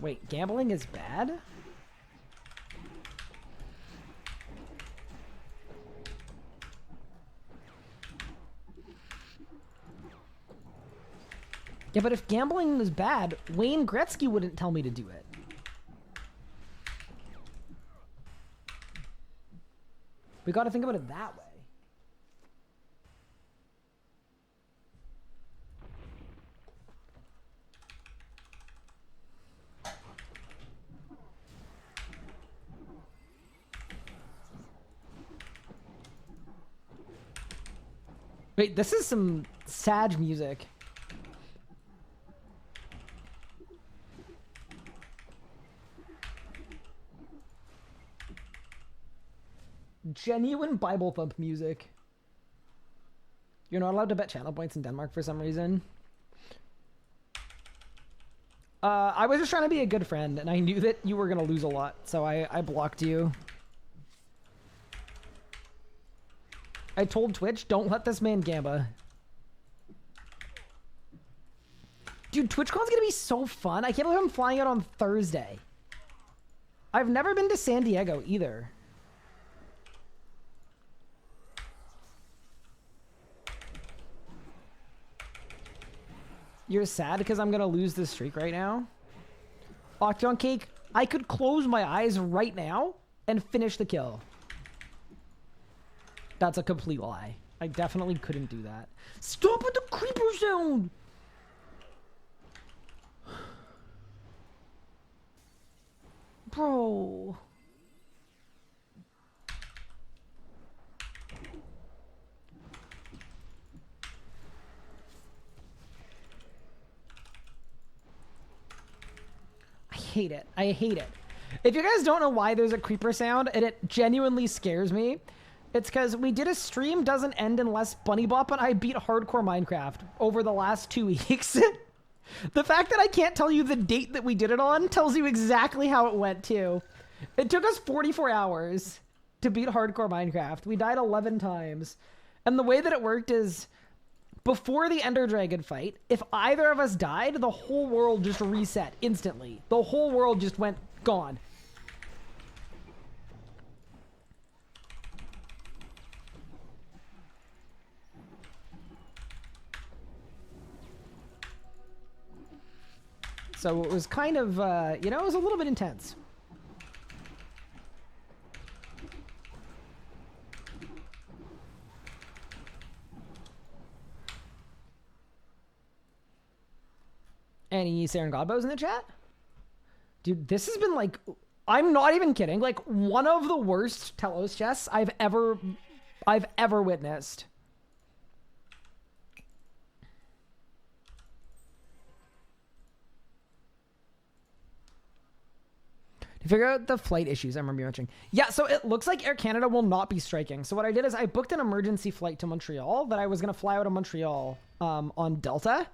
Wait, gambling is bad? Yeah, but if gambling was bad, Wayne Gretzky wouldn't tell me to do it. We got to think about it that way. Wait, this is some sad music. Genuine Bible thump music. You're not allowed to bet channel points in Denmark for some reason. I was just trying to be a good friend, and I knew that you were gonna lose a lot, so I blocked you. I told Twitch, don't let this man gamba. Dude, TwitchCon's gonna be so fun. I can't believe I'm flying out on Thursday. I've never been to San Diego either. You're sad because I'm gonna lose this streak right now? Octon Cake, I could close my eyes right now and finish the kill. That's a complete lie. I definitely couldn't do that. Stop with the creeper sound! Bro. I hate it. I hate it. If you guys don't know why there's a creeper sound, and it genuinely scares me, it's because we did a stream doesn't end unless Bunny Bop and I beat hardcore Minecraft over the last 2 weeks. The fact that I can't tell you the date that we did it on tells you exactly how it went too. It took us 44 hours to beat hardcore Minecraft. We died 11 times. And the way that it worked is before the Ender Dragon fight, if either of us died, the whole world just reset instantly. The whole world just went gone. So it was kind of, you know, it was a little bit intense. Any Sarin Godbows in the chat? Dude, this has been like, I'm not even kidding, like one of the worst Telos chests I've ever witnessed. To figure out the flight issues I remember you mentioning. Yeah, so it looks like Air Canada will not be striking. So what I did is I booked an emergency flight to Montreal that I was going to fly out of Montreal on Delta.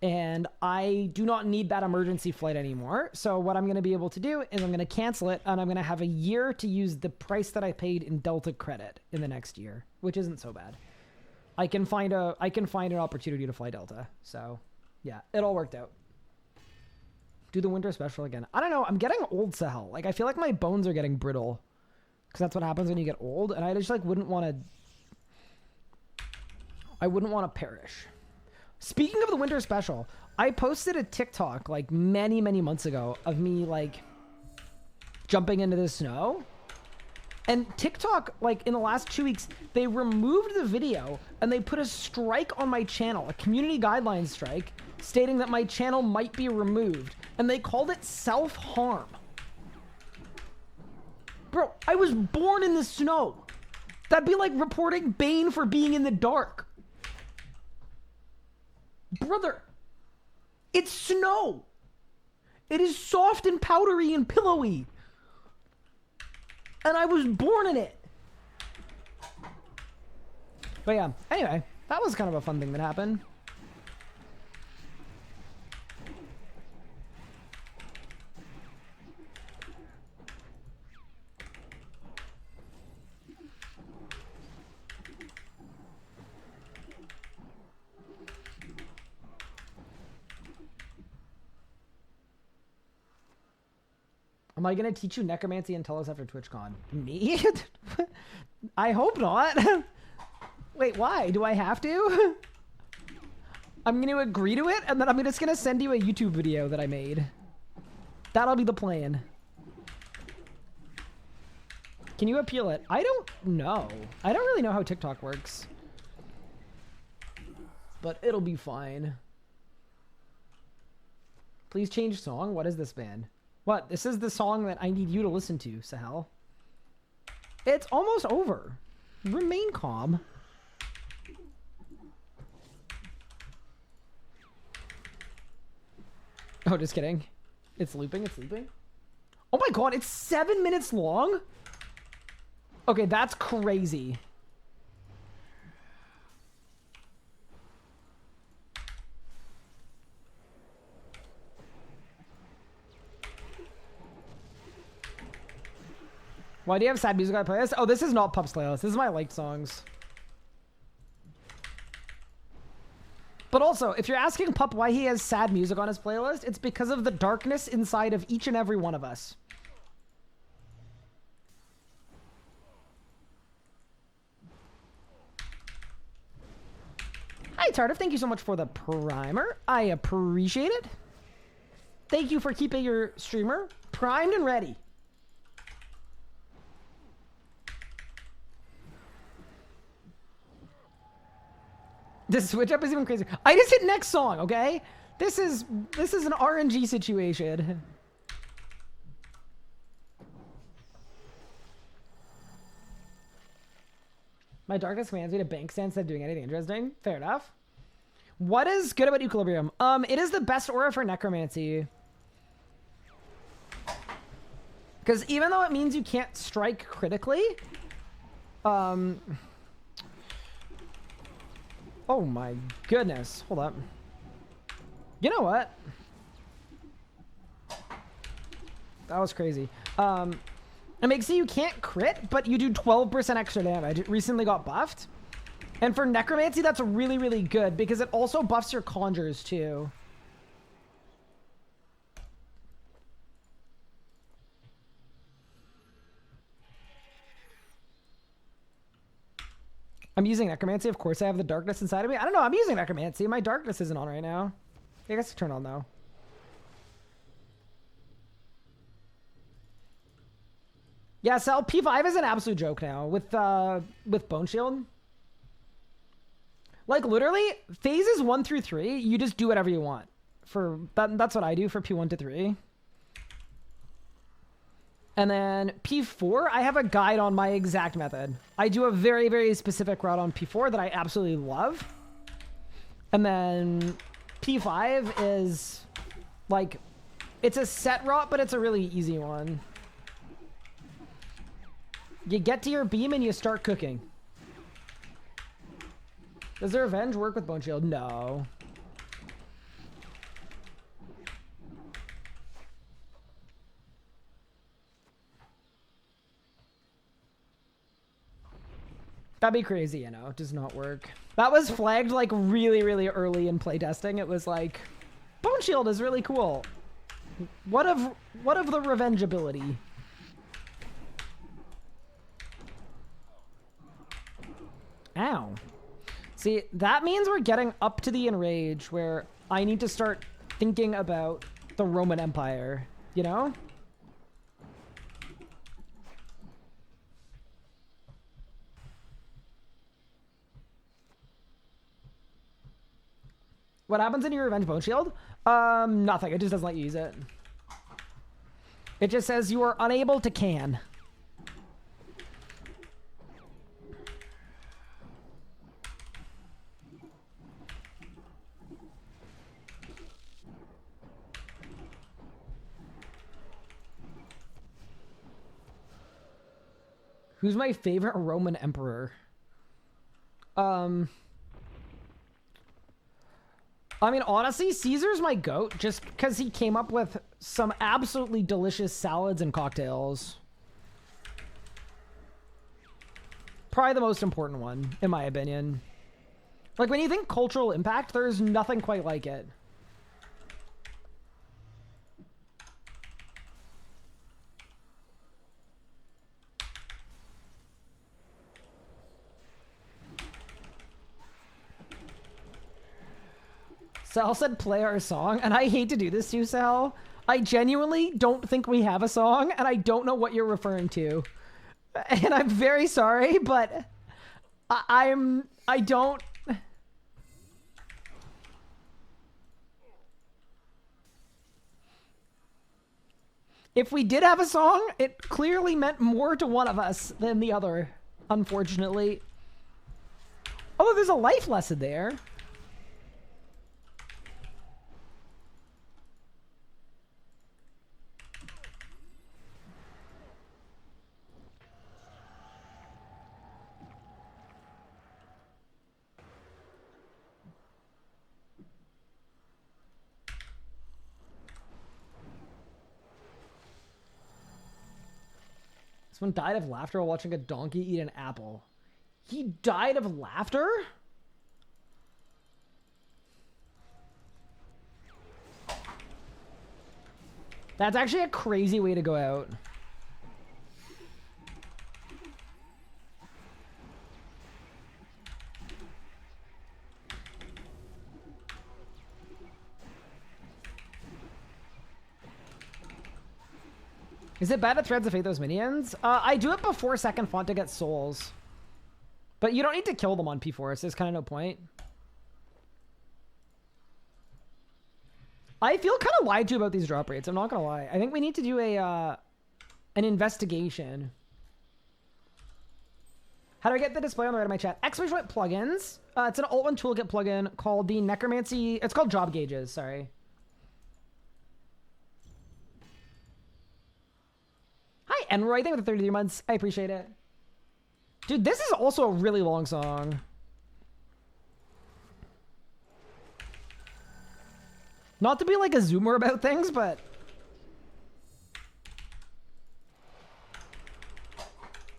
And I do not need that emergency flight anymore. So what I'm going to be able to do is I'm going to cancel it, and I'm going to have a year to use the price that I paid in Delta credit in the next year, which isn't so bad. I can find an opportunity to fly Delta. So yeah, it all worked out. Do the winter special again. I don't know. I'm getting old, Sahel. Like, I feel like my bones are getting brittle. Because that's what happens when you get old. And I just, like, wouldn't want to... I wouldn't want to perish. Speaking of the winter special, I posted a TikTok like many, many months ago of me like jumping into the snow. And TikTok, like in the last 2 weeks, they removed the video and they put a strike on my channel, a community guidelines strike, stating that my channel might be removed. And they called it self-harm. Bro, I was born in the snow. That'd be like reporting Bane for being in the dark. Brother, it's snow. It is soft and powdery and pillowy. And I was born in it. But yeah, anyway, that was kind of a fun thing that happened. Am I going to teach you necromancy and Telos after TwitchCon? Me? I hope not. Wait, why? Do I have to? I'm going to agree to it, and then I'm just going to send you a YouTube video that I made. That'll be the plan. Can you appeal it? I don't know. I don't really know how TikTok works. But it'll be fine. Please change song. What is this band? What? This is the song that I need you to listen to, Sahel. It's almost over. Remain calm. Oh, just kidding. It's looping, it's looping. Oh my god, it's 7 minutes long? Okay, that's crazy. Why do you have sad music on playlist? Oh, this is not Pup's playlist. This is my liked songs. But also, if you're asking Pup why he has sad music on his playlist, it's because of the darkness inside of each and every one of us. Hi, Tardif. Thank you so much for the primer. I appreciate it. Thank you for keeping your streamer primed and ready. This switch up is even crazier. I just hit next song, okay? This is an RNG situation. My darkness commands me to bank stand instead of doing anything interesting. Fair enough. What is good about Equilibrium? It is the best aura for necromancy. Because even though it means you can't strike critically, oh my goodness. Hold up. You know what? That was crazy. It makes it you can't crit, but you do 12% extra damage. It recently got buffed. And for necromancy, that's really, really good because it also buffs your conjures too. I'm using necromancy. Of course, I have the darkness inside of me. I don't know. I'm using necromancy. My darkness isn't on right now. I guess turn on though. Yeah, Sal, P5 is an absolute joke now with Bone Shield. Like literally, phases 1 through 3, you just do whatever you want. For that's what I do for P1 to 3. And then P4, I have a guide on my exact method. I do a very, very specific route on P4 that I absolutely love. And then P5 is like, it's a set route, but it's a really easy one. You get to your beam and you start cooking. Does the revenge work with Bone Shield? No. That'd be crazy, you know. It does not work. That was flagged like really, really early in playtesting. It was like, Bone Shield is really cool. What of the revenge ability? Ow. See, that means we're getting up to the enrage where I need to start thinking about the Roman Empire, you know? What happens in your Revenge Bone Shield? Nothing. It just doesn't let you use it. It just says you are unable to can. Who's my favorite Roman emperor? I mean, honestly, Caesar's my goat just because he came up with some absolutely delicious salads and cocktails. Probably the most important one, in my opinion. Like, when you think cultural impact, there's nothing quite like it. Sal said play our song, and I hate to do this to you, Sal. I genuinely don't think we have a song, and I don't know what you're referring to. And I'm very sorry, but I don't... If we did have a song, it clearly meant more to one of us than the other, unfortunately. Oh, there's a life lesson there. Someone died of laughter while watching a donkey eat an apple. He died of laughter? That's actually a crazy way to go out. Is it bad to Threads of Fate those minions? I do it before second font to get souls. But you don't need to kill them on P4, so there's kind of no point. I feel kind of lied to about these drop rates, I'm not gonna lie. I think we need to do a an investigation. How do I get the display on the right of my chat? Exclamation point plugins. It's an Alt1 toolkit plugin called the Necromancy. It's called Job Gauges, sorry. Hi, Enroy. Thank you for the 33 months. I appreciate it. Dude, this is also a really long song. Not to be like a zoomer about things, but...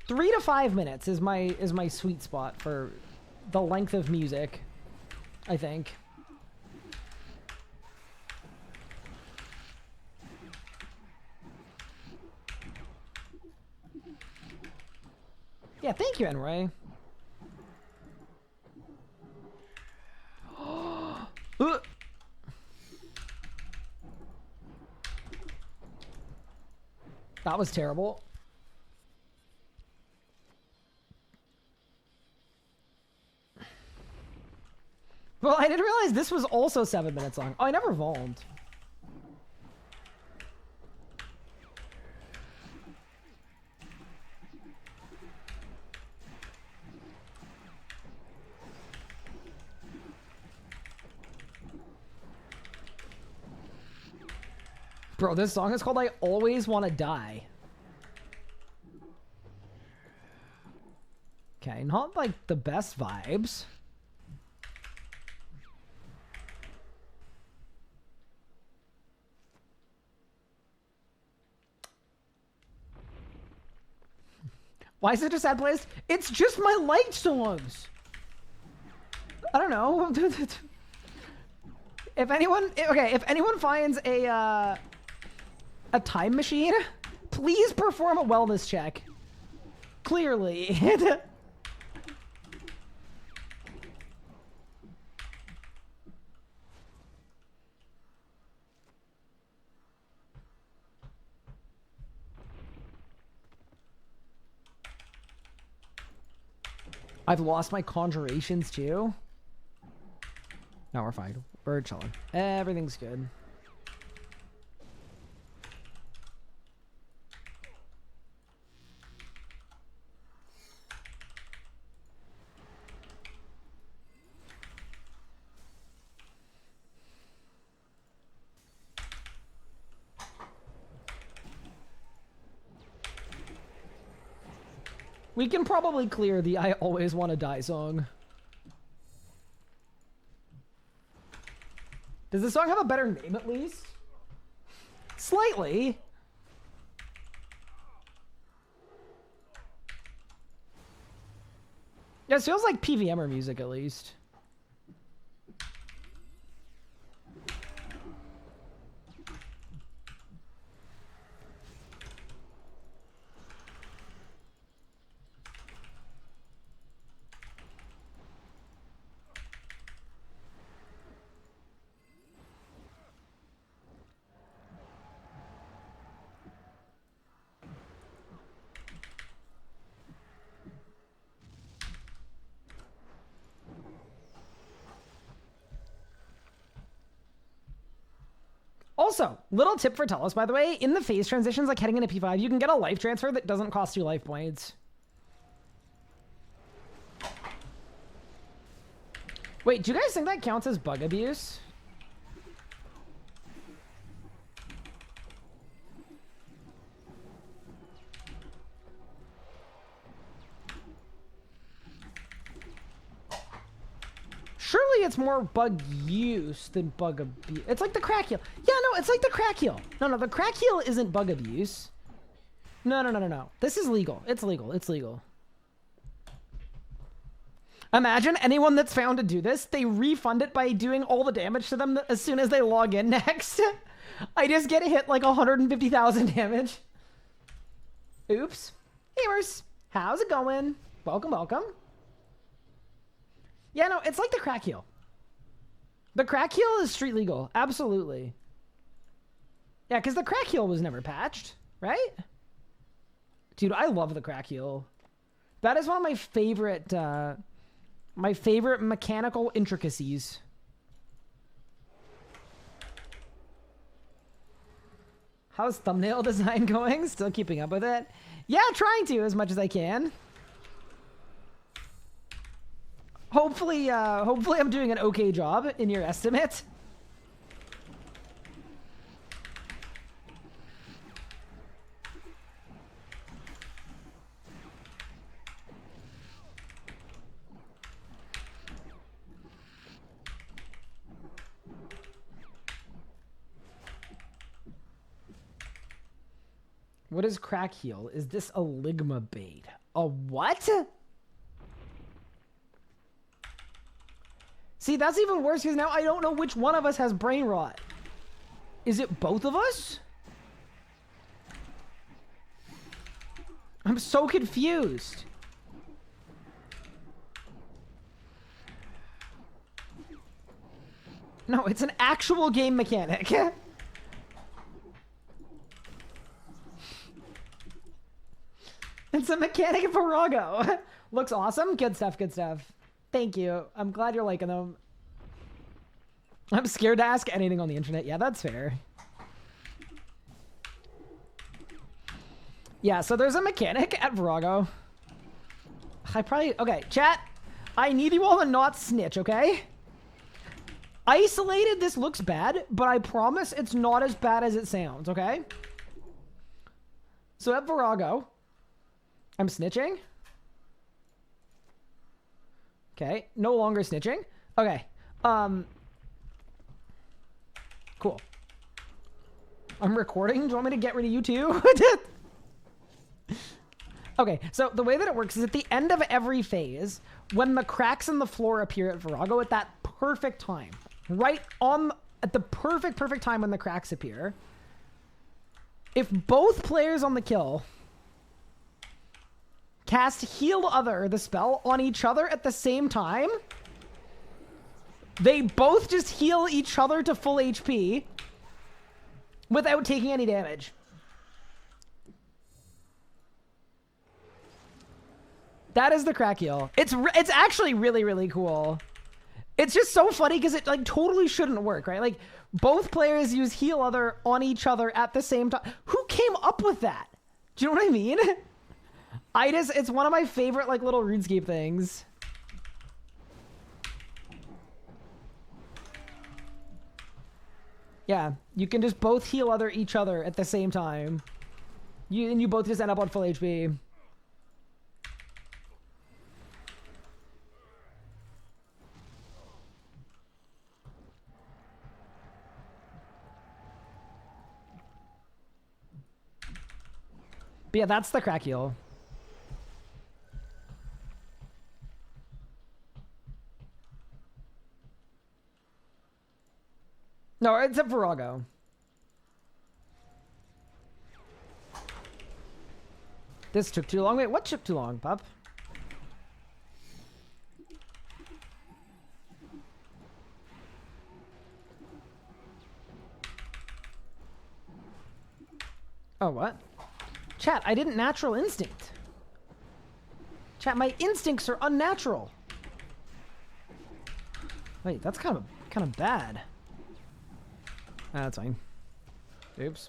3 to 5 minutes is my sweet spot for the length of music, I think. Yeah, thank you, Enroy. That was terrible. Well, I didn't realize this was also 7 minutes long. Oh, I never volmed. Bro, this song is called I Always Want to Die. Okay, not like the best vibes. Why is it a sad playlist? It's just my liked songs. I don't know. If anyone finds a time machine, please perform a wellness check. Clearly. I've lost my conjurations too. No, we're fine. We're chilling. Everything's good. We can probably clear the I always want to die song. Does the song have a better name at least? Slightly. Yeah, it feels like PVMer music at least. Also, little tip for Telos, by the way, in the phase transitions, like heading into P5, you can get a life transfer that doesn't cost you life points. Wait, do you guys think that counts as bug abuse? Surely it's more bug use than bug abuse. It's like the crack heal. Yeah, no, it's like the crack heal. No, the crack heal isn't bug abuse. No. This is legal. It's legal. It's legal. Imagine anyone that's found to do this, they refund it by doing all the damage to them as soon as they log in next. I just get hit like 150,000 damage. Oops. Gamers, how's it going? Welcome, welcome. Yeah, no, it's like the crack heal. The crack heal is street legal. Absolutely. Yeah, because the crack heal was never patched, right? Dude, I love the crack heal. That is one of my favorite mechanical intricacies. How's thumbnail design going? Still keeping up with it? Yeah, trying to as much as I can. Hopefully I'm doing an okay job in your estimate. What is crack heal? Is this a Ligma bait? A what? See, that's even worse because now I don't know which one of us has brain rot. Is it both of us? I'm so confused. No, it's an actual game mechanic. It's a mechanic of Virago. Looks awesome. Good stuff, good stuff. Thank you. I'm glad you're liking them. I'm scared to ask anything on the internet. Yeah, that's fair. Yeah, so there's a mechanic at Virago. Okay, chat. I need you all to not snitch, okay? Isolated, this looks bad, but I promise it's not as bad as it sounds, okay? So at Virago, I'm snitching. Okay, no longer snitching. Okay, cool. I'm recording. Do you want me to get rid of you too? Okay, so the way that it works is at the end of every phase, when the cracks in the floor appear at Virago at that perfect time, right on at the perfect time when the cracks appear, if both players on the kill cast Heal Other, the spell, on each other at the same time, they both just heal each other to full HP without taking any damage. That is the crack heal. It's actually really, really cool. It's just so funny because it like totally shouldn't work, right? Like both players use heal other on each other at the same time. Who came up with that? Do you know what I mean? It's one of my favorite like little RuneScape things. Yeah, you can just both heal each other at the same time. You both just end up on full HP. But yeah, that's the crack heal. No, it's a Virago. This took too long. Wait, what took too long, pup? Oh, what? Chat, I didn't natural instinct. Chat, my instincts are unnatural. Wait, that's kind of bad. That's fine. Oops.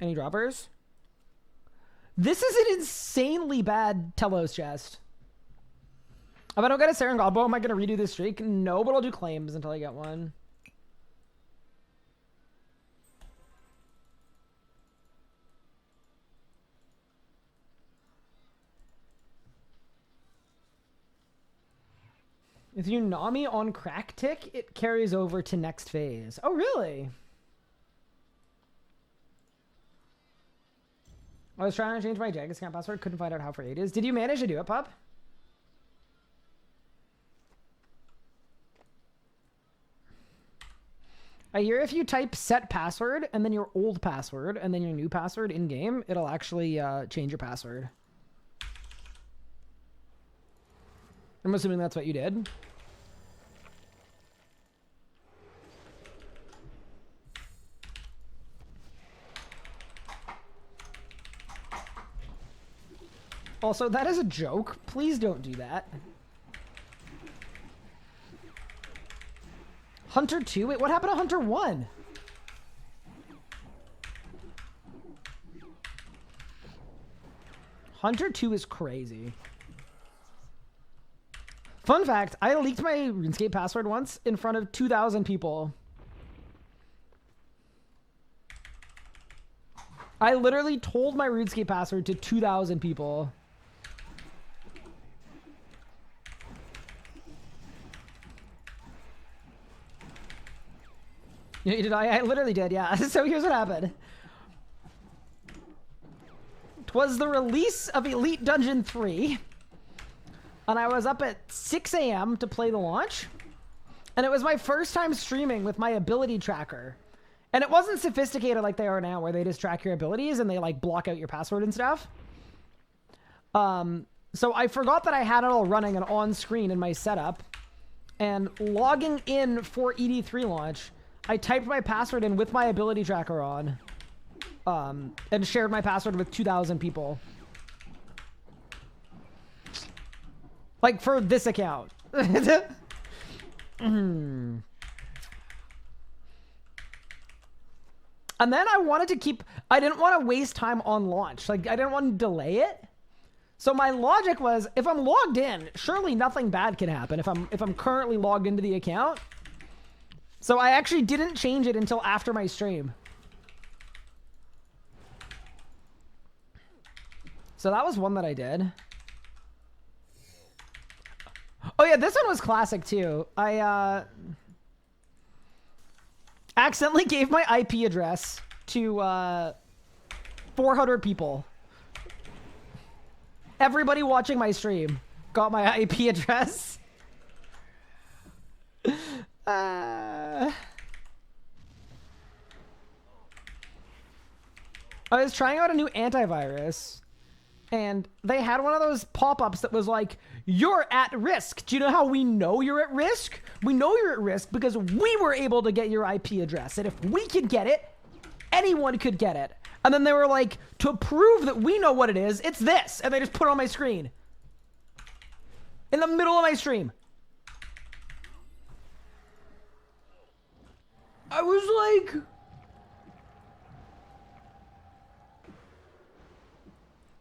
Any droppers? This is an insanely bad Telos chest. If I don't get a Sarin Godbow, am I going to redo this streak? No, but I'll do claims until I get one. If you Nami on crack tick, it carries over to next phase. Oh, really? I was trying to change my Jagged Scamp password. Couldn't find out how for 8 is. Did you manage to do it, pup? I hear if you type set password and then your old password and then your new password in game, it'll actually change your password. I'm assuming that's what you did. Also, that is a joke. Please don't do that. Hunter 2? Wait, what happened to Hunter 1? Hunter 2 is crazy. Fun fact, I leaked my RuneScape password once in front of 2,000 people. I literally told my RuneScape password to 2,000 people. Yeah, did I literally did, yeah. So here's what happened. 'Twas the release of Elite Dungeon 3. And I was up at 6 a.m. to play the launch. And it was my first time streaming with my ability tracker. And it wasn't sophisticated like they are now, where they just track your abilities and they like block out your password and stuff. So I forgot that I had it all running and on screen in my setup. And logging in for ED3 launch, I typed my password in with my ability tracker on. And shared my password with 2,000 people. Like, for this account. And then I wanted to keep... I didn't want to waste time on launch. Like, I didn't want to delay it. So my logic was, if I'm logged in, surely nothing bad can happen if I'm currently logged into the account. So I actually didn't change it until after my stream. So that was one that I did. Oh yeah, this one was classic too. I accidentally gave my IP address to 400 people. Everybody watching my stream got my IP address. I was trying out a new antivirus, and they had one of those pop-ups that was like, "You're at risk." Do you know how we know you're at risk? We know you're at risk because we were able to get your IP address, and if we could get it, anyone could get it. And then they were like, to prove that we know what it is, it's this. And they just put it on my screen. In the middle of my stream. I was like...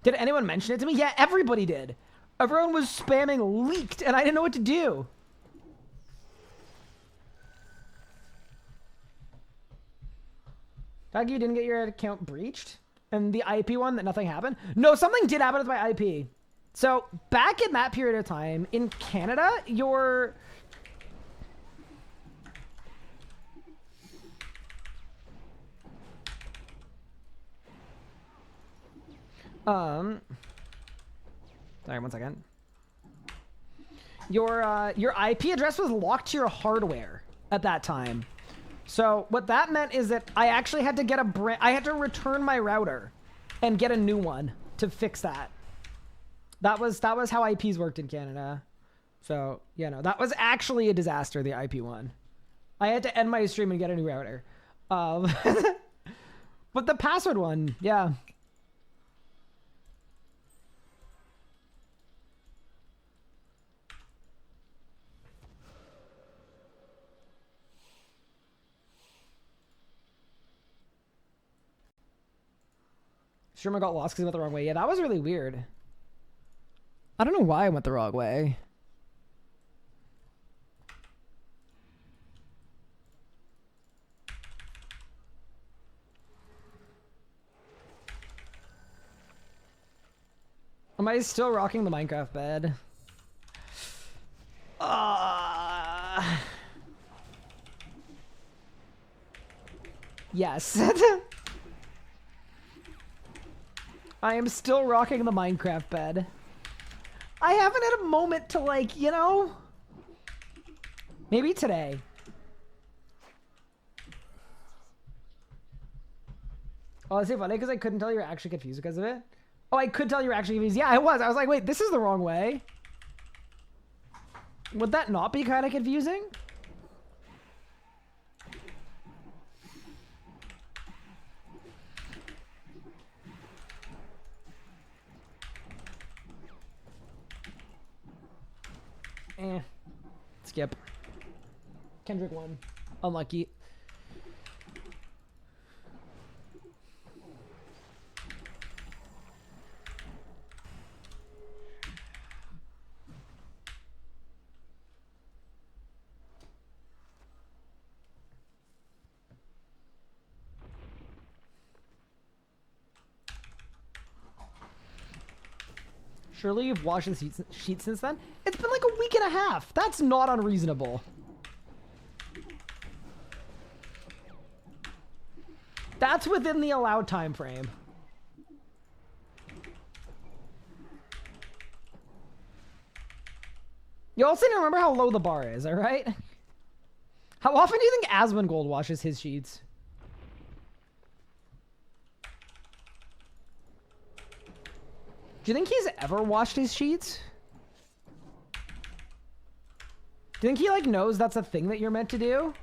Did anyone mention it to me? Yeah, everybody did. Everyone was spamming leaked, and I didn't know what to do. Like you didn't get your account breached? And the IP one, that nothing happened? No, something did happen with my IP. So, back in that period of time, in Canada, your... Sorry, one second. Your IP address was locked to your hardware at that time. So what that meant is that I actually had to get I had to return my router and get a new one to fix that. That was how IPs worked in Canada. So, you know, that was actually a disaster, the IP one. I had to end my stream and get a new router. But the password one, yeah. Streamer got lost because he went the wrong way. Yeah, that was really weird. I don't know why I went the wrong way. Am I still rocking the Minecraft bed? Yes. I am still rocking the Minecraft bed. I haven't had a moment to, like, you know... Maybe today. Oh, is it funny because I couldn't tell you were actually confused because of it? Oh, I could tell you were actually confused. Yeah, I was. I was like, wait, this is the wrong way. Would that not be kind of confusing? Skip. Kendrick won. Unlucky. Surely you've washed the sheet since then? It's been like a week and a half. That's not unreasonable. That's within the allowed time frame. You also need to remember how low the bar is, alright? How often do you think Asmongold washes his sheets? Do you think he's ever washed his sheets? Do you think he, like, knows that's a thing that you're meant to do?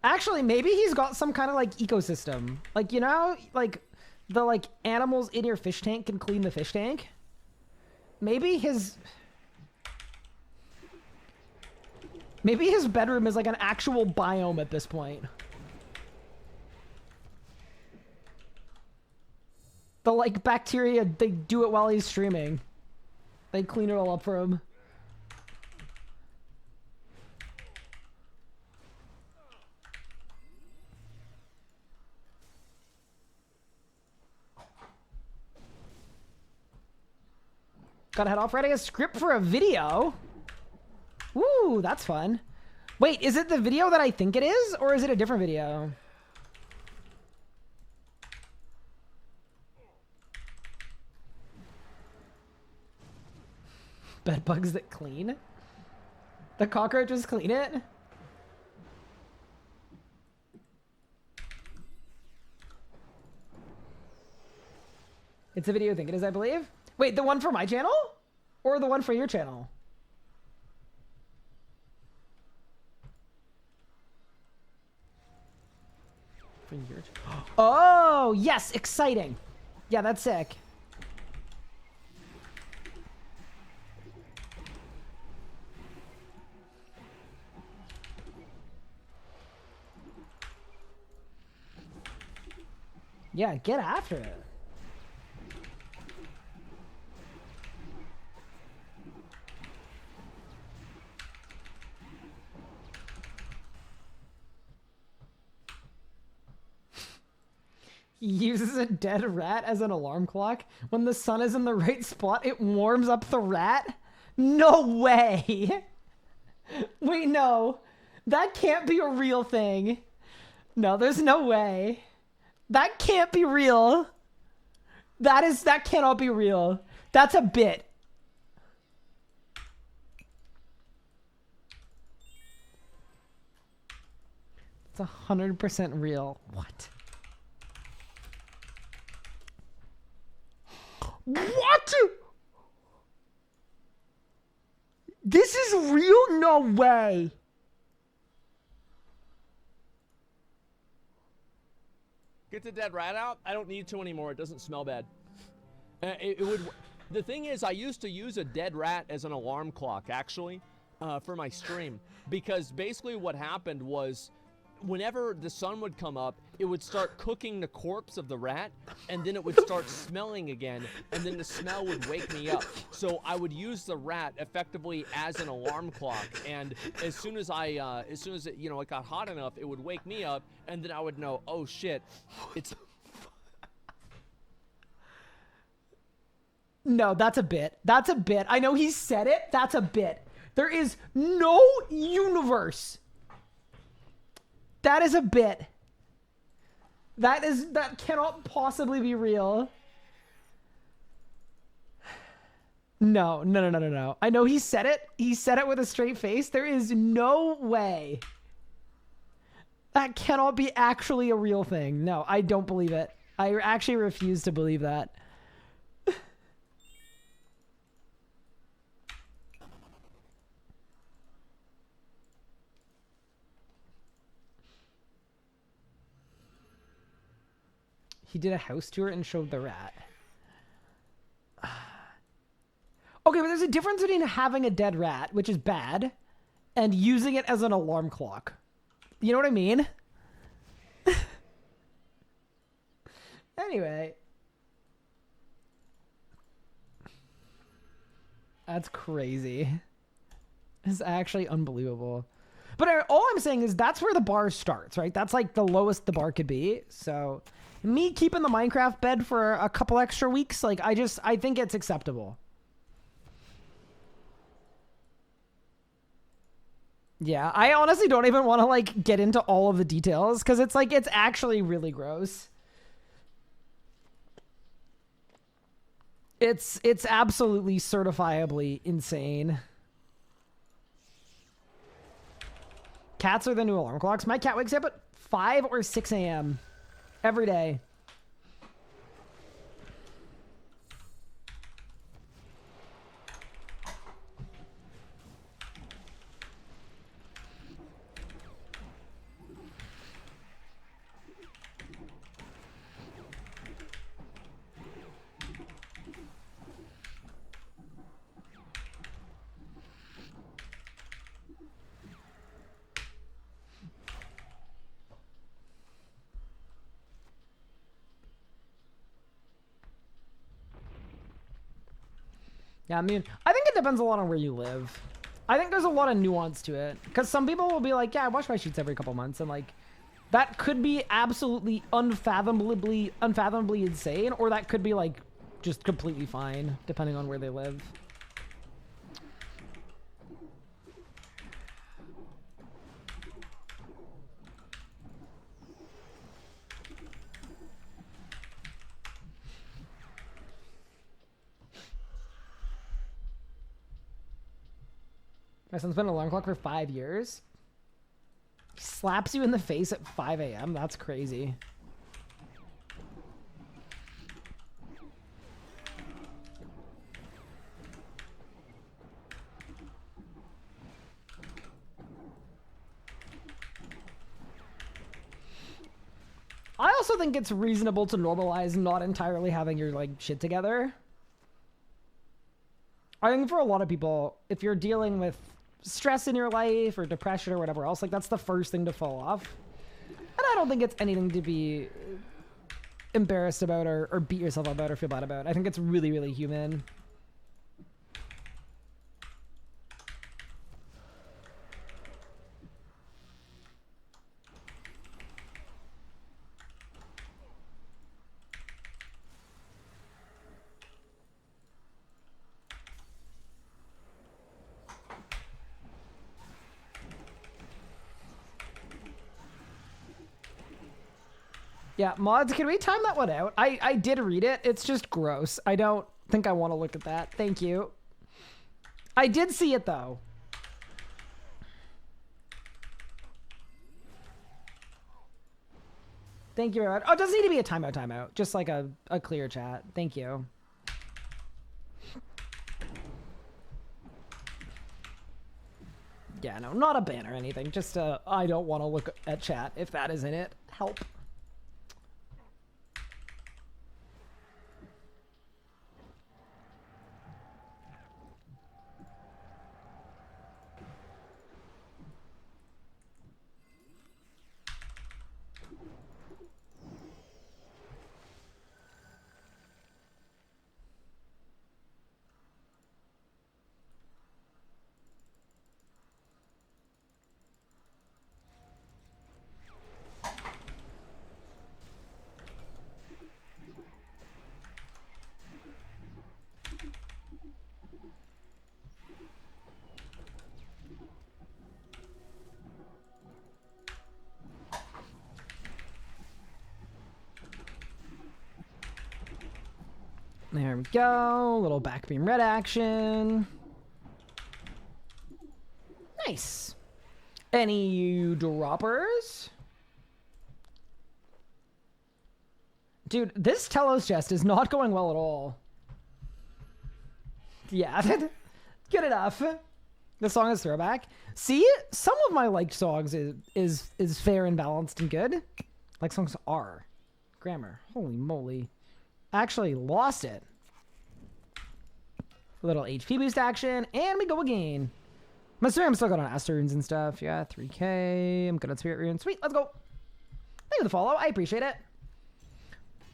Actually, maybe he's got some kind of, like, ecosystem. Like, you know, like, the, like, animals in your fish tank can clean the fish tank? Maybe his bedroom is like an actual biome at this point. The, like, bacteria, they do it while he's streaming. They clean it all up for him. Gotta head off writing a script for a video. Ooh, that's fun. Wait, is it the video that I think it is, or is it a different video? Bed bugs that clean? The cockroaches clean it? It's a video I think it is, I believe. Wait, the one for my channel? Or the one for your channel? For a year. Oh, yes, exciting. Yeah, that's sick. Yeah, get after it. He uses a dead rat as an alarm clock. When the sun is in the right spot, it warms up the rat? No way! Wait, no. That can't be a real thing. No, there's no way. That can't be real. That cannot be real. That's a bit. It's 100% real. What? What? This is real? No way. Get the dead rat out. I don't need to anymore. It doesn't smell bad. It would. The thing is, I used to use a dead rat as an alarm clock, actually, for my stream, because basically what happened was, whenever the sun would come up, it would start cooking the corpse of the rat, and then it would start smelling again, and then the smell would wake me up. So I would use the rat effectively as an alarm clock, and as soon as it, you know, it got hot enough, it would wake me up, and then I would know, oh shit, it's... No, that's a bit. That's a bit. I know he said it. That's a bit. There is no universe. That is a bit. That cannot possibly be real. No. I know he said it. He said it with a straight face. There is no way. That cannot be actually a real thing. No, I don't believe it. I actually refuse to believe that. He did a house tour and showed the rat. Okay, but there's a difference between having a dead rat, which is bad, and using it as an alarm clock. You know what I mean? Anyway. That's crazy. It's actually unbelievable. But all I'm saying is that's where the bar starts, right? That's like the lowest the bar could be. So me keeping the Minecraft bed for a couple extra weeks, like I think it's acceptable. Yeah, I honestly don't even want to like get into all of the details because it's like, it's actually really gross. It's absolutely certifiably insane. Cats are the new alarm clocks. My cat wakes up at 5 or 6 a.m. every day. Yeah, I mean, I think it depends a lot on where you live. I think there's a lot of nuance to it. Because some people will be like, yeah, I wash my sheets every couple months. And, like, that could be absolutely unfathomably insane. Or that could be, like, just completely fine, depending on where they live. My son's been an alarm clock for 5 years. He slaps you in the face at 5 a.m. That's crazy. I also think it's reasonable to normalize not entirely having your like shit together. I think for a lot of people, if you're dealing with stress in your life or depression or whatever else, like that's the first thing to fall off. And I don't think it's anything to be embarrassed about or beat yourself up about or feel bad about. I think it's really, really human. Yeah, mods, can we time that one out? I did read it. It's just gross. I don't think I want to look at that. Thank you. I did see it, though. Thank you very much. Oh, it doesn't need to be a timeout. Just like a clear chat. Thank you. Yeah, no, not a ban or anything. Just I don't want to look at chat if that isn't it. Help. There we go. Little back beam red action. Nice. Any droppers? Dude, this Telos chest is not going well at all. Yeah, good enough. The song is throwback. See, some of my liked songs is fair and balanced and good. Like songs are. Grammar. Holy moly. Actually lost it. A little HP boost action, and we go again. I'm assuming I'm still good on Aster runes and stuff. Yeah, 3k. I'm good on Spirit Rune. Sweet, let's go. Thank you for the follow. I appreciate it.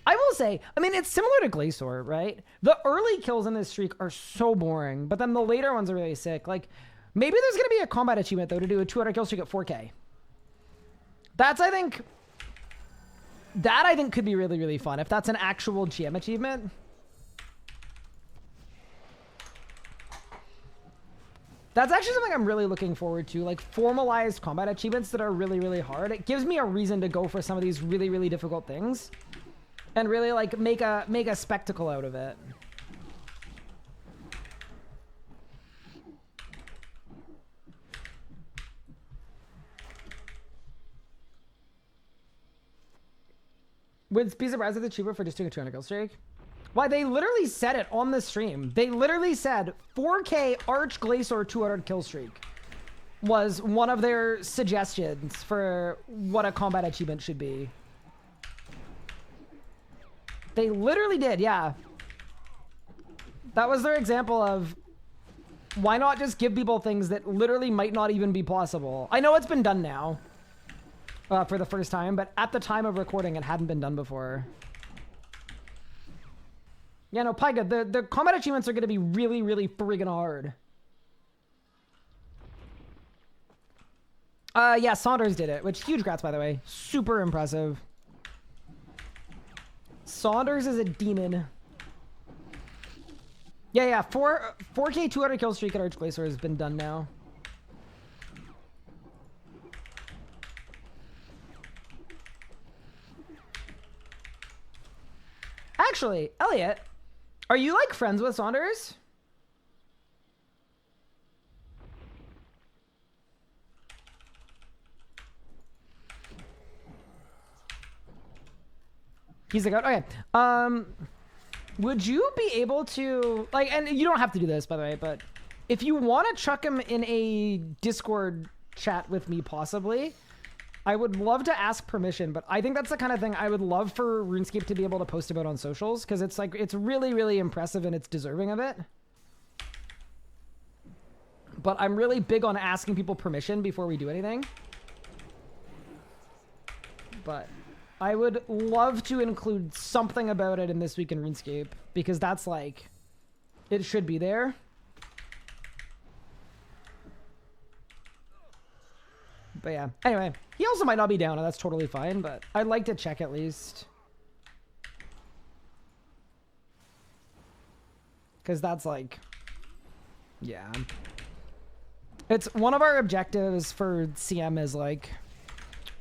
I will say, I mean, it's similar to Glacier, right? The early kills in this streak are so boring, but then the later ones are really sick. Like, maybe there's going to be a combat achievement, though, to do a 200 kill streak at 4k. That's, I think... That, I think, could be really, really fun, if that's an actual GM achievement. That's actually something I'm really looking forward to, like formalized combat achievements that are really, really hard. It gives me a reason to go for some of these really, really difficult things and really like make a spectacle out of it. Would be surprised if it's cheaper for just doing a 200 kill streak. Why, they literally said it on the stream. They literally said 4k Arch Glacier 200 kill streak was one of their suggestions for what a combat achievement should be. They literally did, yeah. That was their example of why not just give people things that literally might not even be possible. I know it's been done now for the first time, but at the time of recording, it hadn't been done before. Yeah, no, Pyga, the combat achievements are going to be really, really friggin' hard. Yeah, Saunders did it, which huge grats, by the way. Super impressive. Saunders is a demon. Yeah, 4k 200 kill streak at Arch Glacier has been done now. Actually, Elliot, are you like friends with Saunders? He's like, okay. Would you be able to, like, and you don't have to do this, by the way, but if you want to chuck him in a Discord chat with me, possibly, I would love to ask permission, but I think that's the kind of thing I would love for RuneScape to be able to post about on socials, because it's like, it's really, really impressive and it's deserving of it. But I'm really big on asking people permission before we do anything. But I would love to include something about it in This Week in RuneScape, because that's like, it should be there. But yeah, anyway, he also might not be down, and that's totally fine, but I'd like to check at least. Because that's like, yeah. It's one of our objectives for CM is like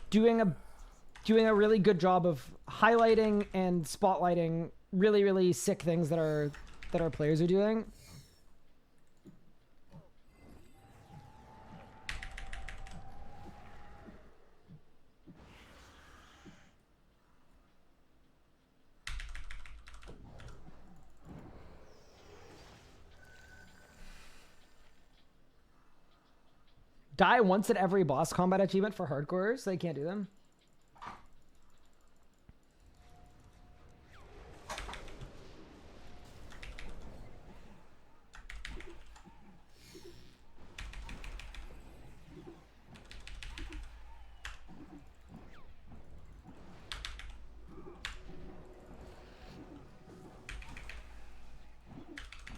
doing a really good job of highlighting and spotlighting really, really sick things that our players are doing. Die once at every boss combat achievement for hardcores, so they can't do them.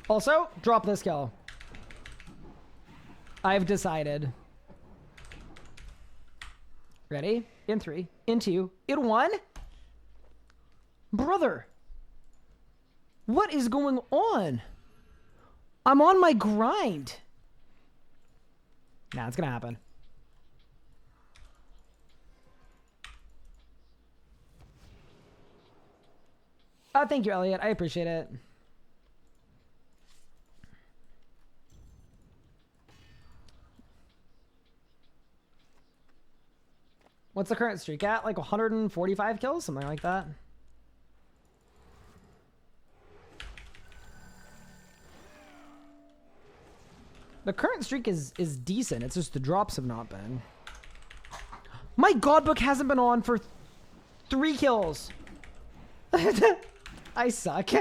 Also, drop this kill. I've decided. Ready? In 3, in 2, in 1. Brother, what is going on? I'm on my grind. Nah, it's gonna happen. Oh, thank you, Elliot. I appreciate it. What's the current streak at? Like 145 kills? Something like that. The current streak is decent. It's just the drops have not been. My Godbook hasn't been on for 3 kills. I suck.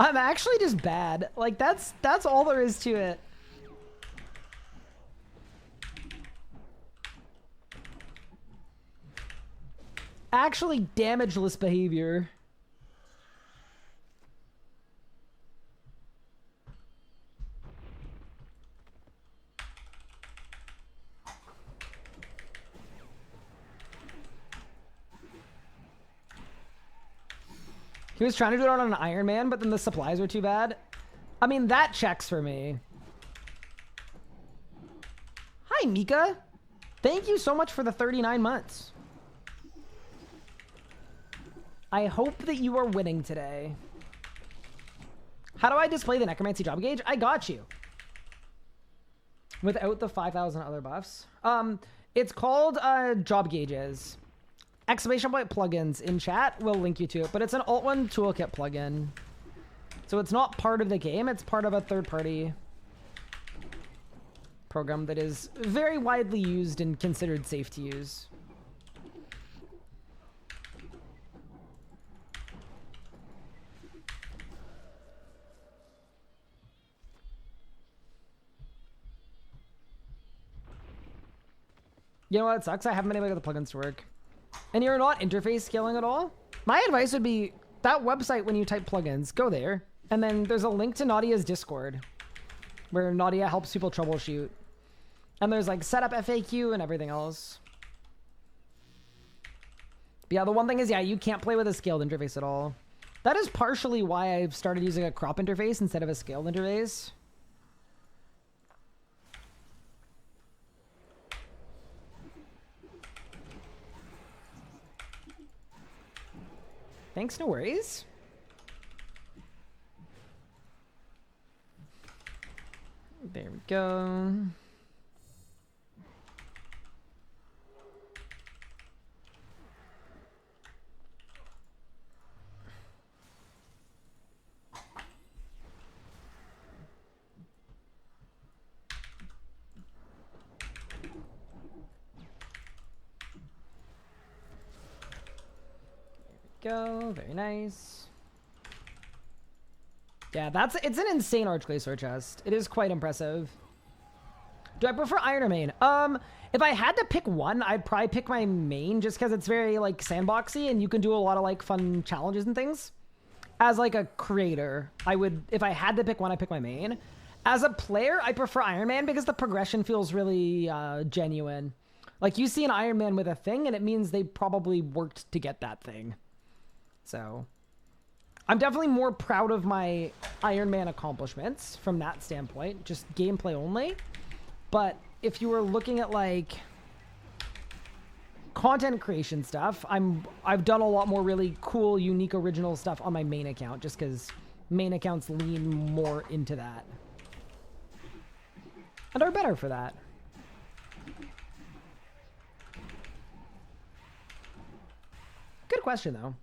I'm actually just bad. Like, that's all there is to it. Actually damageless behavior. He was trying to do it on an Iron Man, but then the supplies were too bad. I mean, that checks for me. Hi, Mika. Thank you so much for the 39 months. I hope that you are winning today. How do I display the Necromancy job gauge? I got you. Without the 5,000 other buffs. It's called job gauges. Exclamation point plugins in chat will link you to it, but it's an Alt1 toolkit plugin. So it's not part of the game, it's part of a third-party program that is very widely used and considered safe to use. You know what sucks? I haven't been able to get the plugins to work. And you're not interface scaling at all? My advice would be that website, when you type plugins, go there. And then there's a link to Nadia's Discord where Nadia helps people troubleshoot. And there's like setup FAQ and everything else. But yeah, the one thing is, yeah, you can't play with a scaled interface at all. That is partially why I've started using a crop interface instead of a scaled interface. Thanks, no worries. There we go. go. Very nice. Yeah, it's an insane Archglacier chest. It is quite impressive. Do I prefer Iron or main? If I had to pick one, I'd probably pick my main just because it's very like sandboxy and you can do a lot of like fun challenges and things. As like a creator, if I had to pick one, I'd pick my main. As a player, I prefer Iron Man because the progression feels really genuine. Like you see an Iron Man with a thing and it means they probably worked to get that thing. So I'm definitely more proud of my Iron Man accomplishments from that standpoint, just gameplay only. But if you were looking at like content creation stuff, I've done a lot more really cool, unique, original stuff on my main account just because main accounts lean more into that. And are better for that. Good question, though.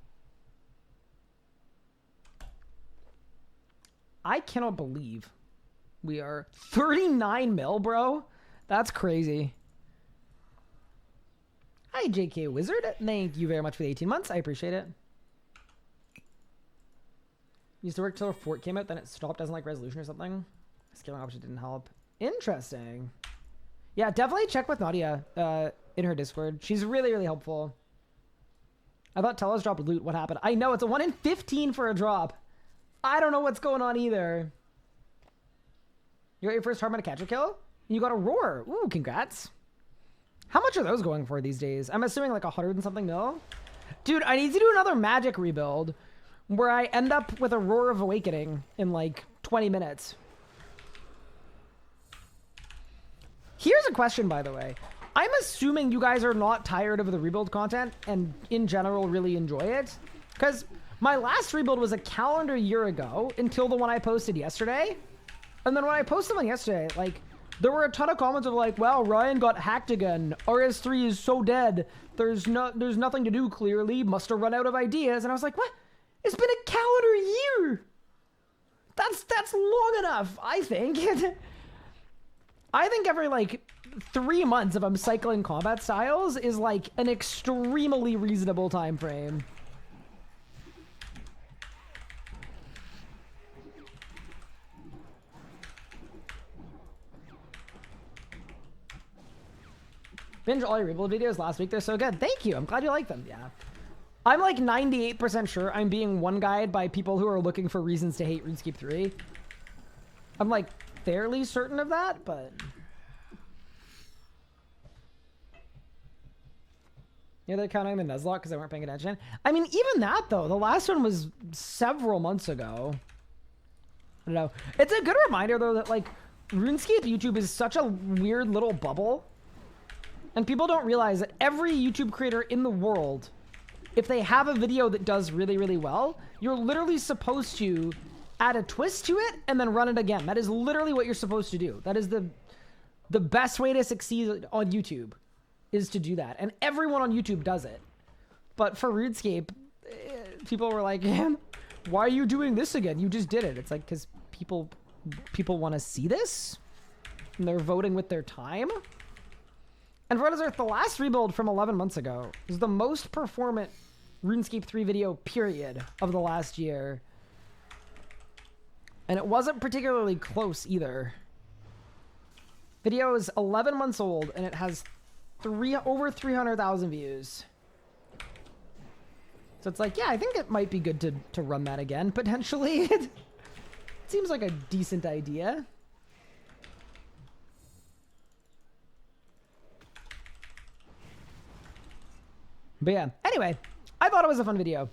I cannot believe we are 39 mil, bro. That's crazy. Hi, JK Wizard. Thank you very much for the 18 months. I appreciate it. Used to work till a fort came out, then it stopped as like resolution or something. Scaling option didn't help. Interesting. Yeah, definitely check with Nadia in her Discord. She's really, really helpful. I thought Telos dropped loot. What happened? I know, it's a 1 in 15 for a drop. I don't know what's going on either. You got your first Hardman to catch a kill? You got a roar. Ooh, congrats. How much are those going for these days? I'm assuming like 100 and something mil. Dude, I need to do another magic rebuild where I end up with a Roar of Awakening in like 20 minutes. Here's a question, by the way. I'm assuming you guys are not tired of the rebuild content and in general really enjoy it. Because my last rebuild was a calendar year ago until the one I posted yesterday. And then when I posted one yesterday, like, there were a ton of comments of like, wow, Ryan got hacked again. RS3 is so dead. There's nothing to do, clearly. Must have run out of ideas. And I was like, what? It's been a calendar year. That's long enough, I think. I think every like 3 months if I'm cycling combat styles is like an extremely reasonable time frame. Binge all your rebuild videos last week. They're so good. Thank you. I'm glad you like them. Yeah. I'm like 98% sure I'm being one-guyed by people who are looking for reasons to hate RuneScape 3. I'm like fairly certain of that, but... Yeah, they're counting the Nuzlocke because they weren't paying attention. I mean, even that, though. The last one was several months ago. I don't know. It's a good reminder, though, that, like, RuneScape YouTube is such a weird little bubble. And people don't realize that every YouTube creator in the world, if they have a video that does really, really well, you're literally supposed to add a twist to it and then run it again. That is literally what you're supposed to do. That is the best way to succeed on YouTube, is to do that. And everyone on YouTube does it. But for RuneScape, people were like, man, why are you doing this again? You just did it. It's like, because people want to see this, and they're voting with their time. And for what is worth, the last rebuild from 11 months ago was the most performant RuneScape 3 video, period, of the last year. And it wasn't particularly close either. Video is 11 months old, and it has over 300,000 views. So it's like, yeah, I think it might be good to run that again, potentially. It seems like a decent idea. But yeah, anyway, I thought it was a fun video,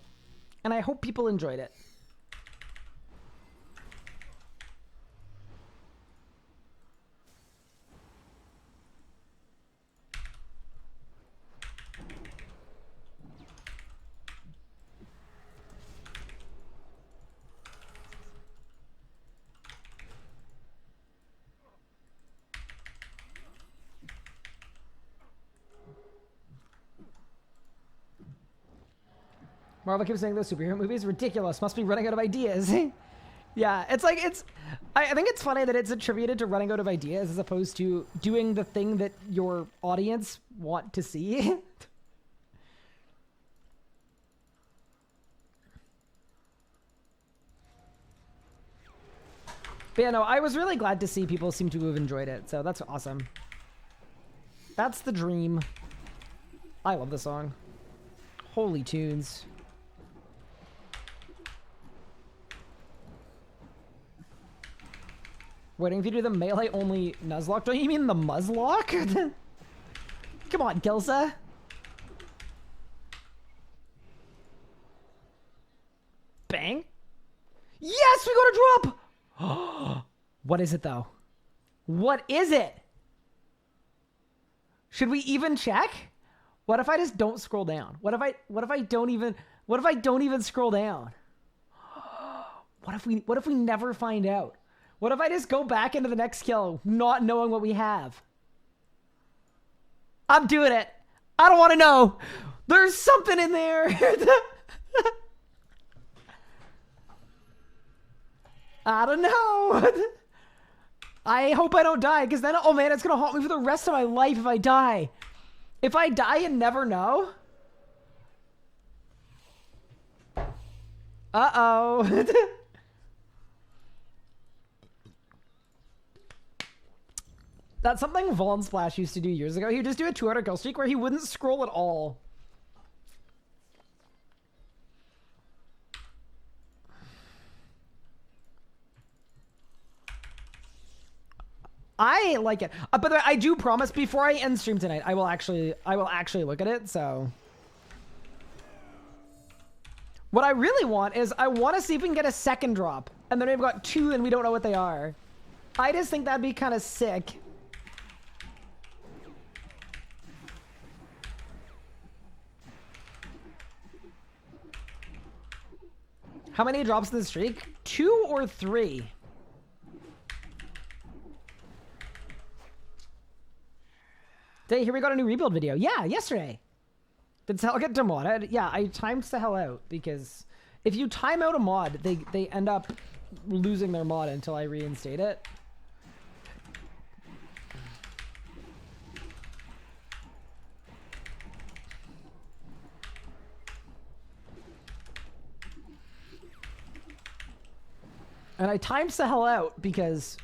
and I hope people enjoyed it. Marvel keeps saying those superhero movies ridiculous. Must be running out of ideas. Yeah, it's like I think it's funny that it's attributed to running out of ideas as opposed to doing the thing that your audience want to see. But yeah, no, I was really glad to see people seem to have enjoyed it, so that's awesome. That's the dream. I love the song. Holy tunes. Waiting if you do the melee only Nuzlocke. Don't you mean the Muzzlock? Come on, Gilsa. Bang. Yes, we got a drop. What is it though? What is it? Should we even check? What if I just don't scroll down? What if I don't even scroll down? What if we never find out? What if I just go back into the next kill not knowing what we have? I'm doing it. I don't want to know. There's something in there. I don't know. I hope I don't die, because then, oh man, it's going to haunt me for the rest of my life if I die. If I die and never know. Uh-oh. That's something Vaughn Splash used to do years ago. He would just do a 200 kill streak where he wouldn't scroll at all. I like it. But I do promise before I end stream tonight, I will actually look at it. So what I really want is I want to see if we can get a second drop, and then we've got two and we don't know what they are. I just think that'd be kind of sick. How many drops in the streak? 2 or 3? Hey, here we got a new rebuild video. Yeah, yesterday. Did Sahel get demodded? Yeah, I timed Sahel out because if you time out a mod, they end up losing their mod until I reinstate it. And I timed Sahel out because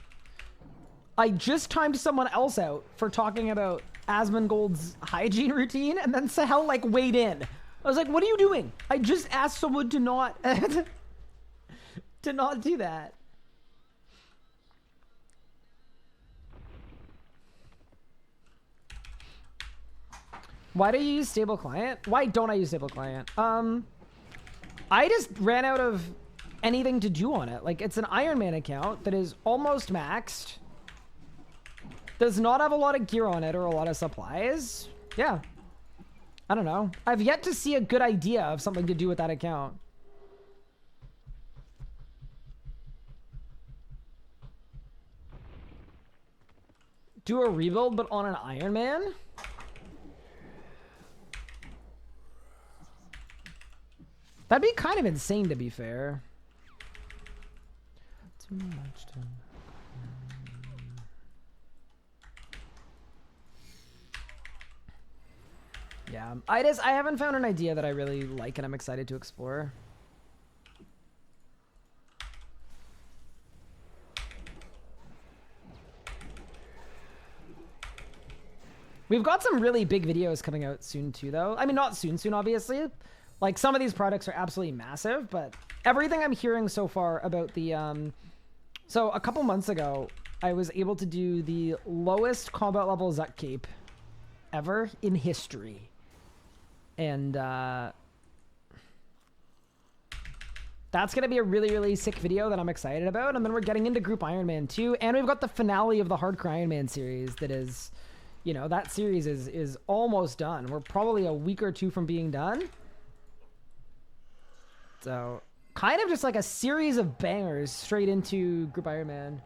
I just timed someone else out for talking about Asmongold's hygiene routine, and then Sahel like weighed in. I was like, what are you doing? I just asked someone to not to not do that. Why do you use stable client? Why don't I use stable client? I just ran out of anything to do on it. Like, it's an Iron Man account that is almost maxed. Does not have a lot of gear on it or a lot of supplies. Yeah. I don't know. I've yet to see a good idea of something to do with that account. Do a rebuild, but on an Iron Man? That'd be kind of insane, to be fair. Too much to... Yeah, I haven't found an idea that I really like and I'm excited to explore. We've got some really big videos coming out soon too, though. I mean, not soon, obviously. Like, some of these products are absolutely massive, but everything I'm hearing so far about the, So, a couple months ago, I was able to do the lowest combat level Zuck Cape ever in history. And that's going to be a really, really sick video that I'm excited about. And then we're getting into Group Iron Man 2. And we've got the finale of the Hardcore Iron Man series that is, you know, that series is almost done. We're probably a week or two from being done. So, kind of just like a series of bangers straight into Group Iron Man.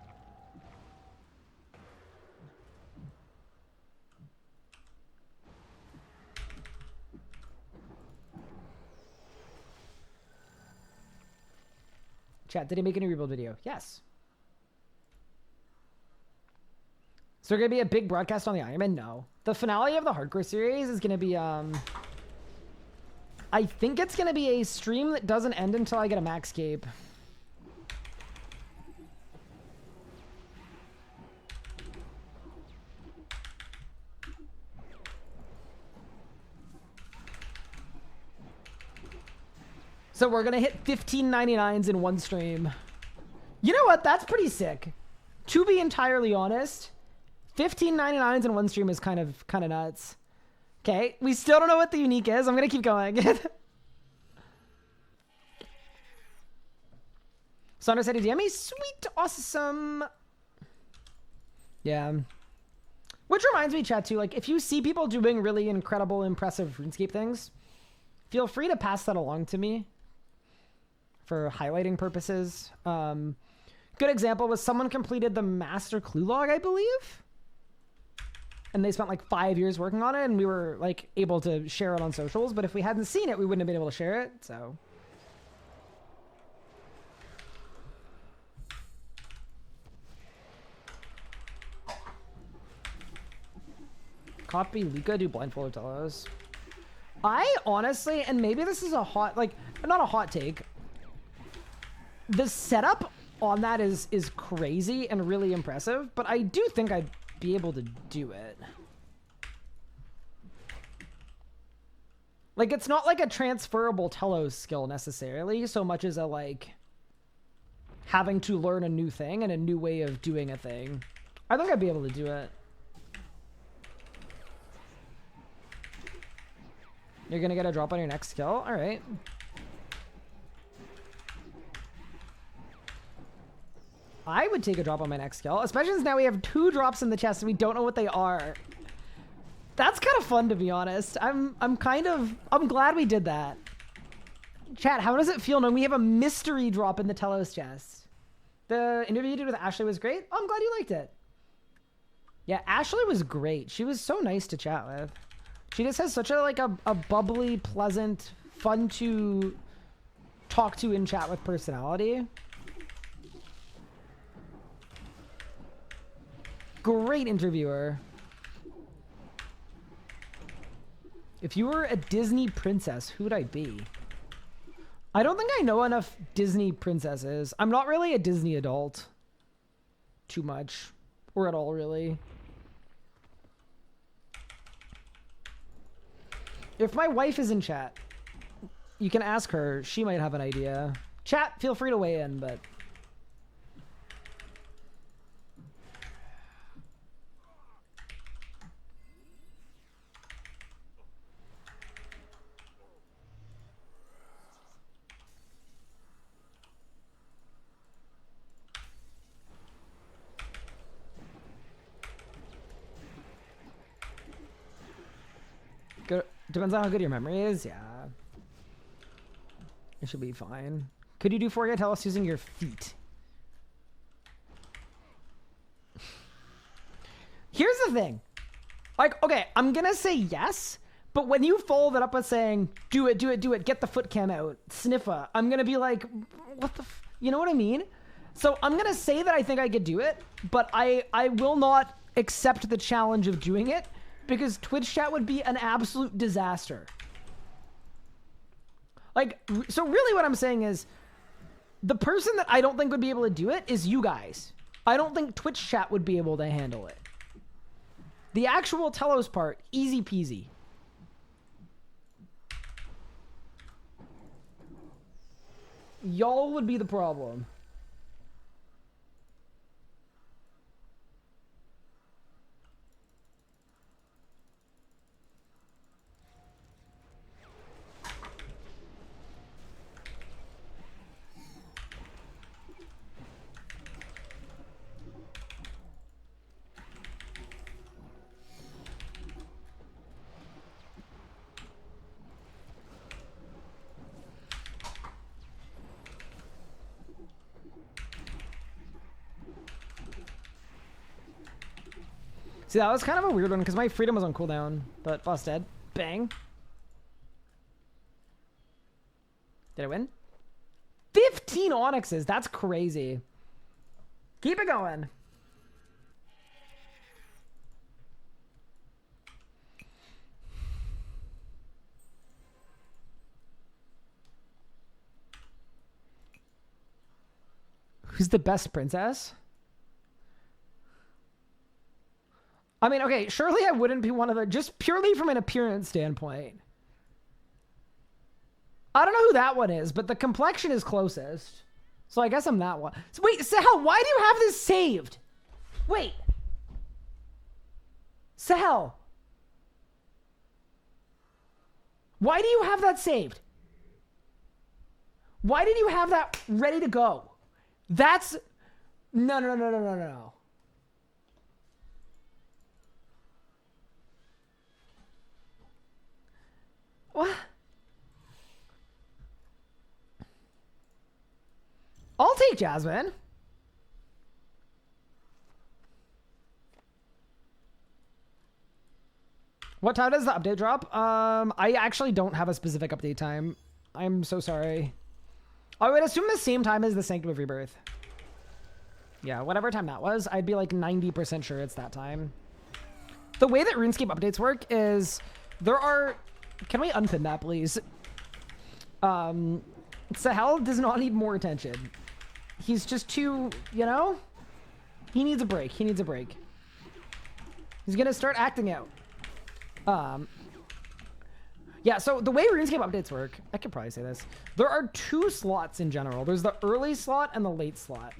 Chat, did he make a new rebuild video? Yes. So there gonna be a big broadcast on the Iron Man? No. The finale of the Hardcore series is gonna be, I think it's gonna be a stream that doesn't end until I get a max cape. So we're gonna hit 15.99s in one stream. You know what? That's pretty sick. To be entirely honest, 15.99s in one stream is kind of nuts. Okay, we still don't know what the unique is. I'm gonna keep going. Sandra said, "DM me, sweet, awesome." Yeah. Which reminds me, chat, too, like, if you see people doing really incredible, impressive RuneScape things, feel free to pass that along to me for highlighting purposes. Good example was someone completed the Master Clue Log, I believe. And they spent like 5 years working on it, and we were like able to share it on socials. But if we hadn't seen it, we wouldn't have been able to share it. So. Copy Luca, do blindfold Telos. I honestly, and maybe this is a hot, like, not a hot take. The setup on that is crazy and really impressive, but I do think I'd be able to do it. Like, it's not like a transferable Telos skill necessarily, so much as a, like, having to learn a new thing and a new way of doing a thing. I think I'd be able to do it. You're gonna get a drop on your next skill? Alright. I would take a drop on my next skill, especially since now we have 2 drops in the chest and we don't know what they are. That's kind of fun, to be honest. I'm glad we did that. Chat, how does it feel knowing we have a mystery drop in the Telos chest? The interview you did with Ashley was great. Oh, I'm glad you liked it. Yeah, Ashley was great. She was so nice to chat with. She just has such a, like, a bubbly, pleasant, fun to talk to in chat with personality. Great interviewer. If you were a Disney princess, who would I be? I don't think I know enough Disney princesses. I'm not really a Disney adult. Too much. Or at all, really. If my wife is in chat, you can ask her. She might have an idea. Chat, feel free to weigh in, but... Depends on how good your memory is, yeah. It should be fine. Could you do 4K Telos using your feet? Here's the thing. Like, okay, I'm gonna say yes, but when you follow that up with saying, do it, do it, do it, get the foot cam out, sniffa, I'm gonna be like, what the you know what I mean? So I'm gonna say that I think I could do it, but I will not accept the challenge of doing it, because Twitch chat would be an absolute disaster. Like, so really what I'm saying is, the person that I don't think would be able to do it is you guys. I don't think Twitch chat would be able to handle it. The actual Telos part, easy peasy. Y'all would be the problem. See, that was kind of a weird one because my freedom was on cooldown, but boss dead. Bang. Did I win? 15 onyxes. That's crazy. Keep it going. Who's the best princess? I mean, okay, surely I wouldn't be one of the, just purely from an appearance standpoint. I don't know who that one is, but the complexion is closest. So I guess I'm that one. So wait, Sahel, why do you have this saved? Wait. Sahel. Why do you have that saved? Why did you have that ready to go? That's... No. What? I'll take Jasmine. What time does the update drop? I actually don't have a specific update time. I'm so sorry. I would assume the same time as the Sanctum of Rebirth. Yeah, whatever time that was, I'd be like 90% sure it's that time. The way that RuneScape updates work is there are... Can we unpin that, please? Sahel does not need more attention. He's just too, you know? He needs a break. He needs a break. He's gonna start acting out. Yeah, so the way RuneScape updates work, I could probably say this. There are 2 slots in general. There's the early slot and the late slot.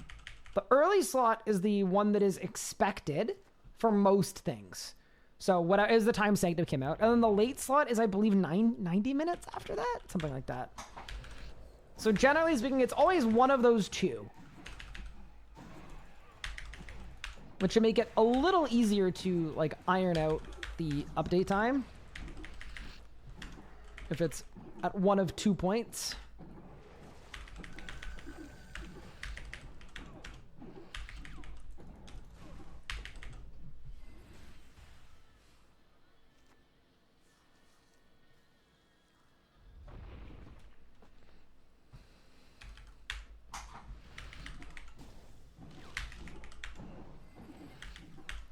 The early slot is the one that is expected for most things. So what is the time Sanctum came out. And then the late slot is, I believe, 90 minutes after that? Something like that. So generally speaking, it's always one of those 2. Which should make it a little easier to, like, iron out the update time. If it's at one of 2 points.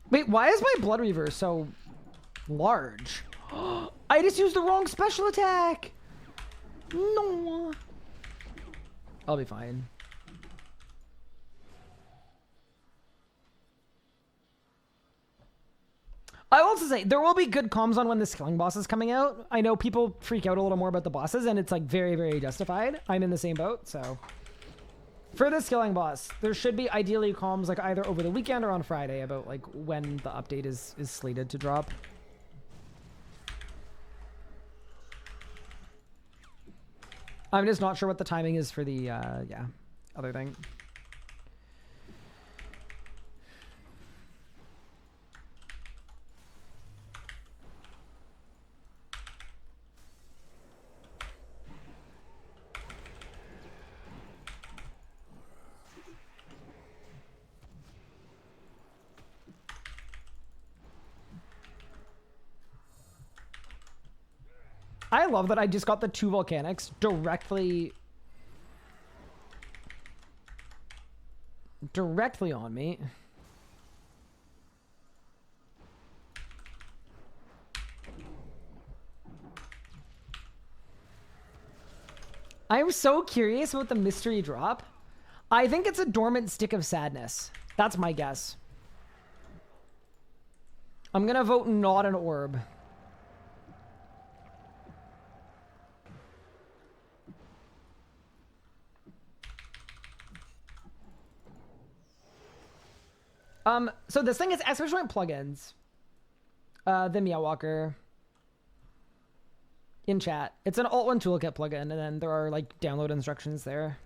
Wait, why is my Blood Reaver so large? I just used the wrong special attack! No! I'll be fine. I will also say, there will be good comms on when the skilling boss is coming out. I know people freak out a little more about the bosses, and it's like very, very justified. I'm in the same boat, so... For the skilling boss, there should be ideally comms like either over the weekend or on Friday about like when the update is slated to drop. I'm just not sure what the timing is for the yeah, other thing. I love that I just got the 2 volcanics directly on me. I'm so curious about the mystery drop. I think it's a dormant stick of sadness. That's my guess. I'm gonna vote not an orb. So this thing is exclamation point plugins. The Meowwalker. In chat. It's an Alt1 toolkit plugin, and then there are like download instructions there.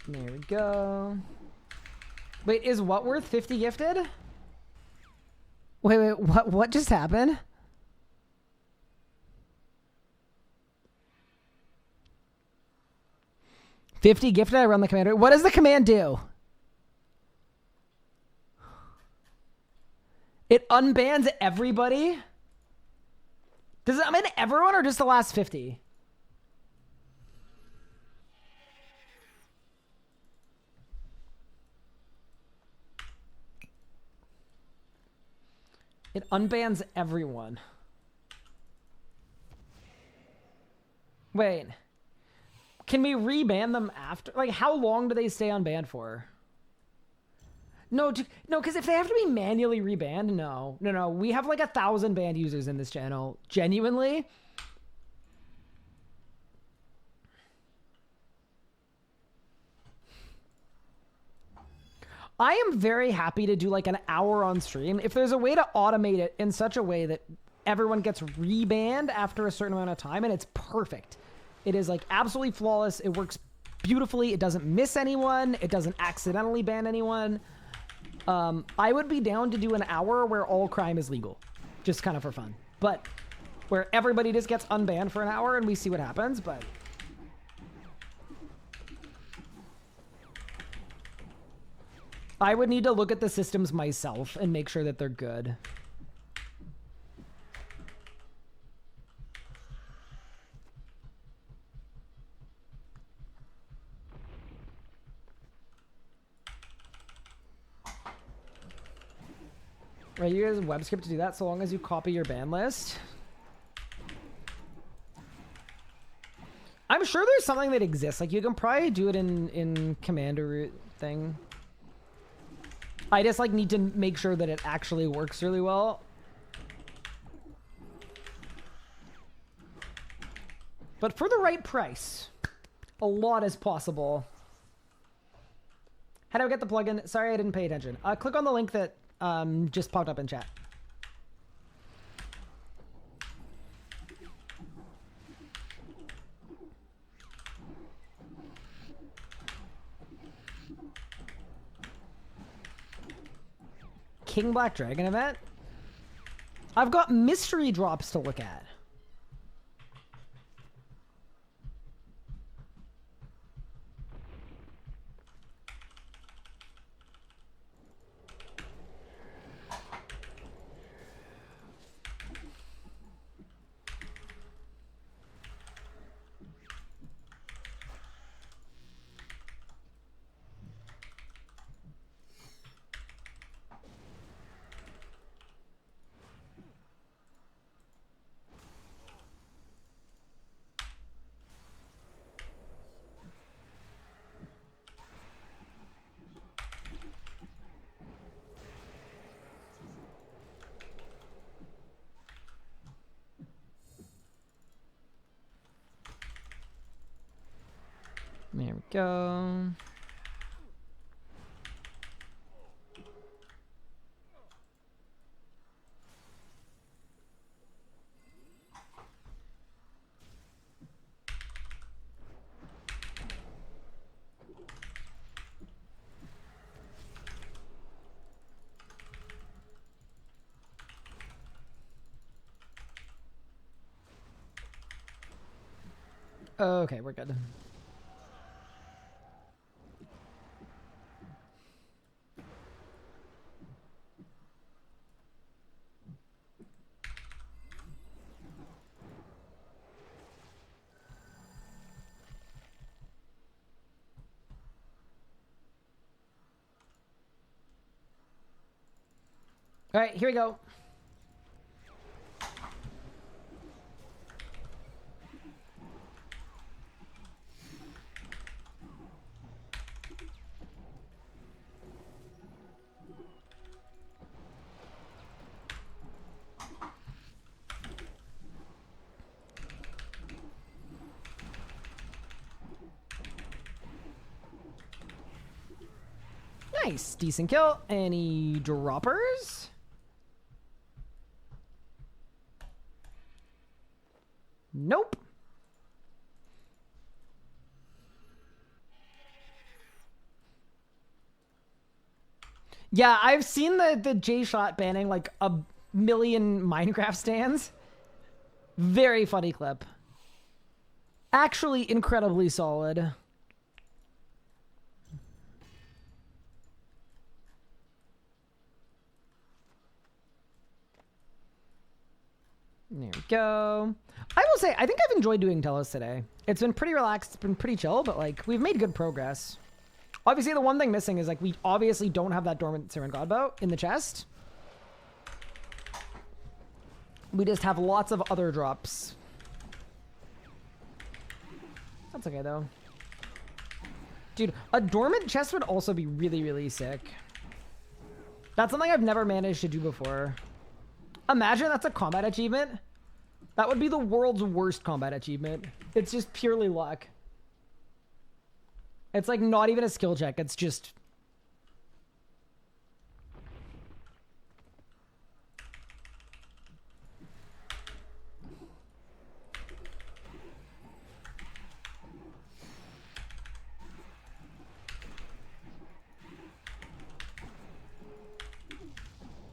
There we go. Wait, is what worth 50 gifted? Wait, what just happened? $50 gifted, I run the command. What does the command do? It unbans everybody? Does it unban everyone or just the last 50? It unbans everyone. Wait. Can we reban them after? Like, how long do they stay unbanned for? No, no, because if they have to be manually rebanned, no. We have like 1,000 banned users in this channel. Genuinely. I am very happy to do like an hour on stream. If there's a way to automate it in such a way that everyone gets rebanned after a certain amount of time, and it's perfect. It is like absolutely flawless. It works beautifully. It doesn't miss anyone. It doesn't accidentally ban anyone. I would be down to do an hour where all crime is legal, just kind of for fun. But where everybody just gets unbanned for an hour and we see what happens, but... I would need to look at the systems myself and make sure that they're good. Right, you guys web script to do that so long as you copy your ban list. I'm sure there's something that exists. Like, you can probably do it in commander root thing. I just, like, need to make sure that it actually works really well. But for the right price, a lot is possible. How do I get the plugin? Sorry, I didn't pay attention. Click on the link that just popped up in chat. King Black Dragon event? I've got mystery drops to look at. There we go. Okay, we're good. All right, here we go. Nice, decent kill. Any droppers? Nope. Yeah, I've seen the J-Shot banning like a million Minecraft stands. Very funny clip. Actually incredibly solid. There we go. I will say, I think I've enjoyed doing Telos today. It's been pretty relaxed. It's been pretty chill, but like we've made good progress. Obviously, the one thing missing is like we obviously don't have that dormant Sarin Godbow in the chest. We just have lots of other drops. That's okay, though. Dude, a dormant chest would also be really, really sick. That's something I've never managed to do before. Imagine that's a combat achievement. That would be the world's worst combat achievement. It's just purely luck. It's like not even a skill check. It's just...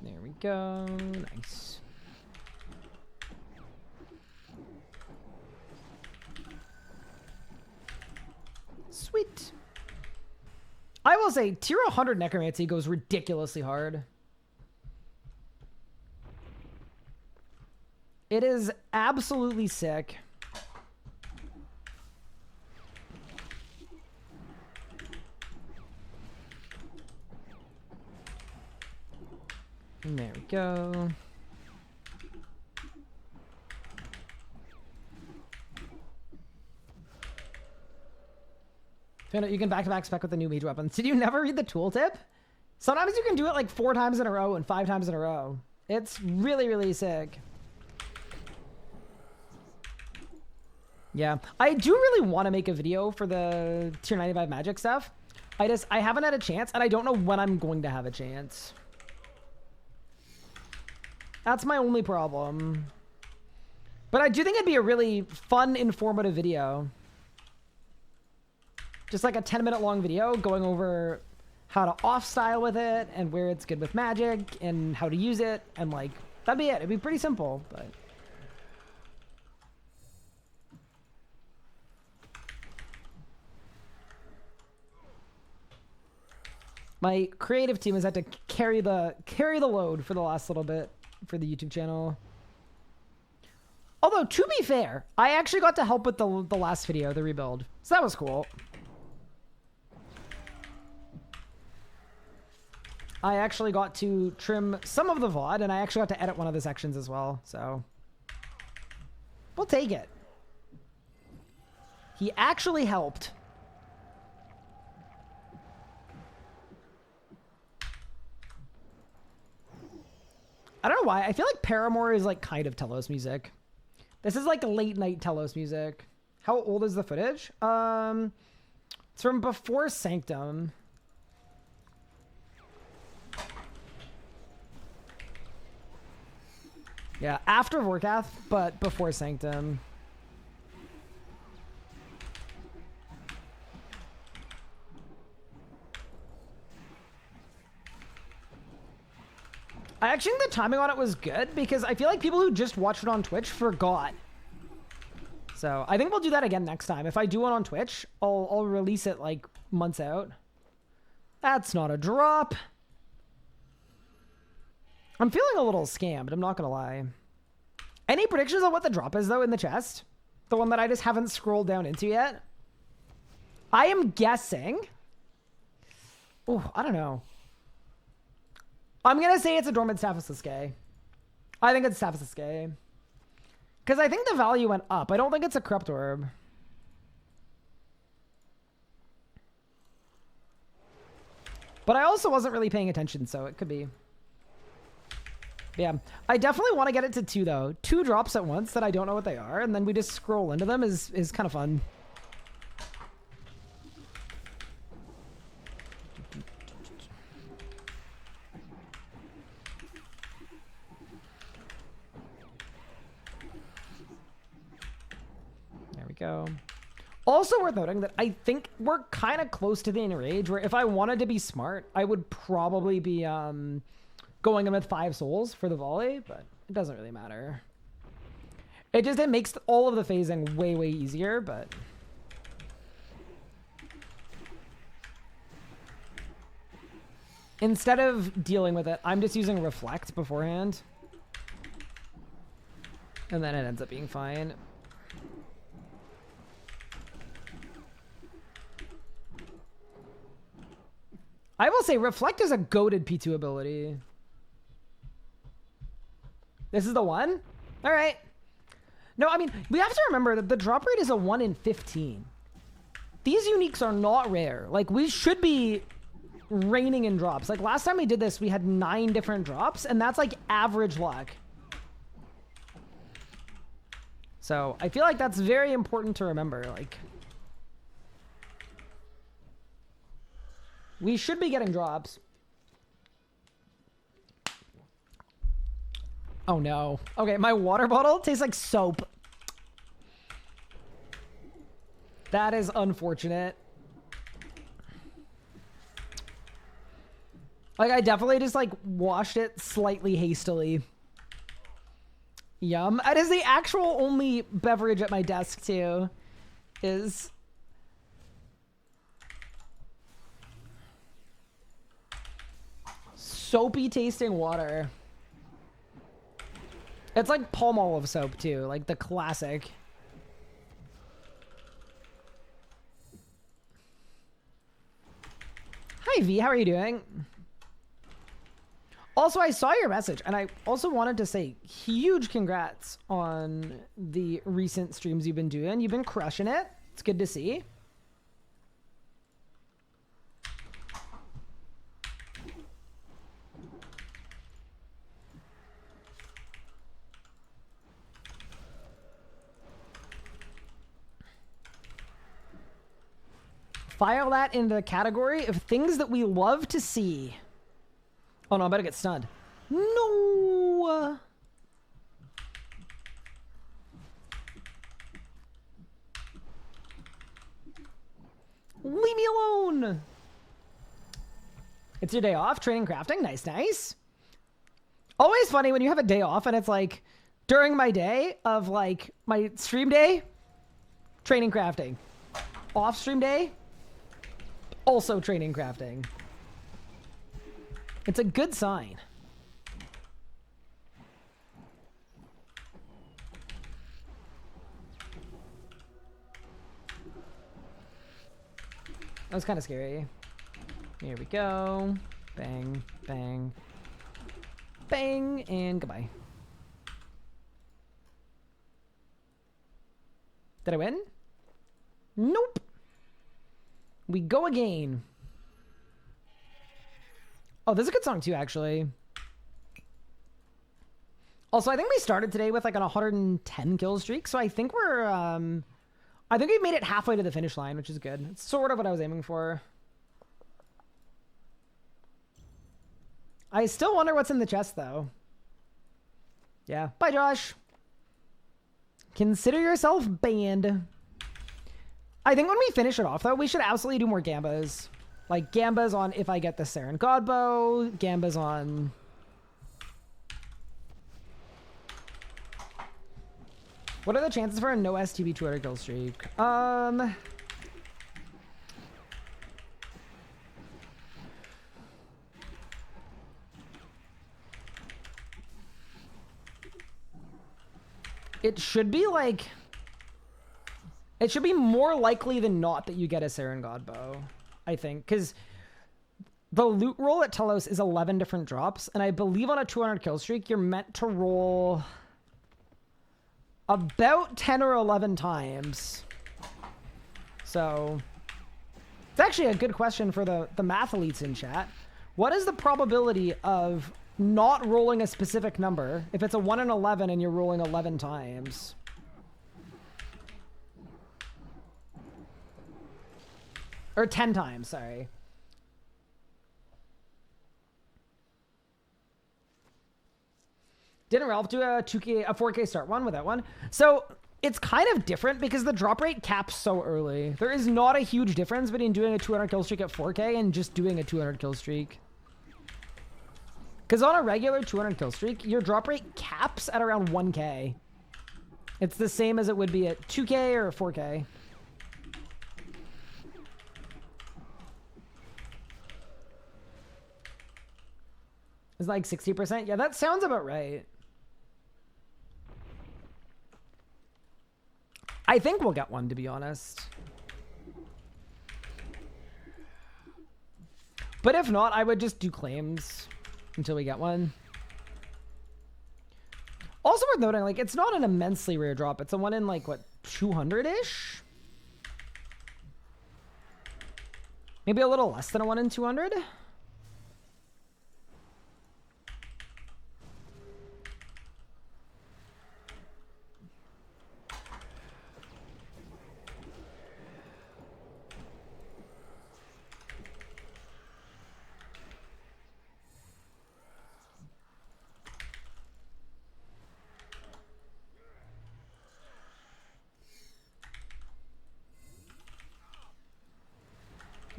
There we go. Nice. Sweet. I will say, tier 100 Necromancy goes ridiculously hard. It is absolutely sick. And there we go. You can back-to-back spec with the new mage weapons. Did you never read the tooltip? Sometimes you can do it like 4 times in a row and 5 times in a row. It's really, really sick. Yeah, I do really want to make a video for the tier 95 magic stuff. I haven't had a chance, and I don't know when I'm going to have a chance. That's my only problem. But I do think it'd be a really fun, informative video. Just like a 10-minute long video going over how to off-style with it and where it's good with magic and how to use it. And like, that'd be it. It'd be pretty simple, but... My creative team has had to carry the load for the last little bit for the YouTube channel. Although, to be fair, I actually got to help with the last video, the rebuild. So that was cool. I actually got to trim some of the VOD, and I actually got to edit one of the sections as well, so... We'll take it. He actually helped. I don't know why. I feel like Paramore is like kind of Telos music. This is like late night Telos music. How old is the footage? It's from before Sanctum. Yeah, after Vorath, but before Sanctum. I actually think the timing on it was good because I feel like people who just watched it on Twitch forgot. So I think we'll do that again next time. If I do one on Twitch, I'll release it like months out. That's not a drop. I'm feeling a little scammed, I'm not gonna lie. Any predictions on what the drop is though in the chest? The one that I just haven't scrolled down into yet? I am guessing. Oh, I don't know. I'm gonna say it's a Dormant Staff of Siskay. I think it's Staff of Siskay. Because I think the value went up. I don't think it's a Corrupt Orb. But I also wasn't really paying attention, so it could be. Yeah, I definitely want to get it to 2 though. 2 drops at once that I don't know what they are, and then we just scroll into them is kind of fun. There we go. Also worth noting that I think we're kind of close to the enrage where if I wanted to be smart, I would probably be going in with 5 souls for the volley, but it doesn't really matter. It makes all of the phasing way, way easier, but... Instead of dealing with it, I'm just using Reflect beforehand. And then it ends up being fine. I will say Reflect is a goated P2 ability. This is the one? All right. No, I mean, we have to remember that the drop rate is a 1 in 15. these uniques are not rare. Like, we should be raining in drops. Like, last time we did this, we had 9 different drops, and that's like average luck. So I feel like that's very important to remember. Like, we should be getting drops. Oh no. Okay, my water bottle tastes like soap. That is unfortunate. Like, I definitely just, like, washed it slightly hastily. Yum. That is the actual only beverage at my desk, too. Is... soapy tasting water. It's like palm olive soap, too. Like, the classic. Hi, V. How are you doing? Also, I saw your message, and I also wanted to say huge congrats on the recent streams you've been doing. You've been crushing it. It's good to see. File that into the category of things that we love to see. Oh no, I better get stunned. No! Leave me alone! It's your day off, training crafting. Nice, nice. Always funny when you have a day off and it's like, during my day of like, my stream day, training crafting. Off stream day, also training crafting. It's a good sign. That was kind of scary. Here we go. Bang, bang, bang, and goodbye. Did I win? Nope. We go again. Oh, this is a good song too, actually. Also, I think we started today with like an 110 kill streak, so I think we're, I think we made it halfway to the finish line, which is good. It's sort of what I was aiming for. I still wonder what's in the chest, though. Yeah. Bye, Josh. Consider yourself banned. I think when we finish it off, though, we should absolutely do more gambas. Like, gambas on if I get the Sarin Godbow, gambas on... What are the chances for a no STB 200 kill streak? It should be like... It should be more likely than not that you get a Sarin Godbow, I think. Because the loot roll at Telos is 11 different drops. And I believe on a 200 kill streak, you're meant to roll about 10 or 11 times. So it's actually a good question for the math elites in chat. What is the probability of not rolling a specific number if it's a 1 in 11 and you're rolling 11 times? Or 10 times, sorry. Didn't Ralph do a 4K start one with that one? So it's kind of different because the drop rate caps so early. There is not a huge difference between doing a 200 kill streak at 4K and just doing a 200 kill streak. Because on a regular 200 kill streak, your drop rate caps at around 1K. It's the same as it would be at 2K or 4K. It's like 60%. Yeah, that sounds about right. I think we'll get one, to be honest. But if not, I would just do claims until we get one. Also worth noting, like, it's not an immensely rare drop. It's a one in, like, what, 200-ish? Maybe a little less than a 1 in 200?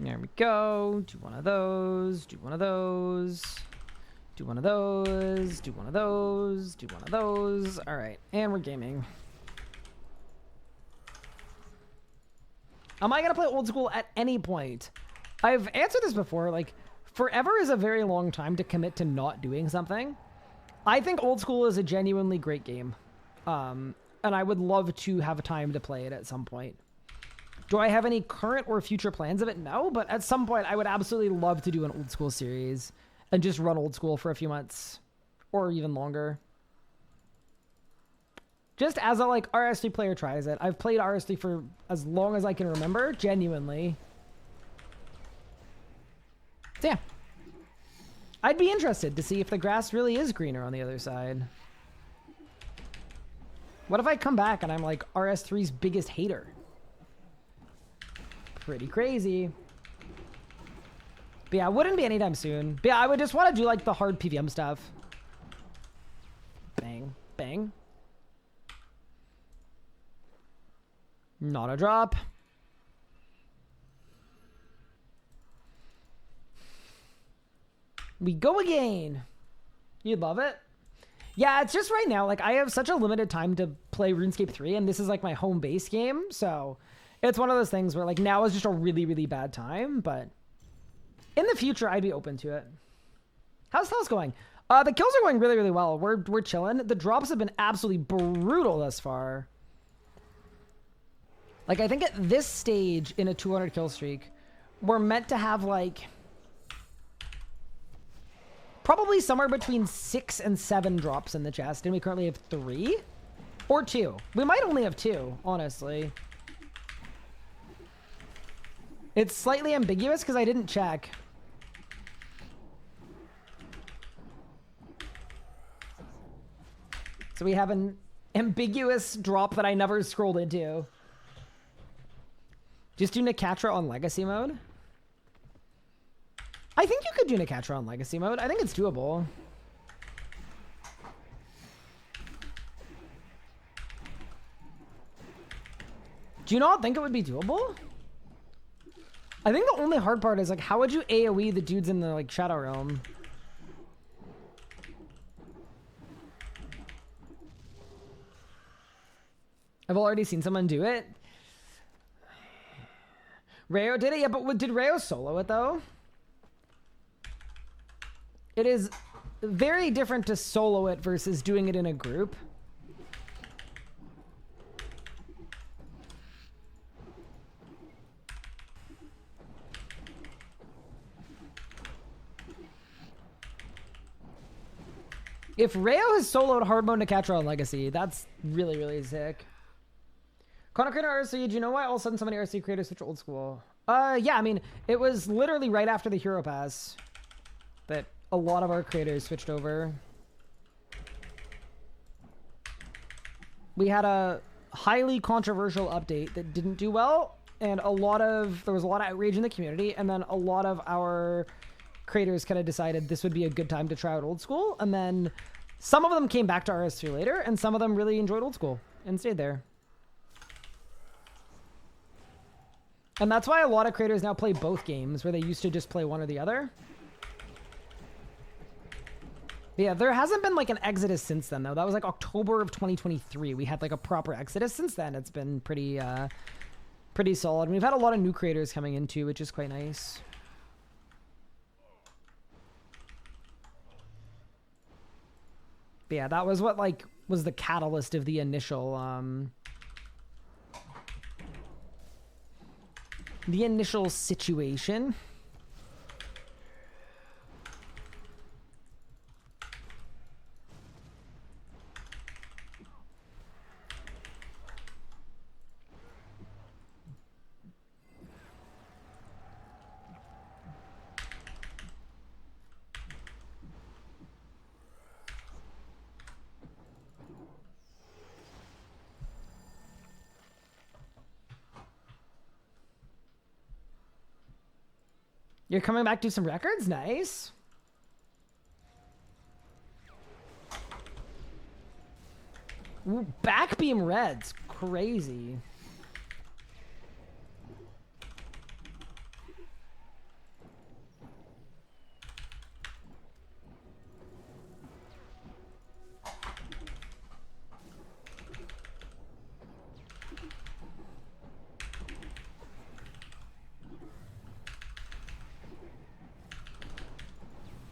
There we go. Do one of those. Do one of those. Do one of those. Do one of those. Do one of those. All right. And we're gaming. Am I going to play old school at any point? I've answered this before. Like, forever is a very long time to commit to not doing something. I think old school is a genuinely great game. And I would love to have time to play it at some point. Do I have any current or future plans of it? No, but at some point I would absolutely love to do an old school series and just run old school for a few months or even longer. Just as a like RS3 player tries it. I've played RS3 for as long as I can remember, genuinely. So yeah. I'd be interested to see if the grass really is greener on the other side. What if I come back and I'm like RS3's biggest hater? Pretty crazy. But yeah, it wouldn't be anytime soon. But yeah, I would just want to do like the hard PVM stuff. Bang, bang. Not a drop. We go again. You'd love it. Yeah, it's just right now, like I have such a limited time to play RuneScape 3 and this is like my home base game, so it's one of those things where like now is just a really, really bad time, but in the future I'd be open to it. How's Telos going? The kills are going really, really well. We're chilling. The drops have been absolutely brutal thus far. Like I think at this stage in a 200 kill streak, we're meant to have like probably somewhere between 6 and 7 drops in the chest, and we currently have 3 or 2. We might only have 2, honestly. It's slightly ambiguous because I didn't check. So we have an ambiguous drop that I never scrolled into. Just do Nicatra on Legacy mode? I think you could do Nicatra on Legacy mode. I think it's doable. Do you not think it would be doable? I think the only hard part is like, how would you AoE the dudes in the like Shadow Realm? I've already seen someone do it. Rayo did it? Yeah, but did Rayo solo it though? It is very different to solo it versus doing it in a group. If Rayo has soloed hard mode Nicatra on Legacy, that's really, really sick. Content creator RC, do you know why all of a sudden so many RC creators switch to old school? Yeah, I mean, it was literally right after the Hero Pass that a lot of our creators switched over. We had a highly controversial update that didn't do well, and there was a lot of outrage in the community, and then a lot of our creators kind of decided this would be a good time to try out old school, and then some of them came back to RS3 later, and some of them really enjoyed old school and stayed there. And that's why a lot of creators now play both games, where they used to just play one or the other. Yeah, there hasn't been like an exodus since then, though. That was like October of 2023. We had like a proper exodus since then. It's been pretty solid. And we've had a lot of new creators coming in too, which is quite nice. But yeah, that was what like was the catalyst of the initial situation. You're coming back to do some records? Nice. Ooh, backbeam reds. Crazy.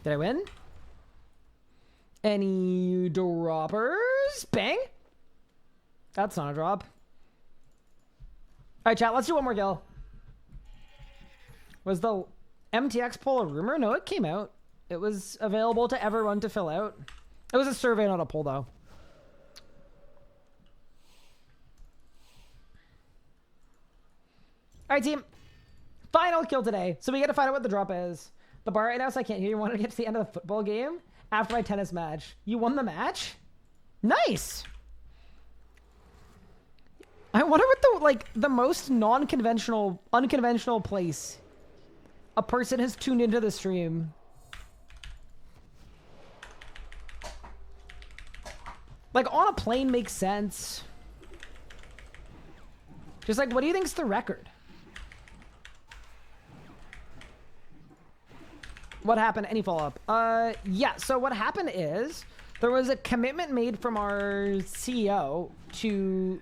Did I win? Any droppers? Bang! That's not a drop. Alright, chat, let's do one more kill. Was the MTX poll a rumor? No, it came out. It was available to everyone to fill out. It was a survey, not a poll, though. Alright, team. Final kill today. So we get to find out what the drop is. The bar right now, so I can't hear you. Want to get to the end of the football game after my tennis match. You won the match? Nice! I wonder what the most unconventional place a person has tuned into the stream. Like, on a plane makes sense. Just like, what do you think's the record? What happened? Any follow-up? Yeah, so what happened is there was a commitment made from our CEO to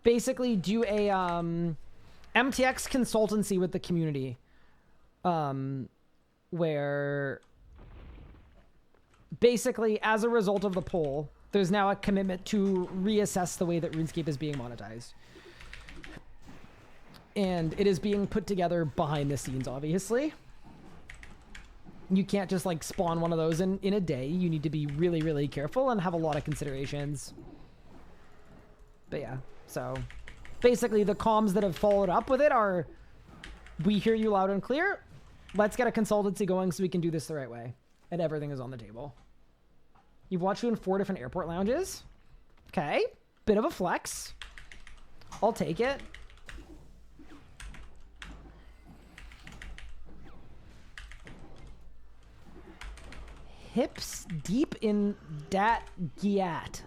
basically do a MTX consultancy with the community, where basically as a result of the poll, there's now a commitment to reassess the way that RuneScape is being monetized. And it is being put together behind the scenes, obviously. You can't just like spawn one of those in a day. You need to be really, really careful and have a lot of considerations. But yeah, so basically the comms that have followed up with it are, we hear you loud and clear. Let's get a consultancy going so we can do this the right way. And everything is on the table. You've watched you in 4 different airport lounges. Okay, bit of a flex. I'll take it. Hips deep in dat giat.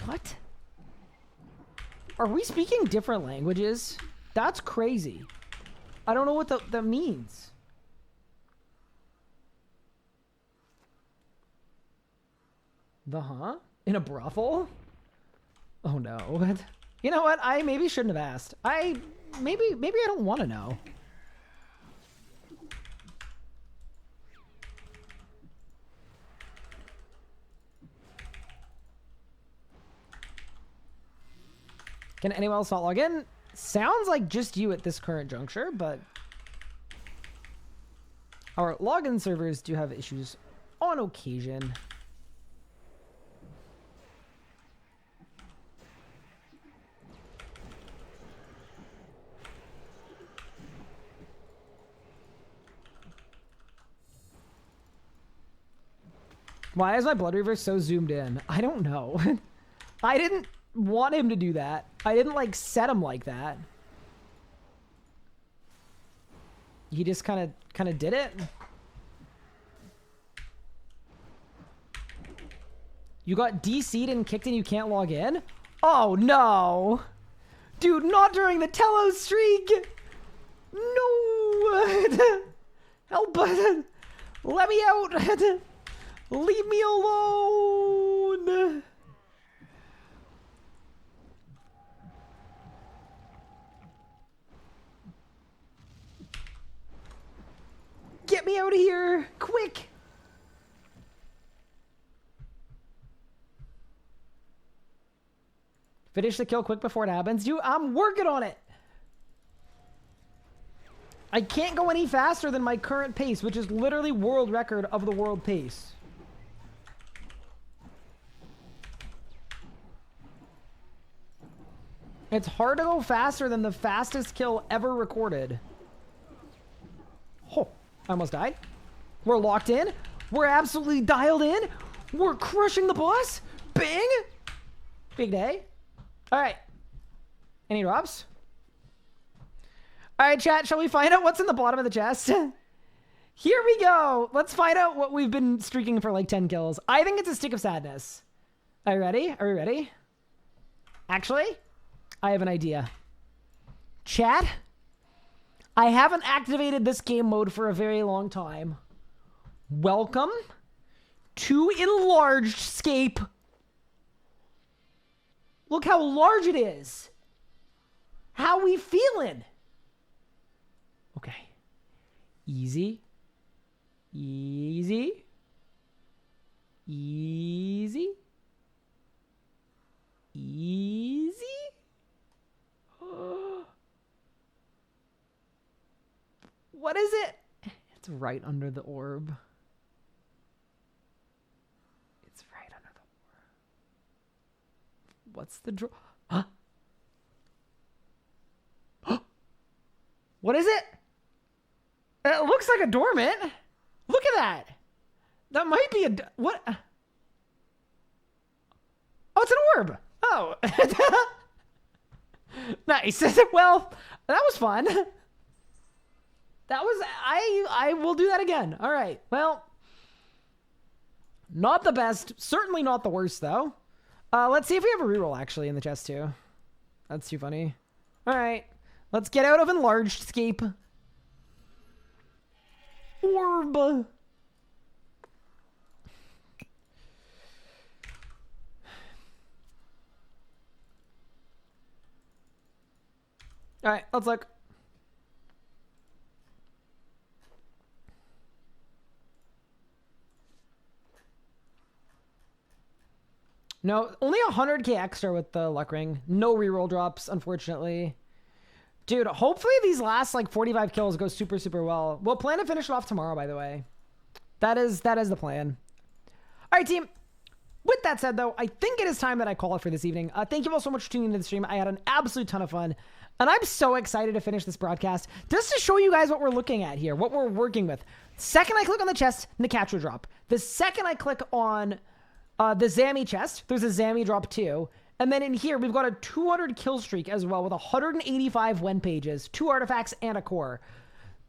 What? Are we speaking different languages? That's crazy. I don't know what that means. The huh? In a brothel? Oh no. You know what? I maybe shouldn't have asked. Maybe I don't want to know. Can anyone else not log in? Sounds like just you at this current juncture, but our login servers do have issues on occasion. Why is my Blood Reaver so zoomed in? I don't know. I didn't want him to do that. I didn't like set him like that. He just kind of did it. You got DC'd and kicked and you can't log in? Oh no. Dude, not during the Telos streak. No. Help. Let me out. Leave me alone. Get me out of here! Quick! Finish the kill quick before it happens. Dude, I'm working on it! I can't go any faster than my current pace, which is literally world record of the world pace. It's hard to go faster than the fastest kill ever recorded. Oh. I almost died. We're locked in. We're absolutely dialed in. We're crushing the boss. Bang. Big day. All right. Any drops? All right, chat. Shall we find out what's in the bottom of the chest? Here we go. Let's find out what we've been streaking for like 10 kills. I think it's a Stick of Sadness. Are you ready? Are we ready? Actually, I have an idea. Chat, I haven't activated this game mode for a very long time. Welcome to Enlarged Scape. Look how large it is. How we feeling? Okay. Easy. Easy. Easy. Easy. What is it? It's right under the orb. It's right under the orb. What's the draw? Huh? What is it? It looks like a dormant. Look at that. That might be a... What? Oh, it's an orb. Oh. Nice. Well, that was fun. That was... I will do that again. All right. Well, not the best. Certainly not the worst, though. Let's see if we have a reroll, actually, in the chest, too. That's too funny. All right. Let's get out of Enlarged Scape. Orb. All right, let's look. No, only 100k extra with the luck ring. No reroll drops, unfortunately. Dude, hopefully these last like 45 kills go super, super well. We'll plan to finish it off tomorrow, by the way. That is the plan. All right, team. With that said, though, I think it is time that I call it for this evening. Thank you all so much for tuning into the stream. I had an absolute ton of fun. And I'm so excited to finish this broadcast just to show you guys what we're looking at here, what we're working with. Second I click on the chest, Nicatro drop. The second I click on the Zammy chest, there's a Zammy drop too. And then in here, we've got a 200 kill streak as well with 185 win pages, 2 artifacts, and a core.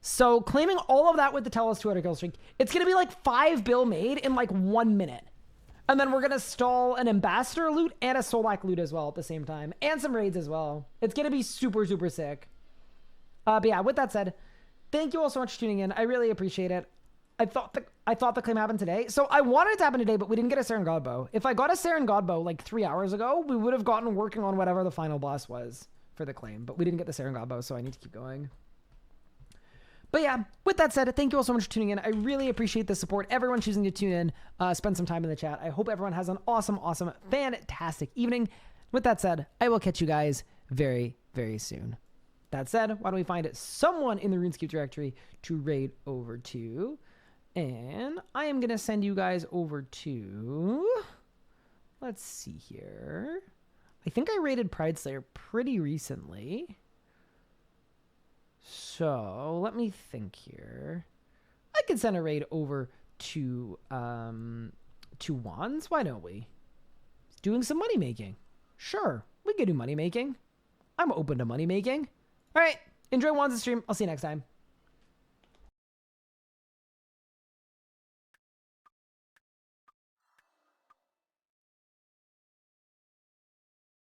So claiming all of that with the Telos 200 kill streak, it's going to be like 5 bill made in like 1 minute. And then we're going to stall an ambassador loot and a Solak loot as well at the same time. And some raids as well. It's going to be super, super sick. But yeah, with that said, thank you all so much for tuning in. I really appreciate it. I thought the claim happened today. So I wanted it to happen today, but we didn't get a Sarin Godbow. If I got a Sarin Godbow like 3 hours ago, we would have gotten working on whatever the final boss was for the claim. But we didn't get the Sarin Godbow, so I need to keep going. But yeah, with that said, thank you all so much for tuning in. I really appreciate the support. Everyone choosing to tune in, spend some time in the chat. I hope everyone has an awesome, awesome, fantastic evening. With that said, I will catch you guys very, very soon. That said, why don't we find someone in the RuneScape directory to raid over to? And I am going to send you guys over to, let's see here. I think I raided Pride Slayer pretty recently. So let me think here. I could send a raid over to Wands. Why don't we? Doing some money making. Sure, we could do money making. I'm open to money making. All right, enjoy Wands' stream. I'll see you next time.